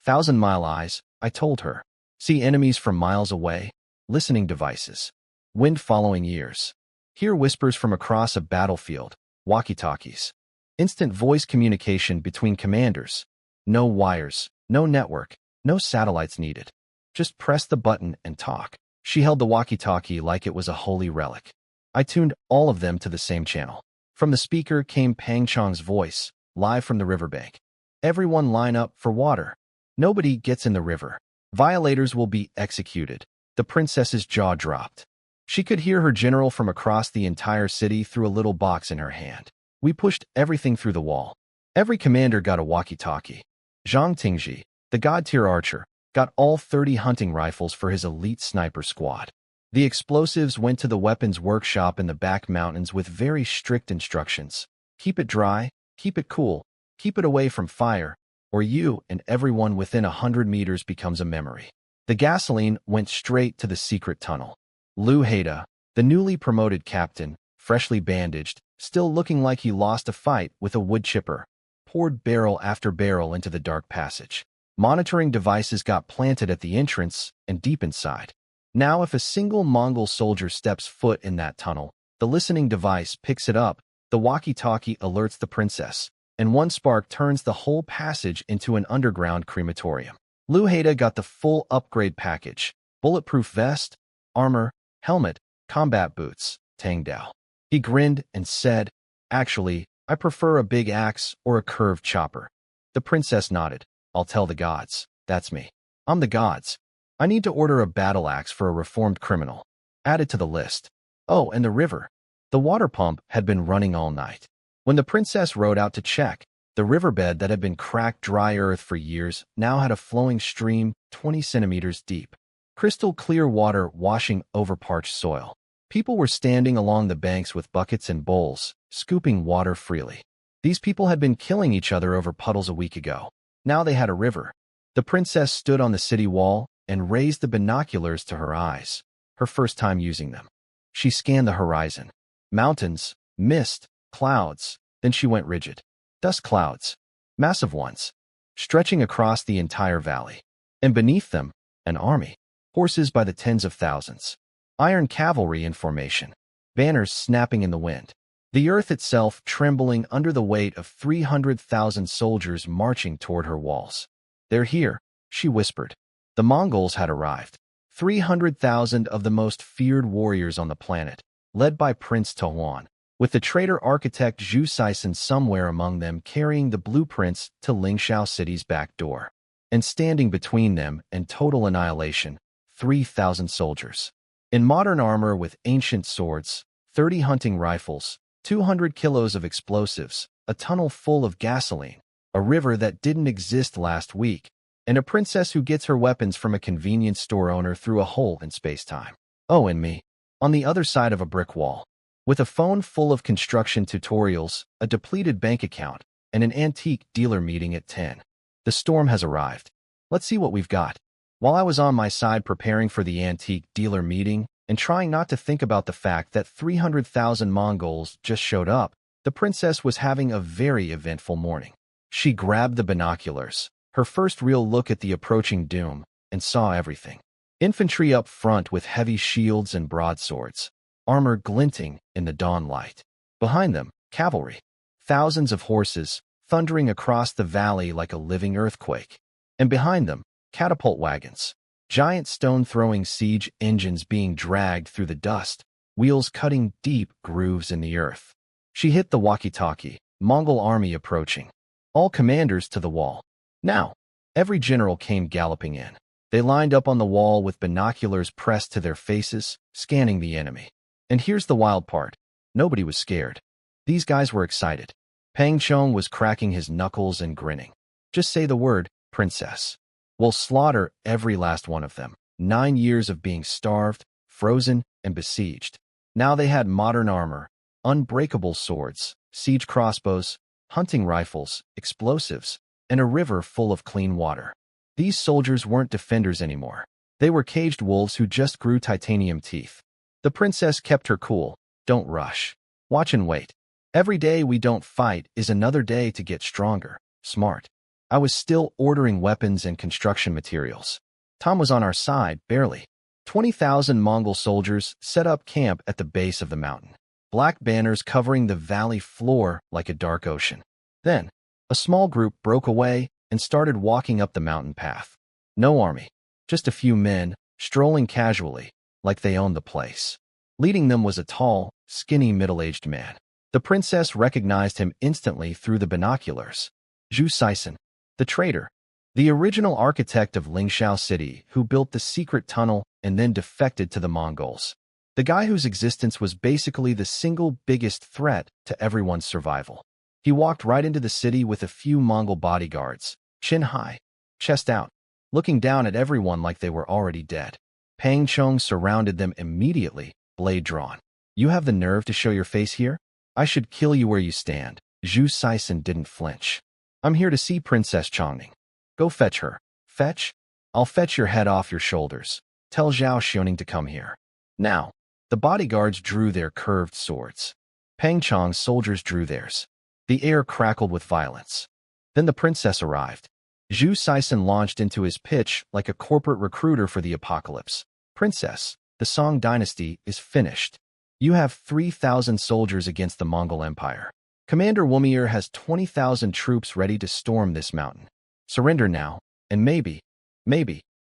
1,000-mile eyes, I told her. See enemies from miles away. Listening devices. Wind following ears. Hear whispers from across a battlefield. Walkie-talkies. Instant voice communication between commanders. No wires, no network, no satellites needed. Just press the button and talk. She held the walkie-talkie like it was a holy relic. I tuned all of them to the same channel. From the speaker came Pang Chong's voice, live from the riverbank. Everyone line up for water. Nobody gets in the river. Violators will be executed. The princess's jaw dropped. She could hear her general from across the entire city through a little box in her hand. We pushed everything through the wall. Every commander got a walkie-talkie. Zhang Tingji, the god-tier archer, got all 30 hunting rifles for his elite sniper squad. The explosives went to the weapons workshop in the back mountains with very strict instructions. Keep it dry, keep it cool, keep it away from fire, or you and everyone within 100 meters becomes a memory. The gasoline went straight to the secret tunnel. Liu Haida, the newly promoted captain, freshly bandaged, still looking like he lost a fight with a wood chipper, poured barrel after barrel into the dark passage. Monitoring devices got planted at the entrance and deep inside. Now if a single Mongol soldier steps foot in that tunnel, the listening device picks it up, the walkie-talkie alerts the princess, and one spark turns the whole passage into an underground crematorium. Liu Haida got the full upgrade package: bulletproof vest, armor, helmet, combat boots, Tang Dao. He grinned and said, "Actually, I prefer a big axe or a curved chopper." The princess nodded. "I'll tell the gods. That's me. I'm the gods. I need to order a battle axe for a reformed criminal." Added to the list. Oh, and the river. The water pump had been running all night. When the princess rode out to check, the riverbed that had been cracked dry earth for years now had a flowing stream 20 centimeters deep. Crystal clear water washing over parched soil. People were standing along the banks with buckets and bowls, scooping water freely. These people had been killing each other over puddles a week ago. Now they had a river. The princess stood on the city wall and raised the binoculars to her eyes, her first time using them. She scanned the horizon. Mountains, mist, clouds. Then she went rigid. Dust clouds. Massive ones. Stretching across the entire valley. And beneath them, an army. Horses by the tens of thousands. Iron cavalry in formation. Banners snapping in the wind. The earth itself trembling under the weight of 300,000 soldiers marching toward her walls. "They're here," she whispered. The Mongols had arrived. 300,000 of the most feared warriors on the planet, led by Prince Tohuan, with the traitor architect Zhu Sison somewhere among them carrying the blueprints to Lingshao City's back door. And standing between them and total annihilation, 3,000 soldiers. In modern armor with ancient swords, 30 hunting rifles, 200 kilos of explosives, a tunnel full of gasoline, a river that didn't exist last week, and a princess who gets her weapons from a convenience store owner through a hole in space-time. Oh, and me, on the other side of a brick wall, with a phone full of construction tutorials, a depleted bank account, and an antique dealer meeting at 10. The storm has arrived. Let's see what we've got. While I was on my side preparing for the antique dealer meeting and trying not to think about the fact that 300,000 Mongols just showed up, the princess was having a very eventful morning. She grabbed the binoculars, her first real look at the approaching doom, and saw everything. Infantry up front with heavy shields and broadswords, armor glinting in the dawn light. Behind them, cavalry. Thousands of horses, thundering across the valley like a living earthquake. And behind them, catapult wagons. Giant stone-throwing siege engines being dragged through the dust, wheels cutting deep grooves in the earth. She hit the walkie-talkie, Mongol army approaching. All commanders to the wall. Now, every general came galloping in. They lined up on the wall with binoculars pressed to their faces, scanning the enemy. And here's the wild part. Nobody was scared. These guys were excited. Pang Chong was cracking his knuckles and grinning. Just say the word, princess. We'll slaughter every last one of them. 9 years of being starved, frozen, and besieged. Now they had modern armor, unbreakable swords, siege crossbows, hunting rifles, explosives, and a river full of clean water. These soldiers weren't defenders anymore. They were caged wolves who just grew titanium teeth. The princess kept her cool. Don't rush. Watch and wait. Every day we don't fight is another day to get stronger. Smart. I was still ordering weapons and construction materials. Tom was on our side, barely. 20,000 Mongol soldiers set up camp at the base of the mountain. Black banners covering the valley floor like a dark ocean. Then, a small group broke away and started walking up the mountain path. No army. Just a few men, strolling casually, like they owned the place. Leading them was a tall, skinny middle-aged man. The princess recognized him instantly through the binoculars. Zhu Sison, the traitor, the original architect of Lingxiao City who built the secret tunnel and then defected to the Mongols. The guy whose existence was basically the single biggest threat to everyone's survival. He walked right into the city with a few Mongol bodyguards, chin high, chest out, looking down at everyone like they were already dead. Pang Chong surrounded them immediately, blade drawn. You have the nerve to show your face here? I should kill you where you stand. Zhu Sison didn't flinch. I'm here to see Princess Chongning. Go fetch her. Fetch? I'll fetch your head off your shoulders. Tell Zhao Xiaoning to come here. Now. The bodyguards drew their curved swords. Pang Chong's soldiers drew theirs. The air crackled with violence. Then the princess arrived. Zhu Sison launched into his pitch like a corporate recruiter for the apocalypse. Princess, the Song dynasty is finished. You have 3,000 soldiers against the Mongol Empire. Commander Wumir has 20,000 troops ready to storm this mountain. Surrender now, and maybe,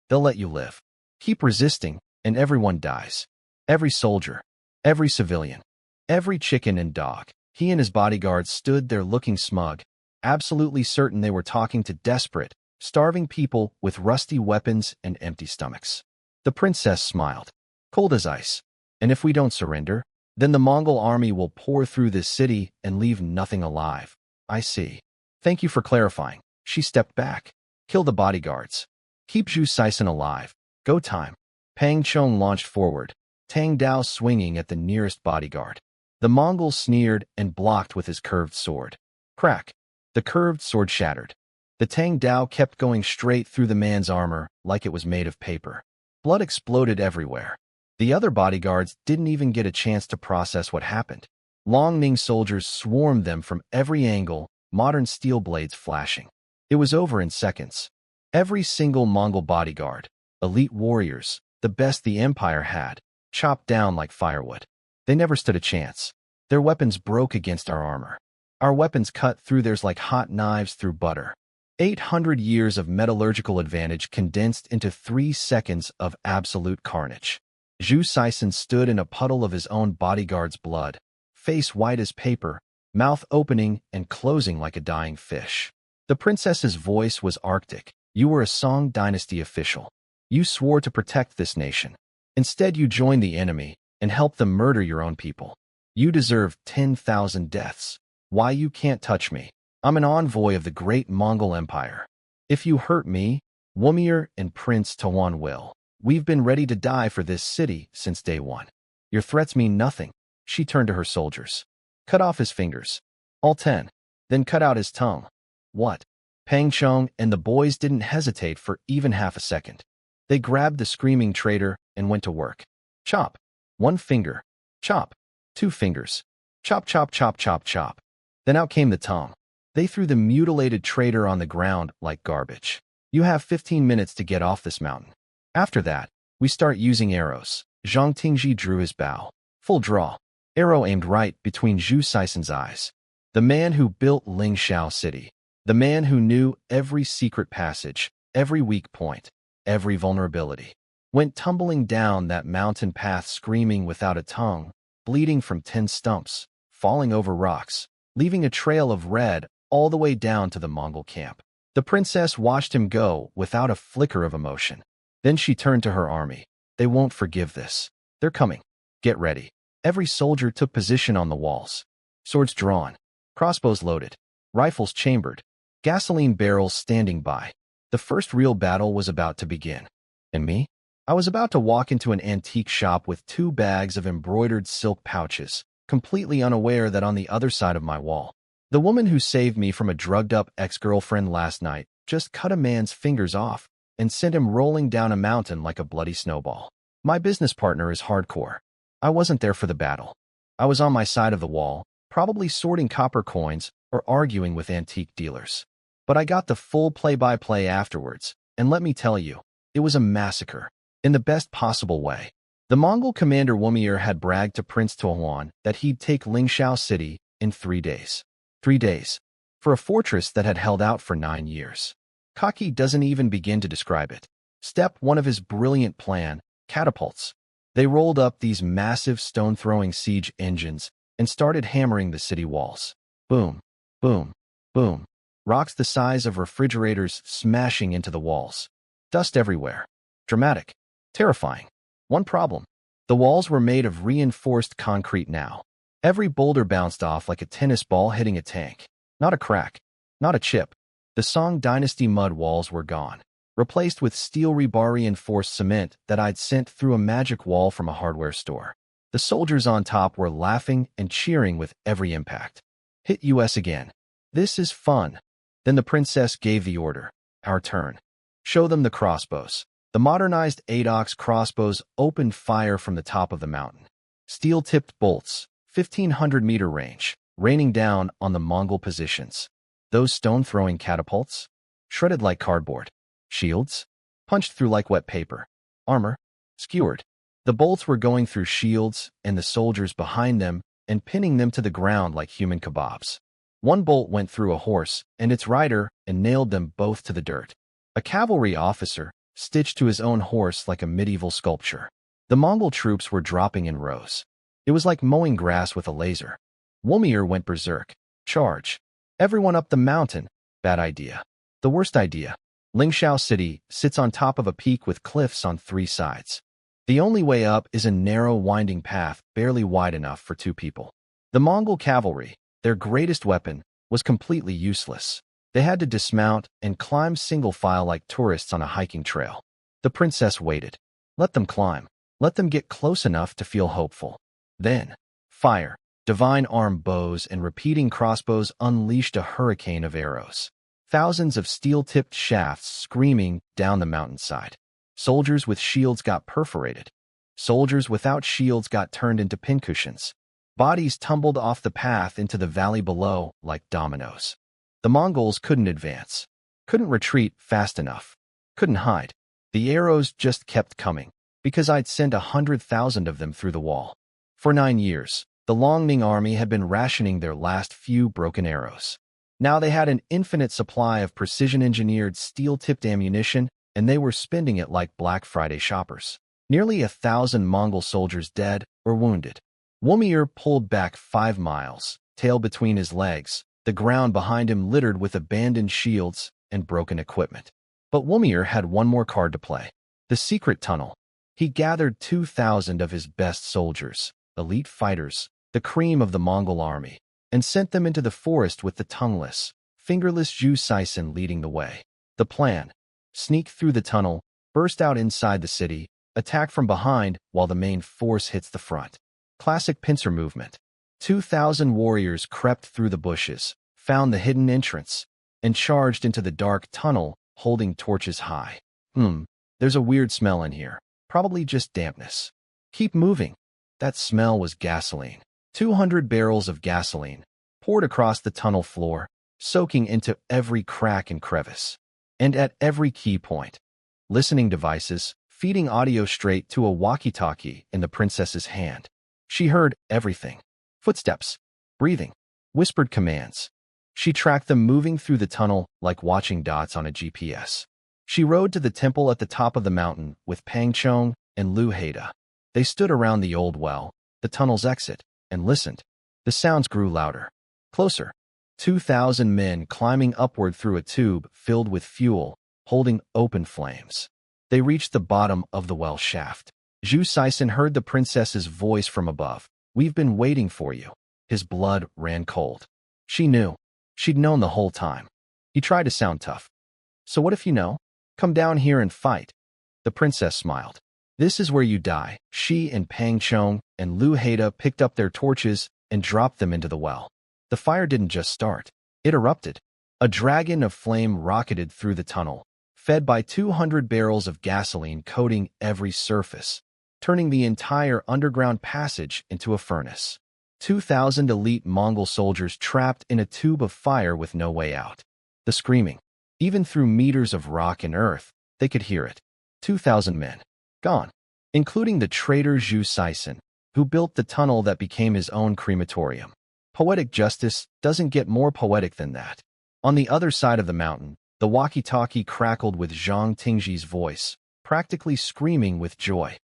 they'll let you live. Keep resisting, and everyone dies. Every soldier, every civilian, every chicken and dog. He and his bodyguards stood there looking smug, absolutely certain they were talking to desperate, starving people with rusty weapons and empty stomachs. The princess smiled, cold as ice. And if we don't surrender, then the Mongol army will pour through this city and leave nothing alive. I see. Thank you for clarifying. She stepped back. Kill the bodyguards. Keep Zhu Sison alive. Go time. Pang Chong launched forward, Tang Dao swinging at the nearest bodyguard. The Mongol sneered and blocked with his curved sword. Crack. The curved sword shattered. The Tang Dao kept going straight through the man's armor like it was made of paper. Blood exploded everywhere. The other bodyguards didn't even get a chance to process what happened. Long Ning soldiers swarmed them from every angle, modern steel blades flashing. It was over in seconds. Every single Mongol bodyguard, elite warriors, the best the empire had, chopped down like firewood. They never stood a chance. Their weapons broke against our armor. Our weapons cut through theirs like hot knives through butter. 800 years of metallurgical advantage condensed into 3 seconds of absolute carnage. Zhu Sison stood in a puddle of his own bodyguard's blood, face white as paper, mouth opening and closing like a dying fish. The princess's voice was arctic. You were a Song dynasty official. You swore to protect this nation. Instead, you joined the enemy and helped them murder your own people. You deserve 10,000 deaths. Why you can't touch me? I'm an envoy of the great Mongol Empire. If you hurt me, Wumir and Prince Tawan will. We've been ready to die for this city since day one. Your threats mean nothing. She turned to her soldiers. Cut off his fingers. All 10. Then cut out his tongue. What? Pang Chong and the boys didn't hesitate for even half a second. They grabbed the screaming traitor and went to work. Chop. 1 finger. Chop. 2 fingers. Chop, chop, chop, chop, chop. Then out came the tongue. They threw the mutilated traitor on the ground like garbage. You have 15 minutes to get off this mountain. After that, we start using arrows. Zhang Tingji drew his bow. Full draw. Arrow aimed right between Zhu Sison's eyes. The man who built Lingxiao City. The man who knew every secret passage, every weak point, every vulnerability. Went tumbling down that mountain path screaming without a tongue, bleeding from 10 stumps, falling over rocks, leaving a trail of red all the way down to the Mongol camp. The princess watched him go without a flicker of emotion. Then she turned to her army. They won't forgive this. They're coming. Get ready. Every soldier took position on the walls. Swords drawn. Crossbows loaded. Rifles chambered. Gasoline barrels standing by. The first real battle was about to begin. And me? I was about to walk into an antique shop with 2 bags of embroidered silk pouches, completely unaware that on the other side of my wall, the woman who saved me from a drugged-up ex-girlfriend last night just cut a man's fingers off and sent him rolling down a mountain like a bloody snowball. My business partner is hardcore. I wasn't there for the battle. I was on my side of the wall, probably sorting copper coins or arguing with antique dealers. But I got the full play-by-play afterwards, and let me tell you, it was a massacre, in the best possible way. The Mongol commander Wumir had bragged to Prince Tohuan that he'd take Lingxiao City in 3 days. 3 days. For a fortress that had held out for 9 years. Kaki doesn't even begin to describe it. Step 1 of his brilliant plan, catapults. They rolled up these massive stone-throwing siege engines and started hammering the city walls. Boom, boom, boom. Rocks the size of refrigerators smashing into the walls. Dust everywhere. Dramatic. Terrifying. One problem. The walls were made of reinforced concrete now. Every boulder bounced off like a tennis ball hitting a tank. Not a crack. Not a chip. The Song Dynasty mud walls were gone, replaced with steel rebar-reinforced cement that I'd sent through a magic wall from a hardware store. The soldiers on top were laughing and cheering with every impact. Hit US again. This is fun. Then the princess gave the order. Our turn. Show them the crossbows. The modernized ADOX crossbows opened fire from the top of the mountain. Steel-tipped bolts, 1,500-meter range, raining down on the Mongol positions. Those stone-throwing catapults? Shredded like cardboard. Shields? Punched through like wet paper. Armor? Skewered. The bolts were going through shields and the soldiers behind them and pinning them to the ground like human kebabs. One bolt went through a horse and its rider and nailed them both to the dirt. A cavalry officer stitched to his own horse like a medieval sculpture. The Mongol troops were dropping in rows. It was like mowing grass with a laser. Wumir went berserk. Charge. Everyone up the mountain. Bad idea. The worst idea. Lingxiao City sits on top of a peak with cliffs on 3 sides. The only way up is a narrow, winding path barely wide enough for 2 people. The Mongol cavalry, their greatest weapon, was completely useless. They had to dismount and climb single file like tourists on a hiking trail. The princess waited. Let them climb. Let them get close enough to feel hopeful. Then, fire. Divine arm bows and repeating crossbows unleashed a hurricane of arrows. Thousands of steel-tipped shafts screaming down the mountainside. Soldiers with shields got perforated. Soldiers without shields got turned into pincushions. Bodies tumbled off the path into the valley below like dominoes. The Mongols couldn't advance, couldn't retreat fast enough, couldn't hide. The arrows just kept coming, because I'd sent 100,000 of them through the wall. For 9 years, the Longming army had been rationing their last few broken arrows. Now they had an infinite supply of precision-engineered steel-tipped ammunition, and they were spending it like Black Friday shoppers. Nearly 1,000 Mongol soldiers dead or wounded. Wumir pulled back 5 miles, tail between his legs, the ground behind him littered with abandoned shields and broken equipment. But Wumir had one more card to play. The secret tunnel. He gathered 2,000 of his best soldiers, elite fighters, the cream of the Mongol army, and sent them into the forest with the tongueless, fingerless Zhu Sison leading the way. The plan. Sneak through the tunnel, burst out inside the city, attack from behind while the main force hits the front. Classic pincer movement. 2,000 warriors crept through the bushes, found the hidden entrance, and charged into the dark tunnel, holding torches high. There's a weird smell in here. Probably just dampness. Keep moving. That smell was gasoline. 200 barrels of gasoline, poured across the tunnel floor, soaking into every crack and crevice. And at every key point. Listening devices, feeding audio straight to a walkie-talkie in the princess's hand. She heard everything. Footsteps, breathing, whispered commands. She tracked them moving through the tunnel like watching dots on a GPS. She rode to the temple at the top of the mountain with Pang Chong and Lu Haida. They stood around the old well, the tunnel's exit, and listened. The sounds grew louder. Closer. 2,000 men climbing upward through a tube filled with fuel, holding open flames. They reached the bottom of the well shaft. Zhu Sison heard the princess's voice from above. We've been waiting for you. His blood ran cold. She knew. She'd known the whole time. He tried to sound tough. So what if you know? Come down here and fight. The princess smiled. This is where you die. She and Pang Chong and Lu Haida picked up their torches and dropped them into the well. The fire didn't just start. It erupted. A dragon of flame rocketed through the tunnel, fed by 200 barrels of gasoline coating every surface, turning the entire underground passage into a furnace. 2,000 elite Mongol soldiers trapped in a tube of fire with no way out. The screaming. Even through meters of rock and earth, they could hear it. 2,000 men. Gone. Including the traitor Zhu Sison, who built the tunnel that became his own crematorium. Poetic justice doesn't get more poetic than that. On the other side of the mountain, the walkie-talkie crackled with Zhang Tingji's voice, practically screaming with joy.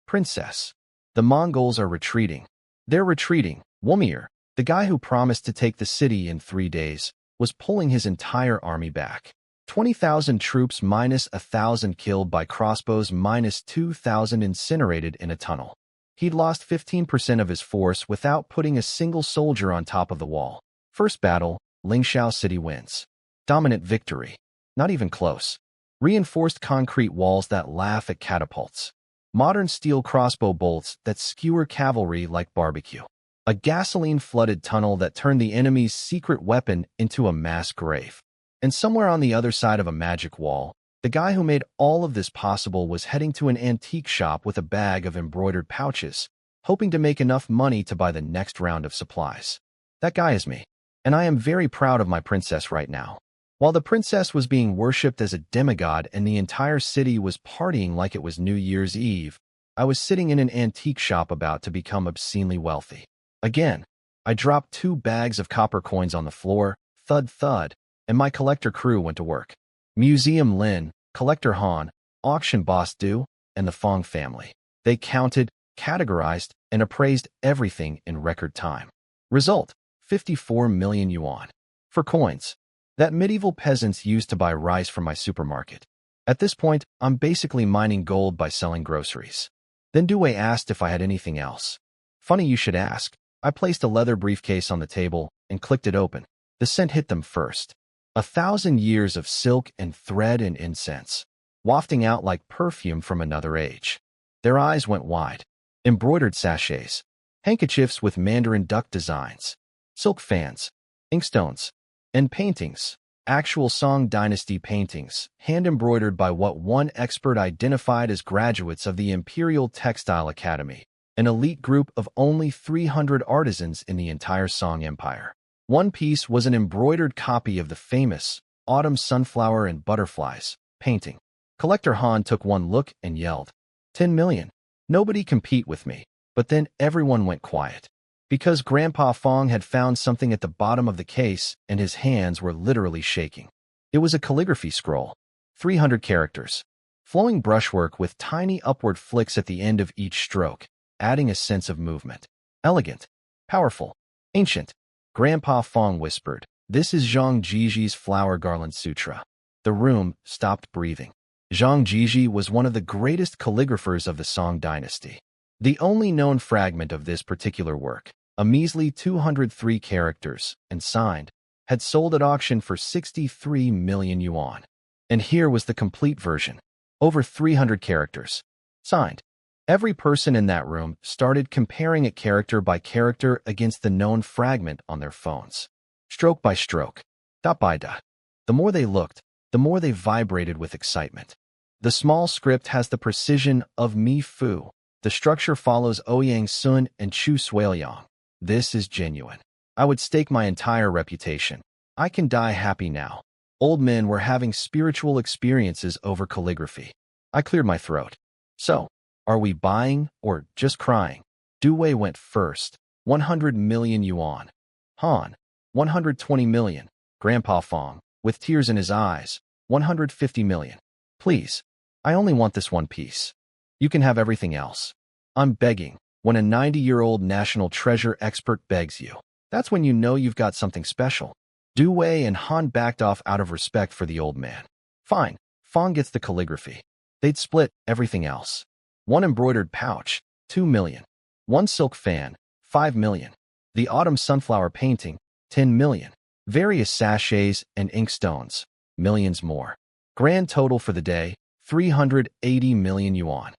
Princess. The Mongols are retreating. They're retreating. Wumir, the guy who promised to take the city in 3 days, was pulling his entire army back. 20,000 troops minus 1,000 killed by crossbows minus 2,000 incinerated in a tunnel. He'd lost 15% of his force without putting a single soldier on top of the wall. First battle, Lingxiao City wins. Dominant victory. Not even close. Reinforced concrete walls that laugh at catapults. Modern steel crossbow bolts that skewer cavalry like barbecue. A gasoline-flooded tunnel that turned the enemy's secret weapon into a mass grave. And somewhere on the other side of a magic wall, the guy who made all of this possible was heading to an antique shop with a bag of embroidered pouches, hoping to make enough money to buy the next round of supplies. That guy is me. And I am very proud of my princess right now. While the princess was being worshipped as a demigod and the entire city was partying like it was New Year's Eve, I was sitting in an antique shop about to become obscenely wealthy. Again, I dropped 2 bags of copper coins on the floor, thud thud, and my collector crew went to work. Museum Lin, Collector Han, Auction Boss Du, and the Fong family. They counted, categorized, and appraised everything in record time. Result: 54 million yuan. For coins that medieval peasants used to buy rice from my supermarket. At this point, I'm basically mining gold by selling groceries. Then Due asked if I had anything else. Funny you should ask. I placed a leather briefcase on the table and clicked it open. The scent hit them first. 1,000 years of silk and thread and incense, wafting out like perfume from another age. Their eyes went wide. Embroidered sachets, handkerchiefs with Mandarin duck designs, silk fans, inkstones, and paintings, actual Song Dynasty paintings, hand-embroidered by what one expert identified as graduates of the Imperial Textile Academy, an elite group of only 300 artisans in the entire Song Empire. One piece was an embroidered copy of the famous Autumn Sunflower and Butterflies painting. Collector Han took one look and yelled, 10 million. Nobody compete with me. But then everyone went quiet. Because Grandpa Fong had found something at the bottom of the case and his hands were literally shaking. It was a calligraphy scroll. 300 characters. Flowing brushwork with tiny upward flicks at the end of each stroke, adding a sense of movement. Elegant. Powerful. Ancient. Grandpa Fong whispered, "This is Zhang Jiji's Flower Garland Sutra." The room stopped breathing. Zhang Jiji was one of the greatest calligraphers of the Song dynasty. The only known fragment of this particular work, a measly 203 characters, and signed, had sold at auction for 63 million yuan. And here was the complete version. Over 300 characters. Signed. Every person in that room started comparing it character by character against the known fragment on their phones. Stroke by stroke. Dot by dot. The more they looked, the more they vibrated with excitement. The small script has the precision of Mi Fu. The structure follows Ouyang Sun and Chu Suiliang. This is genuine. I would stake my entire reputation. I can die happy now. Old men were having spiritual experiences over calligraphy. I cleared my throat. So, are we buying or just crying? Due went first. 100 million yuan. Han. 120 million. Grandpa Fong, with tears in his eyes. 150 million. Please. I only want this one piece. You can have everything else. I'm begging. When a 90-year-old national treasure expert begs you, that's when you know you've got something special. Due and Han backed off out of respect for the old man. Fine. Fong gets the calligraphy. They'd split everything else. One embroidered pouch, 2 million. One silk fan, 5 million. The autumn sunflower painting, 10 million. Various sachets and inkstones, millions more. Grand total for the day, 380 million yuan.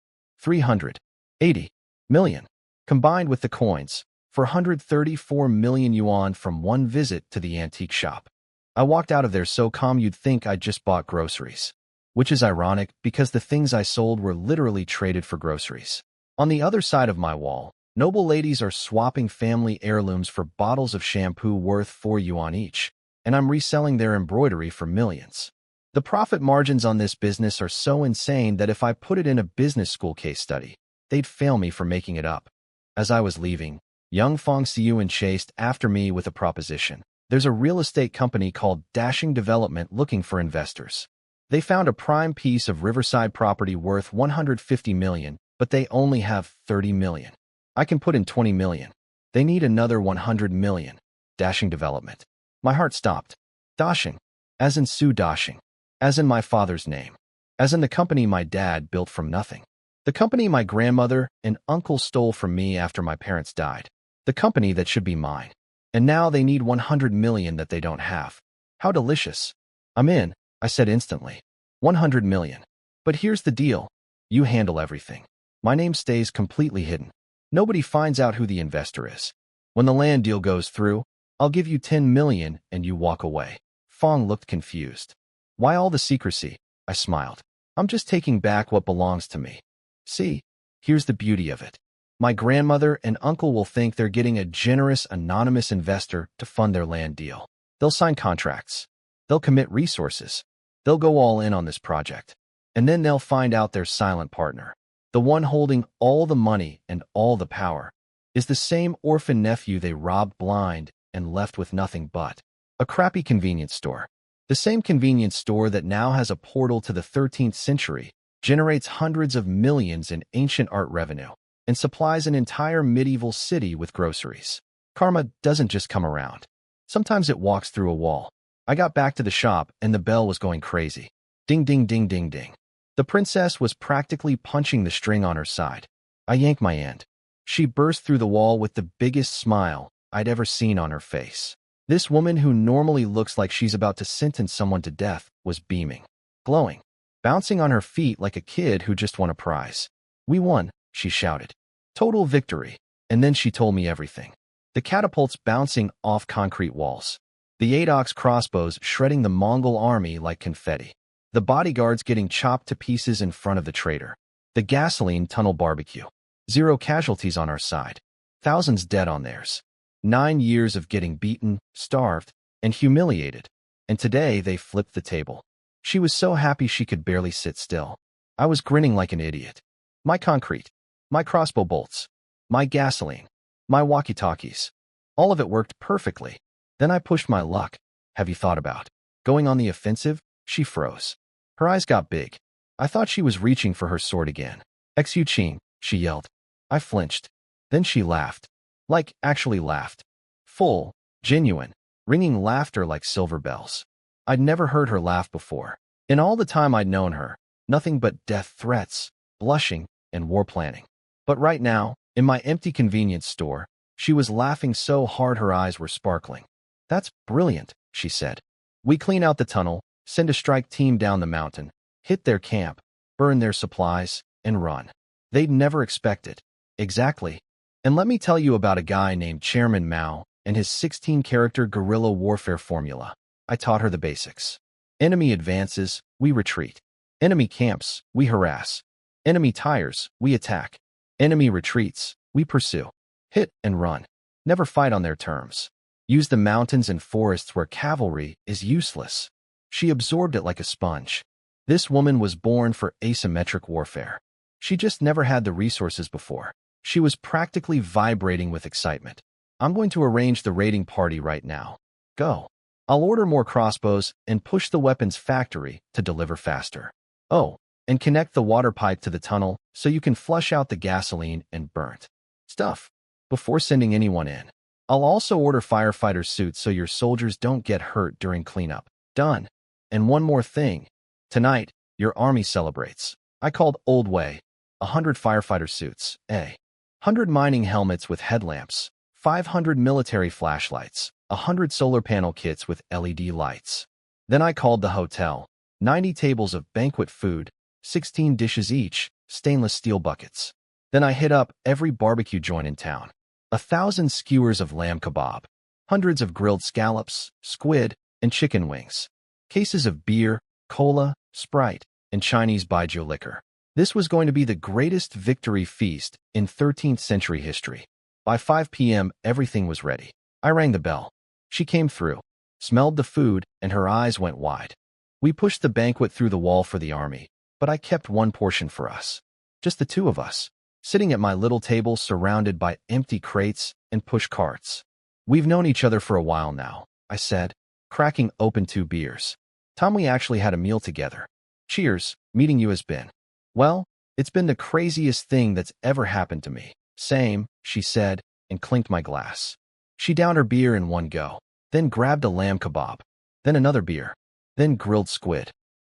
380 million. Combined with the coins, 434 million yuan from one visit to the antique shop. I walked out of there so calm you'd think I'd just bought groceries. Which is ironic because the things I sold were literally traded for groceries. On the other side of my wall, noble ladies are swapping family heirlooms for bottles of shampoo worth 4 yuan each, and I'm reselling their embroidery for millions. The profit margins on this business are so insane that if I put it in a business school case study, they'd fail me for making it up. As I was leaving, young Fong Xiyuan chased after me with a proposition. There's a real estate company called Dashing Development looking for investors. They found a prime piece of riverside property worth 150 million, but they only have 30 million. I can put in 20 million. They need another 100 million. Dashing Development. My heart stopped. Dashing. As in Su Dashing. As in my father's name. As in the company my dad built from nothing. The company my grandmother and uncle stole from me after my parents died. The company that should be mine. And now they need 100 million that they don't have. How delicious. I'm in, I said instantly. 100 million. But here's the deal. You handle everything. My name stays completely hidden. Nobody finds out who the investor is. When the land deal goes through, I'll give you 10 million and you walk away. Fong looked confused. Why all the secrecy? I smiled. I'm just taking back what belongs to me. See, here's the beauty of it. My grandmother and uncle will think they're getting a generous, anonymous investor to fund their land deal. They'll sign contracts. They'll commit resources. They'll go all in on this project. And then they'll find out their silent partner, the one holding all the money and all the power, is the same orphan nephew they robbed blind and left with nothing but a crappy convenience store. The same convenience store that now has a portal to the 13th century, generates hundreds of millions in ancient art revenue, and supplies an entire medieval city with groceries. Karma doesn't just come around. Sometimes it walks through a wall. I got back to the shop and the bell was going crazy. Ding, ding, ding, ding, ding. The princess was practically punching the string on her side. I yanked my end. She burst through the wall with the biggest smile I'd ever seen on her face. This woman, who normally looks like she's about to sentence someone to death, was beaming, glowing, bouncing on her feet like a kid who just won a prize. We won, she shouted. Total victory. And then she told me everything. The catapults bouncing off concrete walls. The 8-ox crossbows shredding the Mongol army like confetti. The bodyguards getting chopped to pieces in front of the traitor. The gasoline tunnel barbecue. 0 casualties on our side. Thousands dead on theirs. 9 years of getting beaten, starved, and humiliated. And today they flipped the table. She was so happy she could barely sit still. I was grinning like an idiot. My concrete. My crossbow bolts. My gasoline. My walkie-talkies. All of it worked perfectly. Then I pushed my luck. Have you thought about going on the offensive? She froze. Her eyes got big. I thought she was reaching for her sword again. Xu Qing, she yelled. I flinched. Then she laughed. Like, actually laughed. Full, genuine, ringing laughter like silver bells. I'd never heard her laugh before. In all the time I'd known her, nothing but death threats, blushing, and war planning. But right now, in my empty convenience store, she was laughing so hard her eyes were sparkling. That's brilliant, she said. We clean out the tunnel, send a strike team down the mountain, hit their camp, burn their supplies, and run. They'd never expect it. Exactly. And let me tell you about a guy named Chairman Mao and his 16-character guerrilla warfare formula. I taught her the basics. Enemy advances, we retreat. Enemy camps, we harass. Enemy tires, we attack. Enemy retreats, we pursue. Hit and run. Never fight on their terms. Use the mountains and forests where cavalry is useless. She absorbed it like a sponge. This woman was born for asymmetric warfare. She just never had the resources before. She was practically vibrating with excitement. I'm going to arrange the raiding party right now. Go. I'll order more crossbows and push the weapons factory to deliver faster. Oh, and connect the water pipe to the tunnel so you can flush out the gasoline and burnt stuff before sending anyone in. I'll also order firefighter suits so your soldiers don't get hurt during cleanup. Done. And one more thing. Tonight, your army celebrates. I called Old Way. 100 firefighter suits. 100 mining helmets with headlamps. 500 military flashlights. 100 solar panel kits with LED lights. Then I called the hotel. 90 tables of banquet food. 16 dishes each. stainless steel buckets. Then I hit up every barbecue joint in town. 1,000 skewers of lamb kebab, hundreds of grilled scallops, squid, and chicken wings, cases of beer, cola, Sprite, and Chinese baijiu liquor. This was going to be the greatest victory feast in 13th century history. By 5 p.m., everything was ready. I rang the bell. She came through, smelled the food, and her eyes went wide. We pushed the banquet through the wall for the army, but I kept one portion for us. Just the two of us, sitting at my little table surrounded by empty crates and push carts. We've known each other for a while now, I said, cracking open 2 beers. Tom, we actually had a meal together. Cheers, meeting you has been. Well, it's been the craziest thing that's ever happened to me. Same, she said, and clinked my glass. She downed her beer in one go, then grabbed a lamb kebab, then another beer, then grilled squid,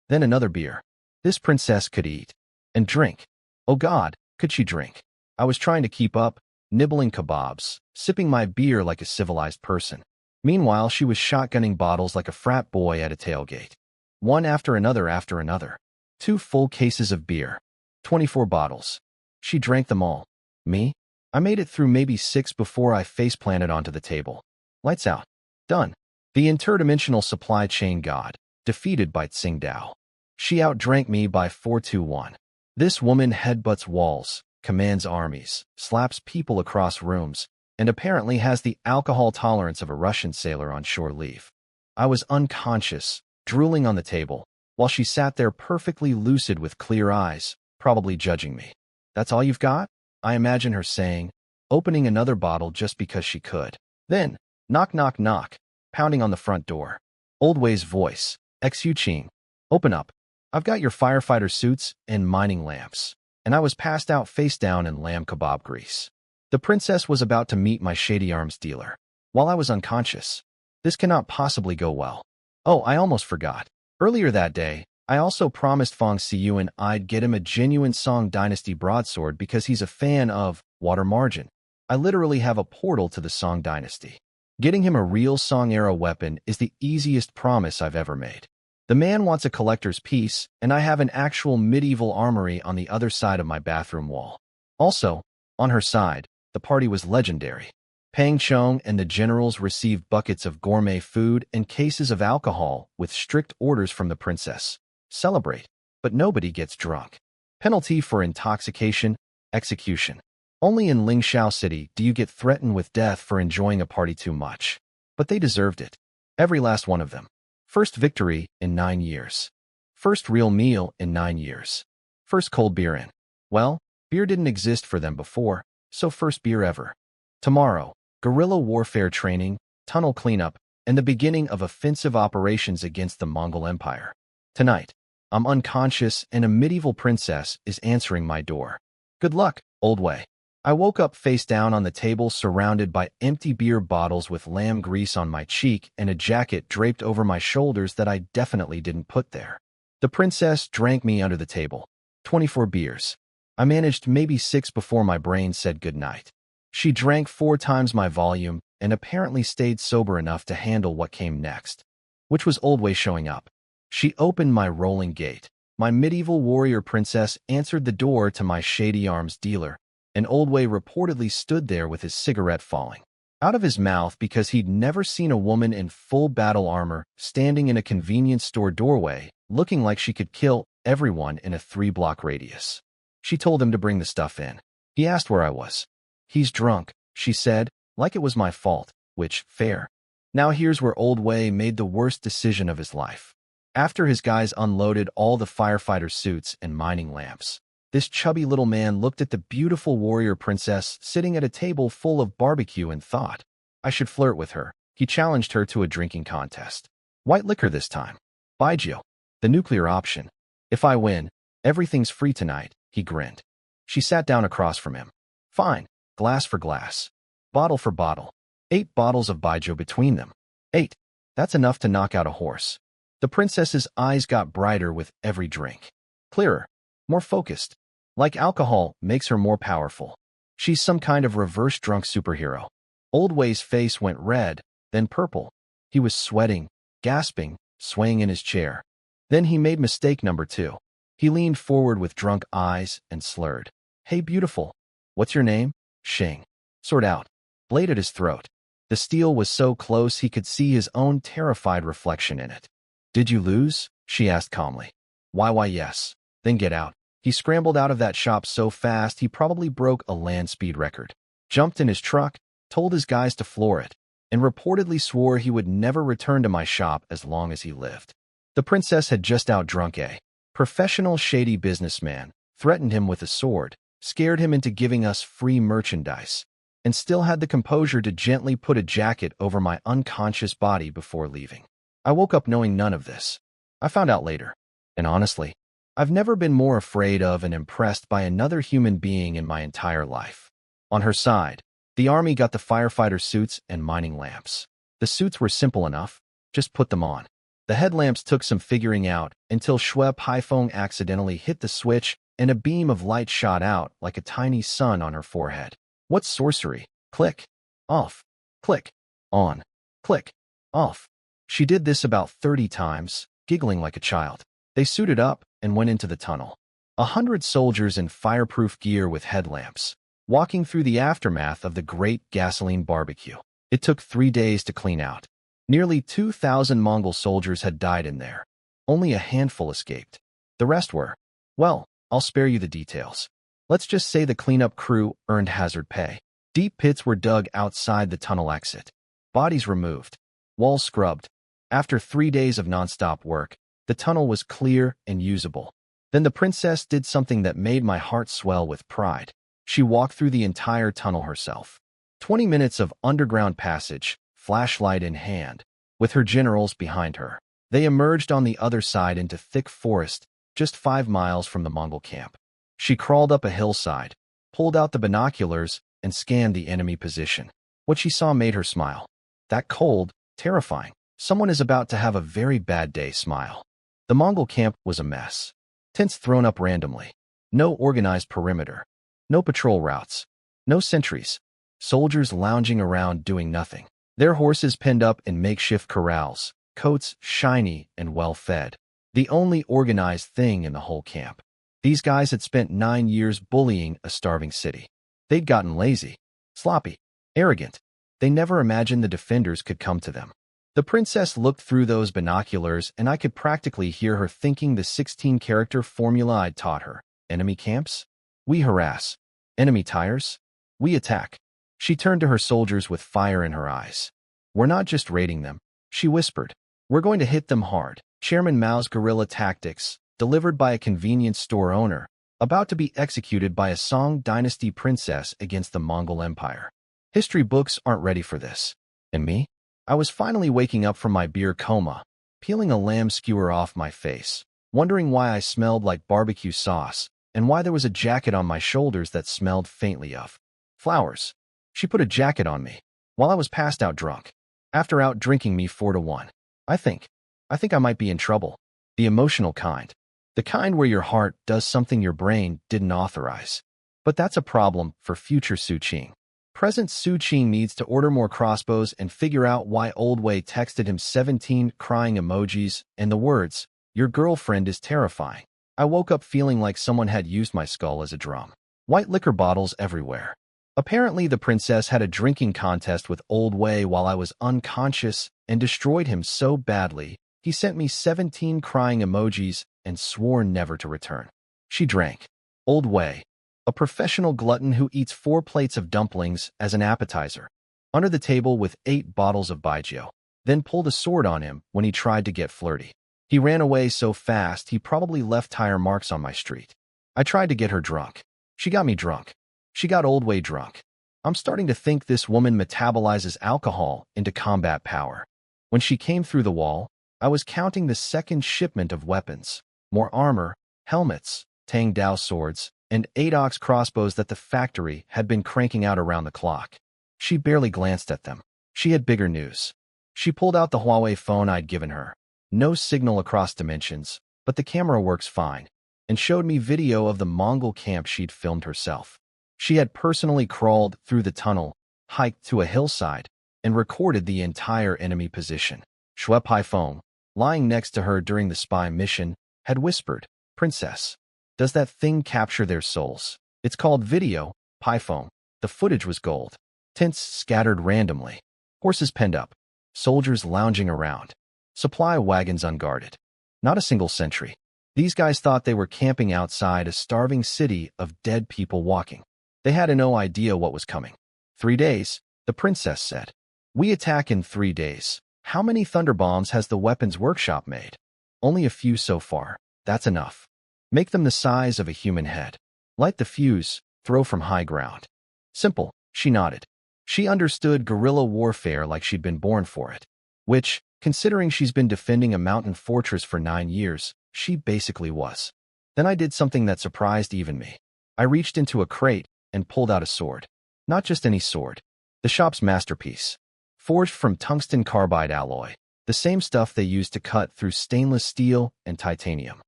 then another beer. This princess could eat and drink. Oh God, could she drink? I was trying to keep up, nibbling kebabs, sipping my beer like a civilized person. Meanwhile, she was shotgunning bottles like a frat boy at a tailgate. One after another after another. 2 full cases of beer. 24 bottles. She drank them all. Me? I made it through maybe 6 before I face-planted onto the table. Lights out. Done. The interdimensional supply chain god, defeated by Tsingtao. She outdrank me by 4-1. This woman headbutts walls, commands armies, slaps people across rooms, and apparently has the alcohol tolerance of a Russian sailor on shore leave. I was unconscious, drooling on the table, while she sat there perfectly lucid with clear eyes, probably judging me. That's all you've got? I imagine her saying, opening another bottle just because she could. Then, knock knock knock, pounding on the front door. Old Wei's voice, Xu Qing. Open up. I've got your firefighter suits and mining lamps. And I was passed out face down in lamb kebab grease. The princess was about to meet my shady arms dealer, while I was unconscious. This cannot possibly go well. Oh, I almost forgot. Earlier that day, I also promised Fong Siyuan I'd get him a genuine Song Dynasty broadsword because he's a fan of Water Margin. I literally have a portal to the Song Dynasty. Getting him a real Song-era weapon is the easiest promise I've ever made. The man wants a collector's piece, and I have an actual medieval armory on the other side of my bathroom wall. Also, on her side, the party was legendary. Pang Chong and the generals received buckets of gourmet food and cases of alcohol with strict orders from the princess. Celebrate, but nobody gets drunk. Penalty for intoxication, execution. Only in Lingxiao City do you get threatened with death for enjoying a party too much. But they deserved it. Every last one of them. First victory in 9 years. First real meal in 9 years. First cold beer in. Well, beer didn't exist for them before, so first beer ever. Tomorrow, guerrilla warfare training, tunnel cleanup, and the beginning of offensive operations against the Mongol Empire. Tonight, I'm unconscious and a medieval princess is answering my door. Good luck, Old Wei. I woke up face down on the table surrounded by empty beer bottles with lamb grease on my cheek and a jacket draped over my shoulders that I definitely didn't put there. The princess drank me under the table. 24 beers. I managed maybe 6 before my brain said goodnight. She drank 4 times my volume and apparently stayed sober enough to handle what came next, which was Old Wei showing up. She opened my rolling gate. My medieval warrior princess answered the door to my shady arms dealer, and Old Wei reportedly stood there with his cigarette falling out of his mouth because he'd never seen a woman in full battle armor standing in a convenience store doorway looking like she could kill everyone in a 3-block radius. She told him to bring the stuff in. He asked where I was. He's drunk, she said, like it was my fault, which, fair. Now here's where Old Wei made the worst decision of his life. After his guys unloaded all the firefighter suits and mining lamps, this chubby little man looked at the beautiful warrior princess sitting at a table full of barbecue and thought, I should flirt with her. He challenged her to a drinking contest. White liquor this time. Baijiu. The nuclear option. If I win, everything's free tonight, he grinned. She sat down across from him. Fine. Glass for glass. Bottle for bottle. 8 bottles of baijiu between them. 8. That's enough to knock out a horse. The princess's eyes got brighter with every drink. Clearer. More focused. Like alcohol makes her more powerful. She's some kind of reverse drunk superhero. Old Wei's face went red, then purple. He was sweating, gasping, swaying in his chair. Then he made mistake number 2. He leaned forward with drunk eyes and slurred. Hey, beautiful. What's your name? Shing. Sword out. Blade at his throat. The steel was so close he could see his own terrified reflection in it. Did you lose? She asked calmly. Why, yes. Then get out. He scrambled out of that shop so fast he probably broke a land speed record. Jumped in his truck, told his guys to floor it, and reportedly swore he would never return to my shop as long as he lived. The princess had just out-drunk a professional shady businessman, threatened him with a sword, scared him into giving us free merchandise, and still had the composure to gently put a jacket over my unconscious body before leaving. I woke up knowing none of this. I found out later. And honestly, I've never been more afraid of and impressed by another human being in my entire life. On her side, the army got the firefighter suits and mining lamps. The suits were simple enough, just put them on. The headlamps took some figuring out until Xue Paifeng accidentally hit the switch and a beam of light shot out like a tiny sun on her forehead. What sorcery? Click. Off. Click. On. Click. Off. She did this about 30 times, giggling like a child. They suited up and went into the tunnel. 100 soldiers in fireproof gear with headlamps, walking through the aftermath of the Great Gasoline Barbecue. It took 3 days to clean out. Nearly 2,000 Mongol soldiers had died in there. Only a handful escaped. The rest were, well, I'll spare you the details. Let's just say the cleanup crew earned hazard pay. Deep pits were dug outside the tunnel exit. Bodies removed. Walls scrubbed. After 3 days of nonstop work, the tunnel was clear and usable. Then the princess did something that made my heart swell with pride. She walked through the entire tunnel herself. 20 minutes of underground passage, flashlight in hand, with her generals behind her. They emerged on the other side into thick forest, just 5 miles from the Mongol camp. She crawled up a hillside, pulled out the binoculars, and scanned the enemy position. What she saw made her smile. That cold, terrifying, someone is about to have a very bad day smile. The Mongol camp was a mess. Tents thrown up randomly. No organized perimeter. No patrol routes. No sentries. Soldiers lounging around doing nothing. Their horses penned up in makeshift corrals, coats shiny and well-fed. The only organized thing in the whole camp. These guys had spent 9 years bullying a starving city. They'd gotten lazy, sloppy, arrogant. They never imagined the defenders could come to them. The princess looked through those binoculars and I could practically hear her thinking the 16-character formula I'd taught her. Enemy camps? We harass. Enemy tires? We attack. She turned to her soldiers with fire in her eyes. We're not just raiding them, she whispered. We're going to hit them hard. Chairman Mao's guerrilla tactics, delivered by a convenience store owner, about to be executed by a Song dynasty princess against the Mongol Empire. History books aren't ready for this. And me? I was finally waking up from my beer coma, peeling a lamb skewer off my face, wondering why I smelled like barbecue sauce, and why there was a jacket on my shoulders that smelled faintly of flowers. She put a jacket on me, while I was passed out drunk, after out-drinking me 4-1. I think I might be in trouble. The emotional kind. The kind where your heart does something your brain didn't authorize. But that's a problem for future Su Qing. Present Su Qing needs to order more crossbows and figure out why Old Wei texted him 17 crying emojis and the words, "Your girlfriend is terrifying." I woke up feeling like someone had used my skull as a drum. White liquor bottles everywhere. Apparently, the princess had a drinking contest with Old Wei while I was unconscious and destroyed him so badly, he sent me 17 crying emojis and swore never to return. She drank. Old Wei, a professional glutton who eats 4 plates of dumplings as an appetizer, under the table with 8 bottles of baijiu, then pulled a sword on him when he tried to get flirty. He ran away so fast he probably left tire marks on my street. I tried to get her drunk. She got me drunk. She got Old Wei drunk. I'm starting to think this woman metabolizes alcohol into combat power. When she came through the wall, I was counting the second shipment of weapons. More armor, helmets, Tang Dao swords, and 8 ox crossbows that the factory had been cranking out around the clock. She barely glanced at them. She had bigger news. She pulled out the Huawei phone I'd given her. No signal across dimensions, but the camera works fine, and showed me video of the Mongol camp she'd filmed herself. She had personally crawled through the tunnel, hiked to a hillside, and recorded the entire enemy position. Xue Paifeng, lying next to her during the spy mission, had whispered, Princess, does that thing capture their souls? It's called video, Pyphone. The footage was gold. Tents scattered randomly. Horses penned up. Soldiers lounging around. Supply wagons unguarded. Not a single sentry. These guys thought they were camping outside a starving city of dead people walking. They had no idea what was coming. 3 days, the princess said. We attack in 3 days. How many thunder bombs has the weapons workshop made? Only a few so far. That's enough. Make them the size of a human head. Light the fuse, throw from high ground. Simple, she nodded. She understood guerrilla warfare like she'd been born for it. Which, considering she's been defending a mountain fortress for 9 years, she basically was. Then I did something that surprised even me. I reached into a crate and pulled out a sword. Not just any sword. The shop's masterpiece. Forged from tungsten carbide alloy. The same stuff they used to cut through stainless steel and titanium.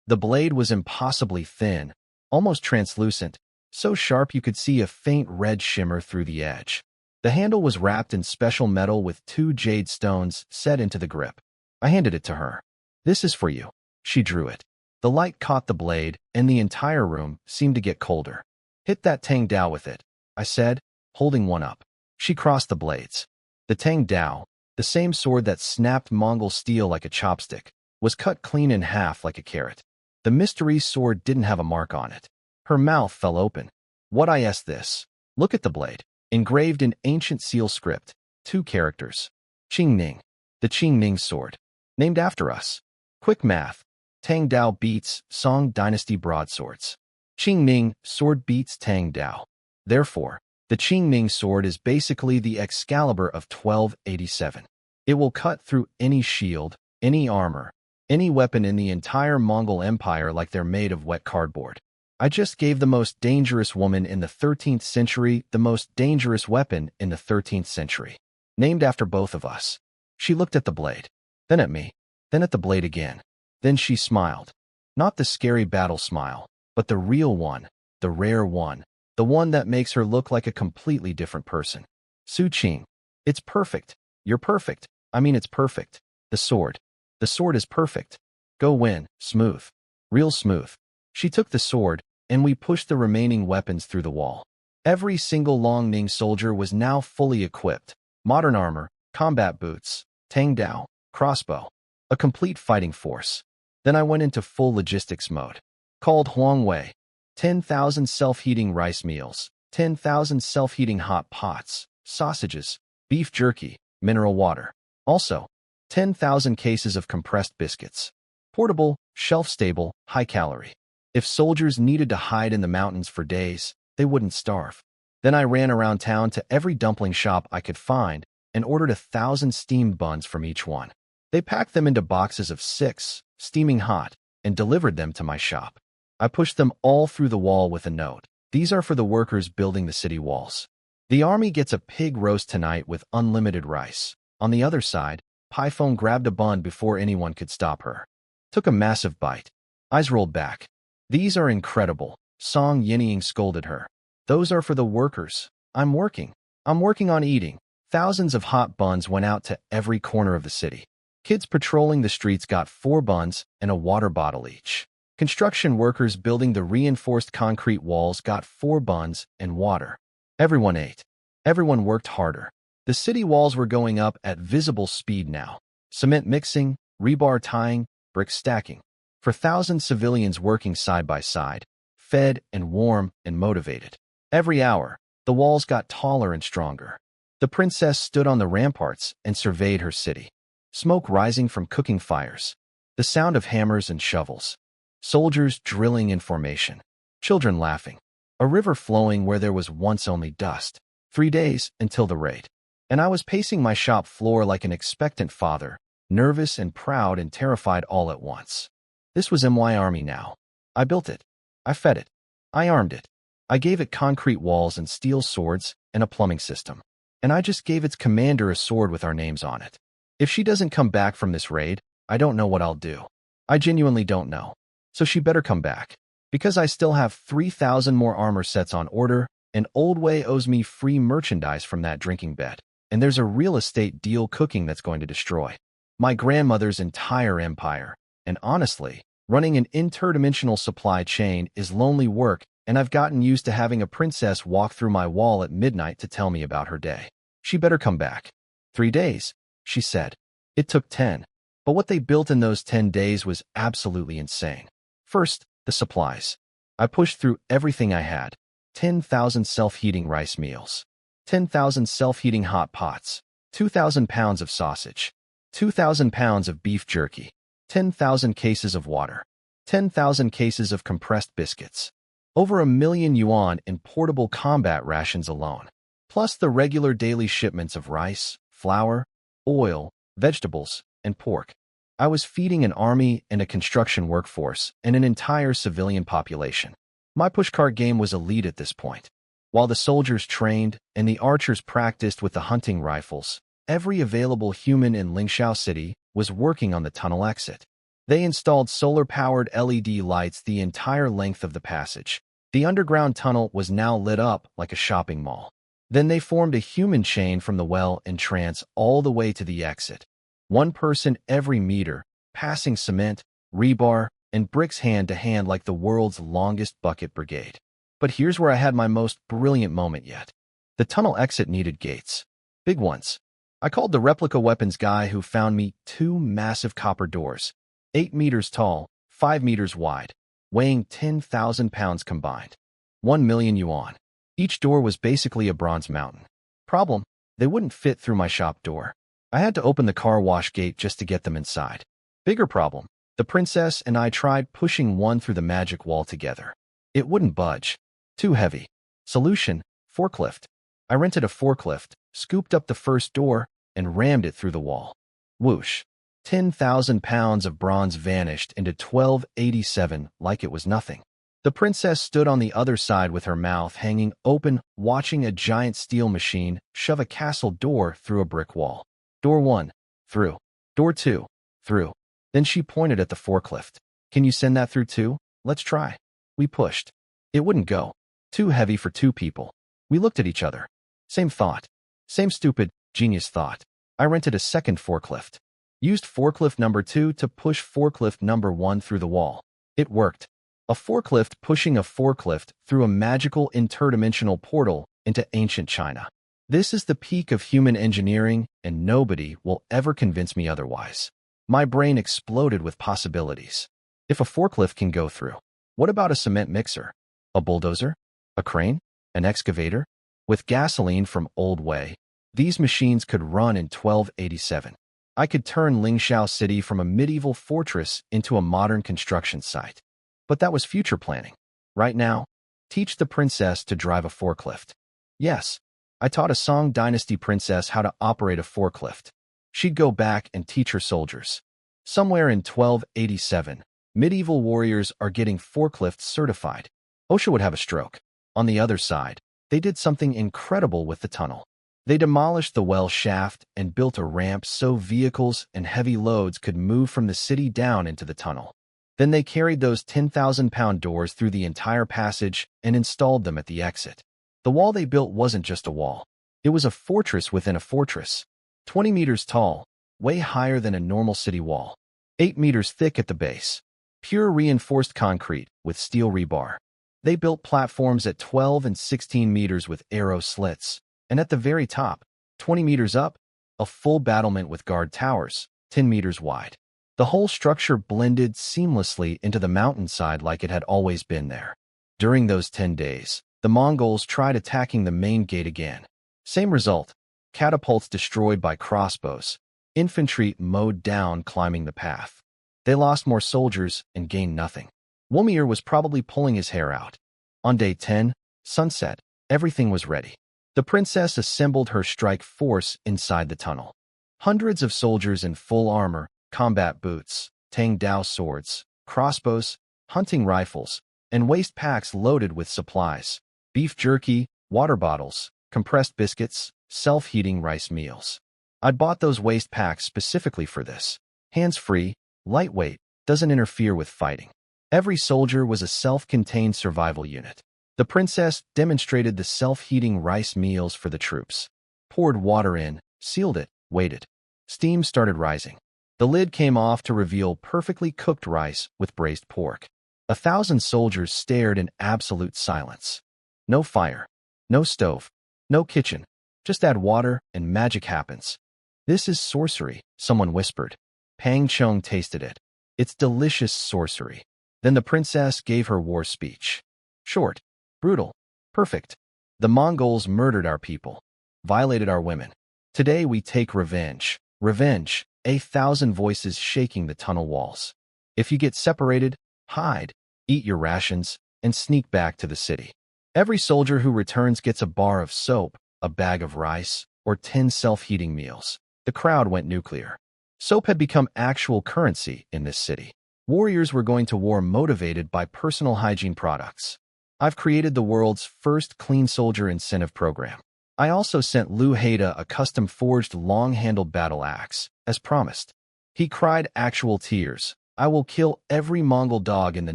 The blade was impossibly thin, almost translucent, so sharp you could see a faint red shimmer through the edge. The handle was wrapped in special metal with 2 jade stones set into the grip. I handed it to her. This is for you. She drew it. The light caught the blade, and the entire room seemed to get colder. Hit that Tang Dao with it, I said, holding one up. She crossed the blades. The Tang Dao, the same sword that snapped Mongol steel like a chopstick, was cut clean in half like a carrot. The mystery sword didn't have a mark on it. Her mouth fell open. What I asked this? Look at the blade. Engraved in ancient seal script. 2 characters. Qing Ning. The Qing Ning sword. Named after us. Quick math. Tang Dao beats Song Dynasty broadswords. Qing Ning sword beats Tang Dao. Therefore, the Qing Ning sword is basically the Excalibur of 1287. It will cut through any shield, any armor, any weapon in the entire Mongol Empire like they're made of wet cardboard. I just gave the most dangerous woman in the 13th century the most dangerous weapon in the 13th century. Named after both of us. She looked at the blade, then at me, then at the blade again. Then she smiled. Not the scary battle smile, but the real one, the rare one, the one that makes her look like a completely different person. Su Qing. It's perfect. You're perfect. I mean, it's perfect. The sword. The sword is perfect. Go win. Smooth. Real smooth. She took the sword, and we pushed the remaining weapons through the wall. Every single Long Ning soldier was now fully equipped. Modern armor, combat boots, Tang Dao, crossbow. A complete fighting force. Then I went into full logistics mode. Called Huang Wei. 10,000 self-heating rice meals, 10,000 self-heating hot pots, sausages, beef jerky, mineral water. Also, 10,000 cases of compressed biscuits. Portable, shelf-stable, high-calorie. If soldiers needed to hide in the mountains for days, they wouldn't starve. Then I ran around town to every dumpling shop I could find and ordered 1,000 steamed buns from each one. They packed them into boxes of 6, steaming hot, and delivered them to my shop. I pushed them all through the wall with a note. These are for the workers building the city walls. The army gets a pig roast tonight with unlimited rice. On the other side, Pyphone grabbed a bun before anyone could stop her. Took a massive bite. Eyes rolled back. These are incredible. Song Yinying scolded her. Those are for the workers. I'm working on eating. Thousands of hot buns went out to every corner of the city. Kids patrolling the streets got 4 buns and a water bottle each. Construction workers building the reinforced concrete walls got 4 buns and water. Everyone ate. Everyone worked harder. The city walls were going up at visible speed now. Cement mixing, rebar tying, brick stacking. For thousands civilians working side by side, fed and warm and motivated. Every hour, the walls got taller and stronger. The princess stood on the ramparts and surveyed her city. Smoke rising from cooking fires. The sound of hammers and shovels. Soldiers drilling in formation. Children laughing. A river flowing where there was once only dust. 3 days until the raid. And I was pacing my shop floor like an expectant father, nervous and proud and terrified all at once. This was MY Army now. I built it. I fed it. I armed it. I gave it concrete walls and steel swords and a plumbing system. And I just gave its commander a sword with our names on it. If she doesn't come back from this raid, I don't know what I'll do. I genuinely don't know. So she better come back. Because I still have 3,000 more armor sets on order, and Old Way owes me free merchandise from that drinking bed. And there's a real estate deal cooking that's going to destroy my grandmother's entire empire. And honestly, Running an interdimensional supply chain is lonely work, and I've gotten used to having a princess walk through my wall at midnight to tell me about her day. She better come back. 3 days, she said. It took 10. But what they built in those 10 days was absolutely insane. First, the supplies. I pushed through everything I had. 10,000 self-heating rice meals. 10,000 self-heating hot pots. 2,000 pounds of sausage. 2,000 pounds of beef jerky. 10,000 cases of water. 10,000 cases of compressed biscuits. Over £1,000,000 in portable combat rations alone. Plus the regular daily shipments of rice, flour, oil, vegetables, and pork. I was feeding an army and a construction workforce and an entire civilian population. My pushcart game was elite at this point. While the soldiers trained and the archers practiced with the hunting rifles, every available human in Lingxiao City was working on the tunnel exit. They installed solar-powered LED lights the entire length of the passage. The underground tunnel was now lit up like a shopping mall. Then they formed a human chain from the well entrance all the way to the exit. One person every meter, passing cement, rebar, and bricks hand to hand like the world's longest bucket brigade. But here's where I had my most brilliant moment yet. The tunnel exit needed gates. Big ones. I called the replica weapons guy who found me 2 massive copper doors, 8 meters tall, 5 meters wide, weighing 10,000 pounds combined. 1,000,000 yuan. Each door was basically a bronze mountain. Problem, they wouldn't fit through my shop door. I had to open the car wash gate just to get them inside. Bigger problem, the princess and I tried pushing one through the magic wall together. It wouldn't budge. Too heavy. Solution, forklift. I rented a forklift, scooped up the first door, and rammed it through the wall. Whoosh. 10,000 pounds of bronze vanished into 1287 like it was nothing. The princess stood on the other side with her mouth hanging open, watching a giant steel machine shove a castle door through a brick wall. Door 1, through. Door 2, through. Then she pointed at the forklift. Can you send that through too? Let's try. We pushed. It wouldn't go. Too heavy for 2 people. We looked at each other. Same thought. Same stupid, genius thought. I rented a second forklift. Used forklift number 2 to push forklift number 1 through the wall. It worked. A forklift pushing a forklift through a magical interdimensional portal into ancient China. This is the peak of human engineering, and nobody will ever convince me otherwise. My brain exploded with possibilities. If a forklift can go through, what about a cement mixer? A bulldozer? A crane? An excavator? With gasoline from Old Way, these machines could run in 1287. I could turn Lingxiao City from a medieval fortress into a modern construction site. But that was future planning. Right now, teach the princess to drive a forklift. Yes, I taught a Song Dynasty princess how to operate a forklift. She'd go back and teach her soldiers. Somewhere in 1287, medieval warriors are getting forklifts certified. OSHA would have a stroke. On the other side, they did something incredible with the tunnel. They demolished the well shaft and built a ramp so vehicles and heavy loads could move from the city down into the tunnel. Then they carried those 10,000-pound doors through the entire passage and installed them at the exit. The wall they built wasn't just a wall. It was a fortress within a fortress. 20 meters tall, way higher than a normal city wall. 8 meters thick at the base. Pure reinforced concrete with steel rebar. They built platforms at 12 and 16 meters with arrow slits. And at the very top, 20 meters up, a full battlement with guard towers, 10 meters wide. The whole structure blended seamlessly into the mountainside like it had always been there. During those 10 days, the Mongols tried attacking the main gate again. Same result, catapults destroyed by crossbows, infantry mowed down climbing the path. They lost more soldiers and gained nothing. Womir was probably pulling his hair out. On day 10, sunset, everything was ready. The princess assembled her strike force inside the tunnel. Hundreds of soldiers in full armor, combat boots, Tang Dao swords, crossbows, hunting rifles, and waste packs loaded with supplies, beef jerky, water bottles, compressed biscuits, self-heating rice meals. I'd bought those waste packs specifically for this. Hands-free, lightweight, doesn't interfere with fighting. Every soldier was a self-contained survival unit. The princess demonstrated the self-heating rice meals for the troops. Poured water in, sealed it, waited. Steam started rising. The lid came off to reveal perfectly cooked rice with braised pork. 1,000 soldiers stared in absolute silence. No fire, no stove, no kitchen. Just add water and magic happens. This is sorcery, someone whispered. Pang Chung tasted it. It's delicious sorcery. Then the princess gave her war speech. Short, brutal, perfect. The Mongols murdered our people, violated our women. Today we take revenge. Revenge, 1,000 voices shaking the tunnel walls. If you get separated, hide, eat your rations, and sneak back to the city. Every soldier who returns gets a bar of soap, a bag of rice, or 10 self-heating meals. The crowd went nuclear. Soap had become actual currency in this city. Warriors were going to war motivated by personal hygiene products. I've created the world's first clean soldier incentive program. I also sent Liu Haida a custom-forged long-handled battle axe, as promised. He cried actual tears. I will kill every Mongol dog in the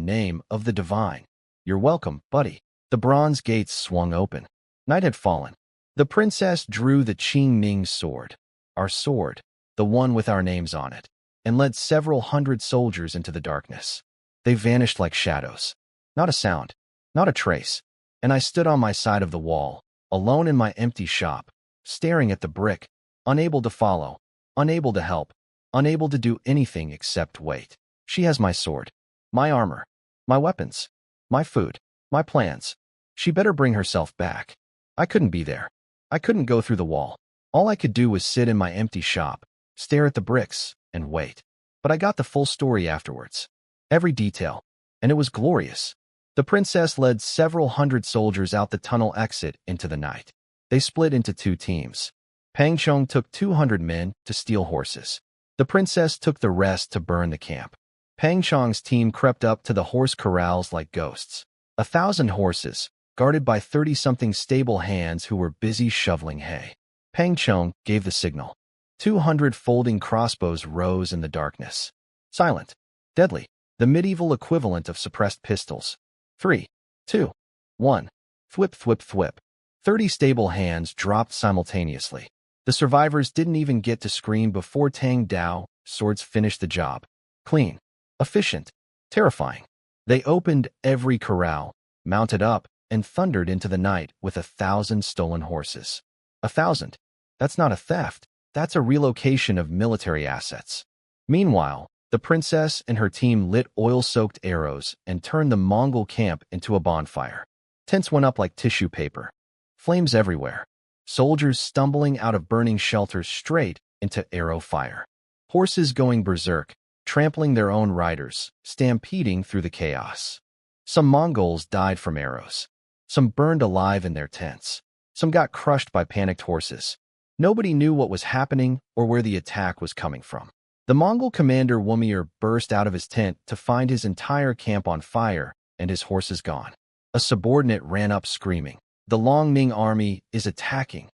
name of the divine. You're welcome, buddy. The bronze gates swung open. Night had fallen. The princess drew the Qing Ning sword, our sword, the one with our names on it, and led several hundred soldiers into the darkness. They vanished like shadows. Not a sound, not a trace, and I stood on my side of the wall, alone in my empty shop, staring at the brick, unable to follow, unable to help, unable to do anything except wait. She has my sword, my armor, my weapons, my food, my plans. She better bring herself back. I couldn't be there. I couldn't go through the wall. All I could do was sit in my empty shop, stare at the bricks, and wait. But I got the full story afterwards. Every detail. And it was glorious. The princess led several hundred soldiers out the tunnel exit into the night. They split into 2 teams. Pang Chung took 200 men to steal horses. The princess took the rest to burn the camp. Pang Chung's team crept up to the horse corrals like ghosts. 1,000 horses, guarded by 30-something stable hands who were busy shoveling hay. Pang Chung gave the signal. 200 folding crossbows rose in the darkness. Silent, deadly, the medieval equivalent of suppressed pistols. 3, 2, 1. Thwip, thwip, thwip. 30 stable hands dropped simultaneously. The survivors didn't even get to scream before Tang Dao swords finished the job. Clean, efficient, terrifying. They opened every corral, mounted up, and thundered into the night with 1,000 stolen horses. 1,000. That's not a theft. That's a relocation of military assets. Meanwhile, the princess and her team lit oil-soaked arrows and turned the Mongol camp into a bonfire. Tents went up like tissue paper. Flames everywhere. Soldiers stumbling out of burning shelters straight into arrow fire. Horses going berserk, trampling their own riders, stampeding through the chaos. Some Mongols died from arrows. Some burned alive in their tents. Some got crushed by panicked horses. Nobody knew what was happening or where the attack was coming from. The Mongol commander Wumir burst out of his tent to find his entire camp on fire and his horses gone. A subordinate ran up screaming, "The Long Ming army is attacking."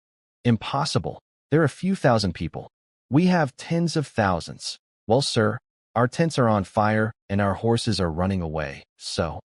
Impossible. There are a few thousand people. We have tens of thousands. Well, sir, our tents are on fire and our horses are running away, so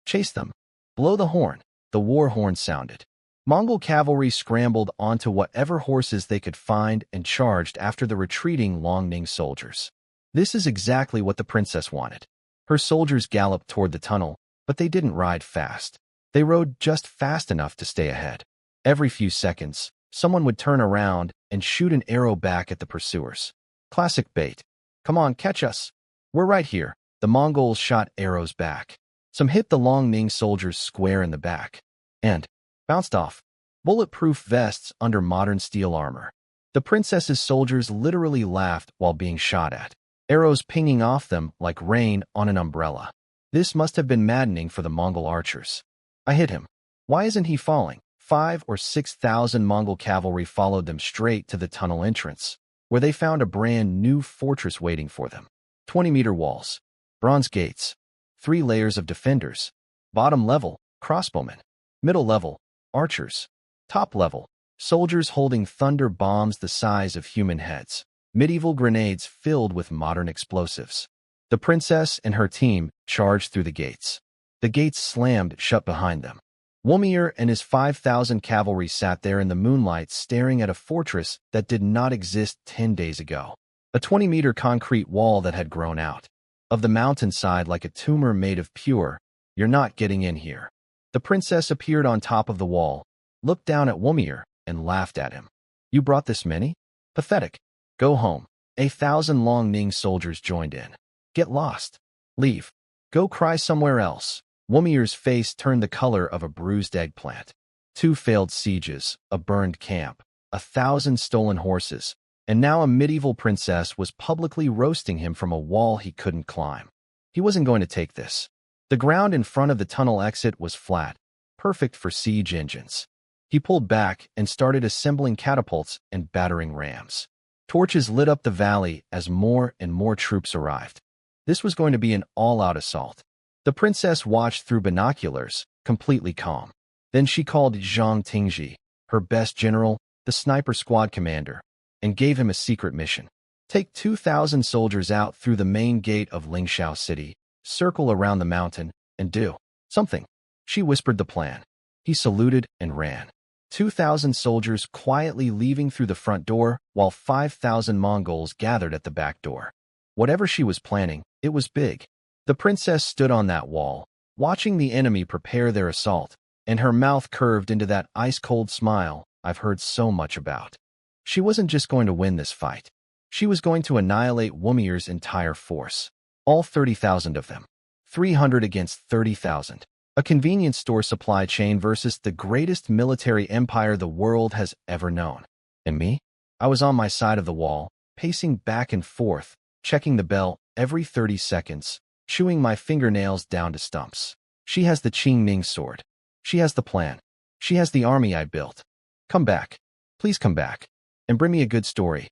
chase them. Blow the horn. The war horn sounded. Mongol cavalry scrambled onto whatever horses they could find and charged after the retreating Long Ning soldiers. This is exactly what the princess wanted. Her soldiers galloped toward the tunnel, but they didn't ride fast. They rode just fast enough to stay ahead. Every few seconds, someone would turn around and shoot an arrow back at the pursuers. Classic bait. Come on, catch us. We're right here. The Mongols shot arrows back. Some hit the Long Ning soldiers square in the back and bounced off. Bulletproof vests under modern steel armor. The princess's soldiers literally laughed while being shot at, arrows pinging off them like rain on an umbrella. This must have been maddening for the Mongol archers. I hit him. Why isn't he falling? 5,000 or 6,000 Mongol cavalry followed them straight to the tunnel entrance, where they found a brand new fortress waiting for them. 20-meter walls, bronze gates, 3 layers of defenders, bottom level, crossbowmen, middle level, archers, top level, soldiers holding thunder bombs the size of human heads, medieval grenades filled with modern explosives. The princess and her team charged through the gates. The gates slammed shut behind them. Wumir and his 5,000 cavalry sat there in the moonlight staring at a fortress that did not exist 10 days ago. a 20-meter concrete wall that had grown out of the mountainside like a tumor made of pure, "You're not getting in here." The princess appeared on top of the wall, looked down at Womir, and laughed at him. "You brought this many? Pathetic. Go home." 1,000 Long Ning soldiers joined in. "Get lost. Leave. Go cry somewhere else." Womir's face turned the color of a bruised eggplant. 2 failed sieges, a burned camp, 1,000 stolen horses, and now a medieval princess was publicly roasting him from a wall he couldn't climb. He wasn't going to take this. The ground in front of the tunnel exit was flat, perfect for siege engines. He pulled back and started assembling catapults and battering rams. Torches lit up the valley as more and more troops arrived. This was going to be an all-out assault. The princess watched through binoculars, completely calm. Then she called Zhang Tingji, her best general, the sniper squad commander, and gave him a secret mission. Take 2,000 soldiers out through the main gate of Lingxiao City, circle around the mountain, and do something. She whispered the plan. He saluted and ran. 2,000 soldiers quietly leaving through the front door, while 5,000 Mongols gathered at the back door. Whatever she was planning, it was big. The princess stood on that wall, watching the enemy prepare their assault, and her mouth curved into that ice-cold smile I've heard so much about. She wasn't just going to win this fight. She was going to annihilate Womir's entire force. All 30,000 of them. 300 against 30,000. A convenience store supply chain versus the greatest military empire the world has ever known. And me? I was on my side of the wall, pacing back and forth, checking the bell every 30 seconds, chewing my fingernails down to stumps. She has the Qing Ming sword. She has the plan. She has the army I built. Come back. Please come back. And bring me a good story.